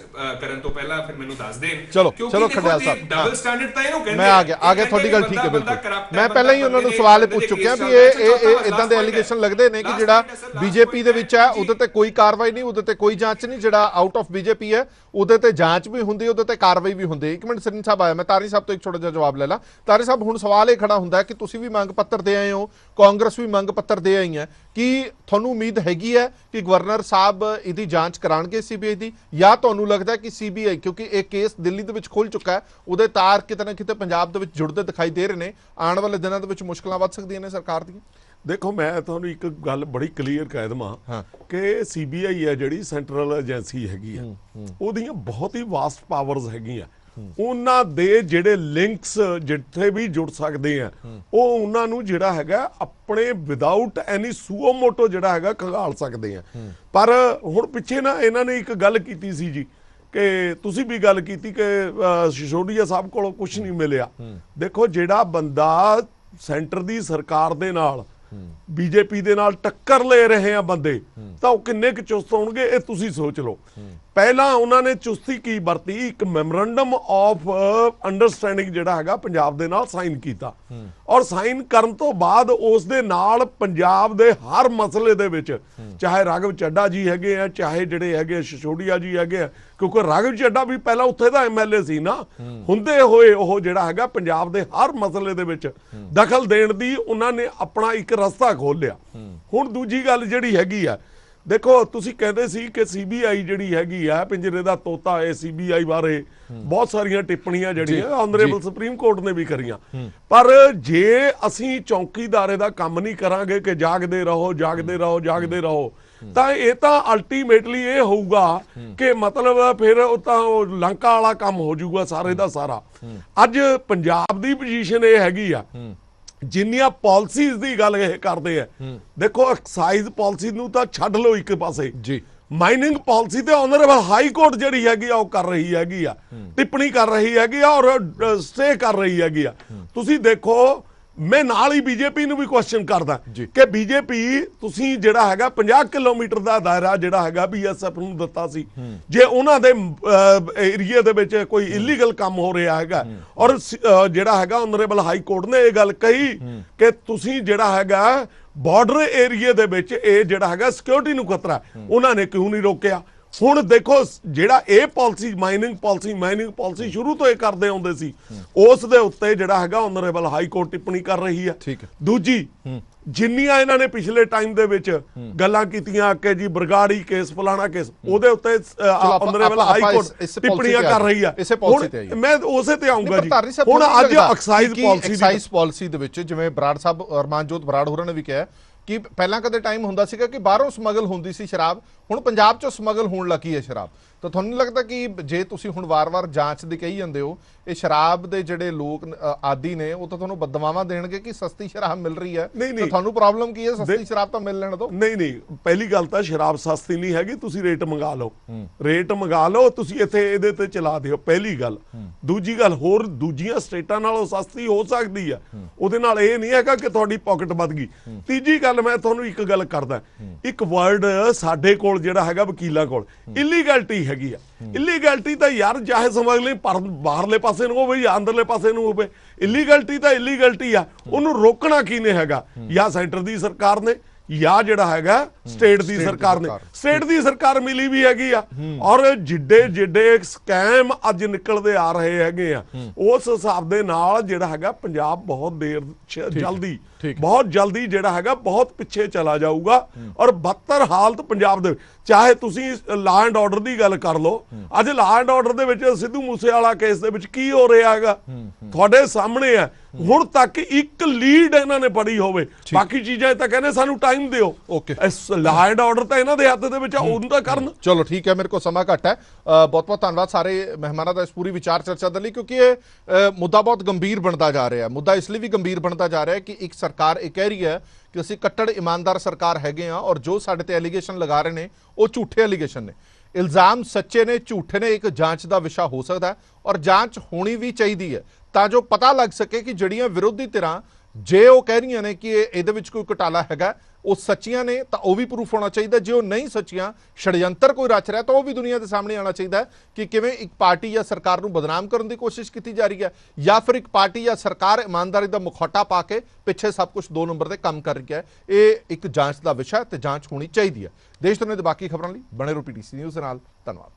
ਕਰਨ ਤੋਂ ਪਹਿਲਾਂ, ਫਿਰ ਮੈਨੂੰ ਦੱਸ ਦੇਣ। ਚਲੋ ਖੜਿਆਲ ਸਾਹਿਬ, ਡਬਲ ਸਟੈਂਡਰਡ ਤਾਂ ਇਹਨੂੰ ਕਹਿੰਦੇ। ਮੈਂ ਆ ਗਿਆ ਤੁਹਾਡੀ ਗੱਲ ਠੀਕ ਹੈ, ਬਿਲਕੁਲ। ਮੈਂ ਪਹਿਲਾਂ ਹੀ ਉਹਨਾਂ ਨੂੰ ਸਵਾਲ ਪੁੱਛ ਚੁੱਕਿਆ ਵੀ ਇਹ ਇਦਾਂ ਦੇ ਐਲੀਗੇਸ਼ਨ ਲੱਗਦੇ ਨੇ ਕਿ ਜਿਹੜਾ ਬੀਜੇਪੀ ਦੇ ਵਿੱਚ ਹੈ ਉਹਦੇ ਤੇ ਕੋਈ ਕਾਰਵਾਈ ਨਹੀਂ, ਉਹਦੇ ਤੇ ਕੋਈ ਜਾਂਚ ਨਹੀਂ। ਜਿਹੜਾ ਆਊਟ ਆਫ ਬੀਜੇਪੀ ਹੈ ਉਹਦੇ ਤੇ ਜਾਂਚ ਵੀ ਹੁੰਦੀ, ਉਹਦੇ ਤੇ ਕਾਰਵਾਈ ਵੀ ਹੁੰਦੀ। ਇੱਕ ਮਿੰਟ ਸਰੀਨ ਸਾਹਿਬ ਆਇਆ, ਮੈਂ ਤਾਰੀ ਸਾਹਿਬ ਤੋਂ ਇੱਕ ਛੋਟਾ ਜਿਹਾ ਜਵਾਬ ਲੈ ਲਾਂ। ਤਾਰੀ ਸਾਹਿਬ, ਹੁਣ ਸਵਾਲ ਇਹ ਖੜਾ ਹੁੰਦਾ ਕਿ ਤੁਸੀਂ ਵੀ ਮੰਗ ਪੱਤਰ ਦੇ ਆਏ ਹੋ, ਕਾਂਗਰਸ ਵੀ ਮੰਗ ਪੱਤਰ ਦੇ ਆਈ ਹੈ, ਕਿ ਤੁਹਾਨੂੰ ਉਮੀਦ ਹੈਗੀ ਹੈ ਕਿ ਗਵਰਨਰ ਸਾਹਿਬ ਇਹਦੀ ਜਾਂਚ ਕਰਾਉਣਗੇ ਸੀਬੀਆਈ ਦੀ, ਜਾਂ ਤੁਹਾਨੂੰ ਲੱਗਦਾ ਕਿ ਸੀਬੀਆਈ, ਕਿਉਂਕਿ ਇਹ ਕੇਸ ਦਿੱਲੀ ਦੇ ਵਿੱਚ ਖੁੱਲ ਚੁੱਕਾ ਹੈ, ਉਹਦੇ ਤਾਰ ਕਿਤੇ ਨਾ ਕਿਤੇ ਪੰਜਾਬ ਦੇ ਵਿੱਚ ਜੁੜਦੇ ਦਿਖਾਈ ਦੇ ਰਹੇ ਨੇ, ਆਉਣ ਵਾਲੇ ਦਿਨਾਂ ਦੇ ਵਿੱਚ ਮੁਸ਼ਕਲਾਂ ਵੱਧ ਸਕਦੀਆਂ ਨੇ ਸਰਕਾਰ ਦੀਆਂ? ਦੇਖੋ, ਮੈਂ ਤੁਹਾਨੂੰ ਇੱਕ ਗੱਲ ਬੜੀ ਕਲੀਅਰ ਕਹਿ ਦੇਵਾਂ ਕਿ ਸੀਬੀਆਈ ਹੈ ਜਿਹੜੀ ਸੈਂਟਰਲ ਏਜੰਸੀ ਹੈਗੀ ਆ, ਉਹਦੀਆਂ ਬਹੁਤ ਹੀ ਵਾਸਟ ਪਾਵਰਸ ਹੈਗੀਆਂ। ਉਹਨਾਂ ਦੇ ਜਿਹੜੇ ਲਿੰਕਸ ਜਿੱਥੇ ਵੀ ਜੁੜ ਸਕਦੇ ਆ ਉਹ ਉਹਨਾਂ ਨੂੰ ਜਿਹੜਾ ਹੈਗਾ ਆਪਣੇ ਵਿਦਆਊਟ ਐਨੀ ਸੂਓਮੋਟੋ ਜਿਹੜਾ ਹੈਗਾ ਖੰਗਾਲ ਸਕਦੇ ਆ। ਪਰ ਹੁਣ ਪਿੱਛੇ ਨਾ ਇਹਨਾਂ ਨੇ ਇੱਕ ਗੱਲ ਕੀਤੀ ਸੀ ਜੀ ਕਿ ਤੁਸੀਂ ਵੀ ਗੱਲ ਕੀਤੀ ਕਿ ਸਿਸੋਦੀਆ ਸਾਹਿਬ ਕੋਲੋਂ ਕੁਝ ਨਹੀਂ ਮਿਲਿਆ। ਦੇਖੋ ਜਿਹੜਾ ਬੰਦਾ ਸੈਂਟਰ ਦੀ ਸਰਕਾਰ ਦੇ ਨਾਲ ਬੀਜੇਪੀ ਦੇ ਨਾਲ ਟੱਕਰ ਲੈ ਰਹੇ ਆ ਬੰਦੇ, ਤਾਂ ਉਹ ਕਿੰਨੇ ਕੁ ਚੁਸਤ ਹੋਣਗੇ ਇਹ ਤੁਸੀਂ ਸੋਚ ਲਓ। ਪਹਿਲਾਂ ਉਹਨਾਂ ਨੇ ਚੁਸਤੀ ਕੀ ਵਰਤੀ, ਇੱਕ ਮੈਮੋਰੰਡਮ ਆਫ ਅੰਡਰਸਟੈਂਡਿੰਗ ਜਿਹੜਾ ਹੈਗਾ ਪੰਜਾਬ ਦੇ ਨਾਲ ਸਾਈਨ ਕੀਤਾ, ਔਰ ਸਾਈਨ ਕਰਨ ਤੋਂ ਬਾਅਦ ਉਸ ਦੇ ਨਾਲ ਪੰਜਾਬ ਦੇ ਹਰ ਮਸਲੇ ਦੇ ਵਿੱਚ ਚਾਹੇ ਰਾਘਵ ਚੱਡਾ ਜੀ ਹੈਗੇ ਆ, ਚਾਹੇ ਜਿਹੜੇ ਹੈਗੇ ਸਿਸੋਦੀਆ ਜੀ ਹੈਗੇ ਆ, ਕਿਉਂਕਿ ਰਾਘਵ ਚੱਡਾ ਵੀ ਪਹਿਲਾਂ ਉੱਥੇ ਦਾ ਐਮਐਲਏ ਸੀ ਨਾ, ਹੁੰਦੇ ਹੋਏ ਉਹ ਜਿਹੜਾ ਹੈਗਾ ਪੰਜਾਬ ਦੇ ਹਰ ਮਸਲੇ ਦੇ ਵਿੱਚ ਦਖਲ ਦੇਣ ਦੀ ਉਹਨਾਂ ਨੇ ਆਪਣਾ ਇੱਕ ਰਸਤਾ ਖੋਲ੍ਹ ਲਿਆ। ਹੁਣ ਦੂਜੀ ਗੱਲ ਜਿਹੜੀ ਹੈਗੀ ਆ, ਦੇਖੋ ਤੁਸੀਂ ਕਹਿੰਦੇ ਸੀ ਕਿ ਸੀਬੀਆਈ ਜਿਹੜੀ ਹੈਗੀ ਆ ਪਿੰਜਰੇ ਦਾ ਤੋਤਾ ਹੈ, ਸੀਬੀਆਈ ਬਾਰੇ ਬਹੁਤ ਸਾਰੀਆਂ ਟਿੱਪਣੀਆਂ ਜਿਹੜੀਆਂ ਆਨਰੇਬਲ ਸੁਪਰੀਮ ਕੋਰਟ ਨੇ ਵੀ ਕਰੀਆਂ, ਪਰ ਜੇ ਅਸੀਂ ਚੌਕੀਦਾਰੇ ਦਾ ਕੰਮ ਨਹੀਂ ਕਰਾਂਗੇ ਕਿ ਜਾਗਦੇ ਰਹੋ ਜਾਗਦੇ ਰਹੋ ਜਾਗਦੇ ਰਹੋ, ਤਾਂ ਇਹ ਤਾਂ ਅਲਟੀਮੇਟਲੀ ਇਹ ਹੋਊਗਾ ਕਿ ਮਤਲਬ ਫਿਰ ਉਹ ਤਾਂ ਲੰਕਾ ਵਾਲਾ ਕੰਮ ਹੋ ਜਾਊਗਾ ਸਾਰੇ ਦਾ ਸਾਰਾ। ਅੱਜ ਪੰਜਾਬ ਦੀ ਪੋਜੀਸ਼ਨ ਇਹ ਹੈਗੀ ਆ, ਜਿੰਨੀਆਂ ਪਾਲਿਸੀਜ਼ ਦੀ ਗੱਲ ਇਹ ਕਰਦੇ ਆ, ਦੇਖੋ ਐਕਸਾਈਜ਼ ਪਾਲਿਸੀ ਨੂੰ ਤਾਂ ਛੱਡ ਲਓ ਇੱਕ ਪਾਸੇ ਜੀ, ਮਾਈਨਿੰਗ ਪਾਲਿਸੀ ਤੇ ਆਨਰੇਬਲ ਹਾਈ ਕੋਰਟ ਜਿਹੜੀ ਹੈਗੀ ਆ ਉਹ ਕਰ ਰਹੀ ਹੈਗੀ ਆ, ਟਿੱਪਣੀ ਕਰ ਰਹੀ ਹੈਗੀ ਆ ਔਰ ਸਟੇ ਕਰ ਰਹੀ ਹੈਗੀ ਆ। ਤੁਸੀਂ ਦੇਖੋ ਮੈਂ ਨਾਲ ਹੀ ਬੀਜੇਪੀ ਨੂੰ ਵੀ ਕੁਐਸਚਨ ਕਰਦਾ ਕਿ ਬੀਜੇਪੀ ਤੁਸੀਂ ਜਿਹੜਾ ਹੈਗਾ 50 ਕਿਲੋਮੀਟਰ ਦਾ ਦਾਇਰਾ ਜਿਹੜਾ ਹੈਗਾ ਬੀਐਸਐਫ ਨੂੰ ਦਿੱਤਾ ਸੀ, ਜੇ ਉਹਨਾਂ ਦੇ ਏਰੀਆ ਦੇ ਵਿੱਚ ਕੋਈ ਇਲੀਗਲ ਕੰਮ ਹੋ ਰਿਹਾ ਹੈਗਾ, ਔਰ ਜਿਹੜਾ ਹੈਗਾ ਆਨਰੇਬਲ ਹਾਈ ਕੋਰਟ ਨੇ ਇਹ ਗੱਲ ਕਹੀ ਕਿ ਤੁਸੀਂ ਜਿਹੜਾ ਹੈਗਾ ਬਾਰਡਰ ਏਰੀਆ ਦੇ ਵਿੱਚ ਇਹ ਜਿਹੜਾ ਹੈਗਾ ਸਿਕਿਉਰਿਟੀ ਨੂੰ ਖਤਰਾ, ਉਹਨਾਂ ਨੇ ਕਿਉਂ ਨਹੀਂ ਰੋਕਿਆ? ਹੁਣ ਦੇਖੋ ਜਿਹੜਾ ਇਹ ਪਾਲਿਸੀ ਮਾਈਨਿੰਗ ਪਾਲਿਸੀ ਸ਼ੁਰੂ ਤੋਂ ਇਹ ਕਰਦੇ ਆਉਂਦੇ ਸੀ, ਉਸ ਦੇ ਉੱਤੇ ਜਿਹੜਾ ਹੈਗਾ ਆਨਰੇਬਲ ਹਾਈ ਕੋਰਟ ਟਿੱਪਣੀ ਕਰ ਰਹੀ ਹੈ। ਦੂਜੀ ਜਿੰਨੀਆਂ ਇਹਨਾਂ ਨੇ ਪਿਛਲੇ ਟਾਈਮ ਦੇ ਵਿੱਚ ਗੱਲਾਂ ਕੀਤੀਆਂ ਕਿ ਜੀ ਬਰਗਾੜੀ ਕੇਸ ਫਲਾਣਾ ਕੇਸ, ਉਹਦੇ ਉੱਤੇ ਆਨਰੇਬਲ ਹਾਈ ਕੋਰਟ ਟਿੱਪਣੀਆਂ ਕਰ ਰਹੀ ਆ। ਮੈਂ ਉਸੇ ਤੇ ਆਉਂਗਾ ਜੀ। ਹੁਣ ਅੱਜ ਐਕਸਾਈਜ਼ ਪਾਲਿਸੀ ਦੇ ਵਿੱਚ ਜਿਵੇਂ ਬਰਾੜ ਸਾਹਿਬ ਅਰਮਾਨਜੋਤ ਬਰਾੜ ਹੋਰਾਂ ਨੇ ਵੀ ਕਿਹਾ ਕਿ ਪਹਿਲਾਂ ਕਦੇ ਟਾਈਮ ਹੁੰਦਾ ਸੀਗਾ ਕਿ ਬਾਹਰੋਂ ਸਮਗਲ ਹੁੰਦੀ ਸੀ ਸ਼ਰਾਬ, ਹੁਣ ਪੰਜਾਬ ਚੋਂ ਸਮਗਲ ਹੋਣ ਲੱਗੀ ਹੈ ਸ਼ਰਾਬ। ਤਾਂ ਤੁਹਾਨੂੰ ਨਹੀਂ ਲੱਗਦਾ ਕਿ ਜੇ ਤੁਸੀਂ ਹੁਣ ਵਾਰ-ਵਾਰ ਜਾਂਚ ਦੀ ਕਹੀ ਜਾਂਦੇ ਹੋ, ਇਹ ਸ਼ਰਾਬ ਦੇ ਜਿਹੜੇ ਲੋਕ ਆਦੀ ਨੇ ਉਹ ਤਾਂ ਤੁਹਾਨੂੰ ਬਦਦੁਆਵਾਂ ਦੇਣਗੇ ਕਿ ਸਸਤੀ ਸ਼ਰਾਬ ਮਿਲ ਰਹੀ ਹੈ, ਤਾਂ ਤੁਹਾਨੂੰ ਪ੍ਰੋਬਲਮ ਕੀ ਹੈ? ਸਸਤੀ ਸ਼ਰਾਬ ਤਾਂ ਮਿਲ ਲੈਣ ਦਿਓ। ਨਹੀਂ, ਪਹਿਲੀ ਗੱਲ ਤਾਂ ਸ਼ਰਾਬ ਸਸਤੀ ਨਹੀਂ ਹੈਗੀ, ਤੁਸੀਂ ਰੇਟ ਮੰਗਾ ਲਓ, ਰੇਟ ਮੰਗਾ ਲਓ, ਤੁਸੀਂ ਇੱਥੇ ਇਹਦੇ ਤੇ ਚਲਾ ਦਿਓ, ਪਹਿਲੀ ਗੱਲ। ਦੂਜੀ ਗੱਲ, ਹੋਰ ਦੂਜੀਆਂ ਸਟੇਟਾਂ ਨਾਲੋਂ ਸਸਤੀ ਹੋ ਸਕਦੀ ਆ, ਉਹਦੇ ਨਾਲ ਇਹ ਨਹੀਂ ਹੈਗਾ ਕਿ ਤੁਹਾਡੀ ਪਾਕਟ ਵੱਧ ਗਈ। ਤੀਜੀ ਗੱਲ, ਮੈਂ ਤੁਹਾਨੂੰ ਇੱਕ ਗੱਲ ਕਰਦਾ, ਇੱਕ ਵਰਡ ਸਾਡੇ ਕੋਲ ਜਿਹੜਾ ਹੈਗਾ ਵਕੀਲਾਂ ਕੋਲ ਇਲੀਗੈਲਿਟੀ ਹੈਗੀ ਆ। ਇਲੀਗੈਲਿਟੀ ਤਾਂ ਯਾਰ ਚਾਹੇ ਸਮਗਲਿੰਗ ਬਾਹਰਲੇ ਪਾਸੇ ਨੂੰ ਹੋਵੇ ਜਾਂ ਅੰਦਰਲੇ ਪਾਸੇ ਨੂੰ ਹੋਵੇ, ਇਲੀਗੈਲਿਟੀ ਤਾਂ ਇਲੀਗੈਲਿਟੀ ਆ, ਉਹਨੂੰ ਰੋਕਣਾ ਕਿਹਨੇ ਹੈਗਾ? ਜਾਂ ਸੈਂਟਰ ਦੀ ਸਰਕਾਰ ਨੇ ਜਾਂ ਜਿਹੜਾ ਹੈਗਾ ਸਟੇਟ ਦੀ ਸਰਕਾਰ ਨੇ। ਸਟੇਟ ਦੀ ਸਰਕਾਰ ਮਿਲੀ ਵੀ ਹੈਗੀ ਆ, ਔਰ ਜਿੱਡੇ ਸਕੈਮ ਅੱਜ ਨਿਕਲਦੇ ਆ ਰਹੇ ਹੈਗੇ ਆ, ਉਸ ਹਿਸਾਬ ਦੇ ਨਾਲ ਜਿਹੜਾ ਹੈਗਾ ਪੰਜਾਬ ਬਹੁਤ ਜਲਦੀ ਜਿਹੜਾ ਹੈਗਾ ਬਹੁਤ ਪਿੱਛੇ ਚਲਾ ਜਾਊਗਾ, ਔਰ ਬੱਤਰ ਹਾਲਤ ਪੰਜਾਬ ਦੇ। ਚਾਹੇ ਤੁਸੀਂ ਲਾ ਐਂਡ ਆਰਡਰ ਦੀ ਗੱਲ ਕਰ ਲਓ, ਅੱਜ ਲਾ ਐਂਡ ਆਰਡਰ ਦੇ ਵਿੱਚ ਸਿੱਧੂ ਮੂਸੇਵਾਲਾ ਕੇਸ ਦੇ ਵਿੱਚ ਕੀ ਹੋ ਰਿਹਾ ਹੈਗਾ ਤੁਹਾਡੇ ਸਾਹਮਣੇ ਹੈ। ਹੁਣ ਤੱਕ ਇੱਕ ਲੀਡ ਇਹਨਾਂ ਨੇ ਫੜੀ ਹੋਵੇ, ਬਾਕੀ ਚੀਜ਼ਾਂ ਤਾਂ ਕਹਿੰਦੇ ਸਾਨੂੰ ਟਾਈਮ ਦਿਓ। ਲਾ ਐਂਡ ਆਰਡਰ ਤਾਂ ਇਹਨਾਂ ਦੇ ਹੱਥ ਦੇ ਵਿੱਚ, ਉਹਨੂੰ ਤਾਂ ਕਰਨ। ਚਲੋ ਠੀਕ ਹੈ, ਮੇਰੇ ਕੋਲ ਸਮਾਂ ਘੱਟ ਹੈ। ਬਹੁਤ ਬਹੁਤ ਧੰਨਵਾਦ ਸਾਰੇ ਮਹਿਮਾਨਾਂ ਦਾ ਇਸ ਪੂਰੀ ਵਿਚਾਰ ਚਰਚਾ ਦੇ ਲਈ, ਕਿਉਂਕਿ ਇਹ ਮੁੱਦਾ ਬਹੁਤ ਗੰਭੀਰ ਬਣਦਾ ਜਾ ਰਿਹਾ ਹੈ। ਮੁੱਦਾ ਇਸ ਲਈ ਵੀ ਗੰਭੀਰ ਬਣਦਾ ਜਾ ਰਿਹਾ ਹੈ ਕਿ ਇੱਕ ਸਰਕਾਰ ਇਹ ਕਹਿ ਰਹੀ ਹੈ ਕਿ ਅਸੀਂ ਕੱਟੜ ਇਮਾਨਦਾਰ ਸਰਕਾਰ ਹੈਗੇ ਆ, ਔਰ ਜੋ ਸਾਡੇ ਤੇ ਐਲੀਗੇਸ਼ਨ ਲਗਾ ਰਹੇ ਨੇ ਉਹ ਝੂਠੇ ਐਲੀਗੇਸ਼ਨ ਨੇ। ਇਲਜ਼ਾਮ ਸੱਚੇ ਨੇ ਝੂਠੇ ਨੇ, ਇੱਕ ਜਾਂਚ ਦਾ ਵਿਸ਼ਾ ਹੋ ਸਕਦਾ ਹੈ, ਔਰ ਜਾਂਚ ਹੋਣੀ ਵੀ ਚਾਹੀਦੀ ਹੈ ਤਾਂ ਜੋ ਪਤਾ ਲੱਗ ਸਕੇ ਕਿ ਜਿਹੜੀਆਂ ਵਿਰੋਧੀ ਧਿਰਾਂ ਜੇ ਉਹ ਕਹਿ ਰਹੀਆਂ ਨੇ ਕਿ ਇਹਦੇ ਵਿੱਚ ਕੋਈ ਘੁਟਾਲਾ ਹੈਗਾ, ਉਹ ਸੱਚੀਆਂ ਨੇ ਤਾਂ ਉਹ ਵੀ ਪ੍ਰੂਫ ਹੋਣਾ ਚਾਹੀਦਾ। ਜੇ ਉਹ ਨਹੀਂ ਸੱਚੀਆਂ, षड्यंत्र ਕੋਈ ਰਚ ਰਿਹਾ, ਤਾਂ ਉਹ ਵੀ ਦੁਨੀਆ ਦੇ ਸਾਹਮਣੇ ਆਉਣਾ ਚਾਹੀਦਾ ਕਿ ਕਿਵੇਂ ਇੱਕ ਪਾਰਟੀ ਜਾਂ ਸਰਕਾਰ ਨੂੰ ਬਦਨਾਮ ਕਰਨ ਦੀ ਕੋਸ਼ਿਸ਼ ਕੀਤੀ ਜਾ ਰਹੀ ਹੈ, ਜਾਂ ਫਿਰ ਇੱਕ ਪਾਰਟੀ ਜਾਂ ਸਰਕਾਰ ਇਮਾਨਦਾਰੀ ਦਾ ਮੁਖੌਟਾ ਪਾ ਕੇ ਪਿੱਛੇ ਸਭ ਕੁਝ 2 ਨੰਬਰ ਦੇ ਕੰਮ ਕਰ ਰਹੀ ਹੈ। ਇਹ ਇੱਕ ਜਾਂਚ ਦਾ ਵਿਸ਼ਾ ਤੇ ਜਾਂਚ ਹੋਣੀ ਚਾਹੀਦੀ ਹੈ। ਦੇਸ਼ ਦੁਨੀਆ ਦੇ ਬਾਕੀ ਖਬਰਾਂ ਲਈ ਬਣੇ ਰਹੋ PTC ਨਿਊਜ਼ ਦੇ ਨਾਲ। ਧੰਨਵਾਦ।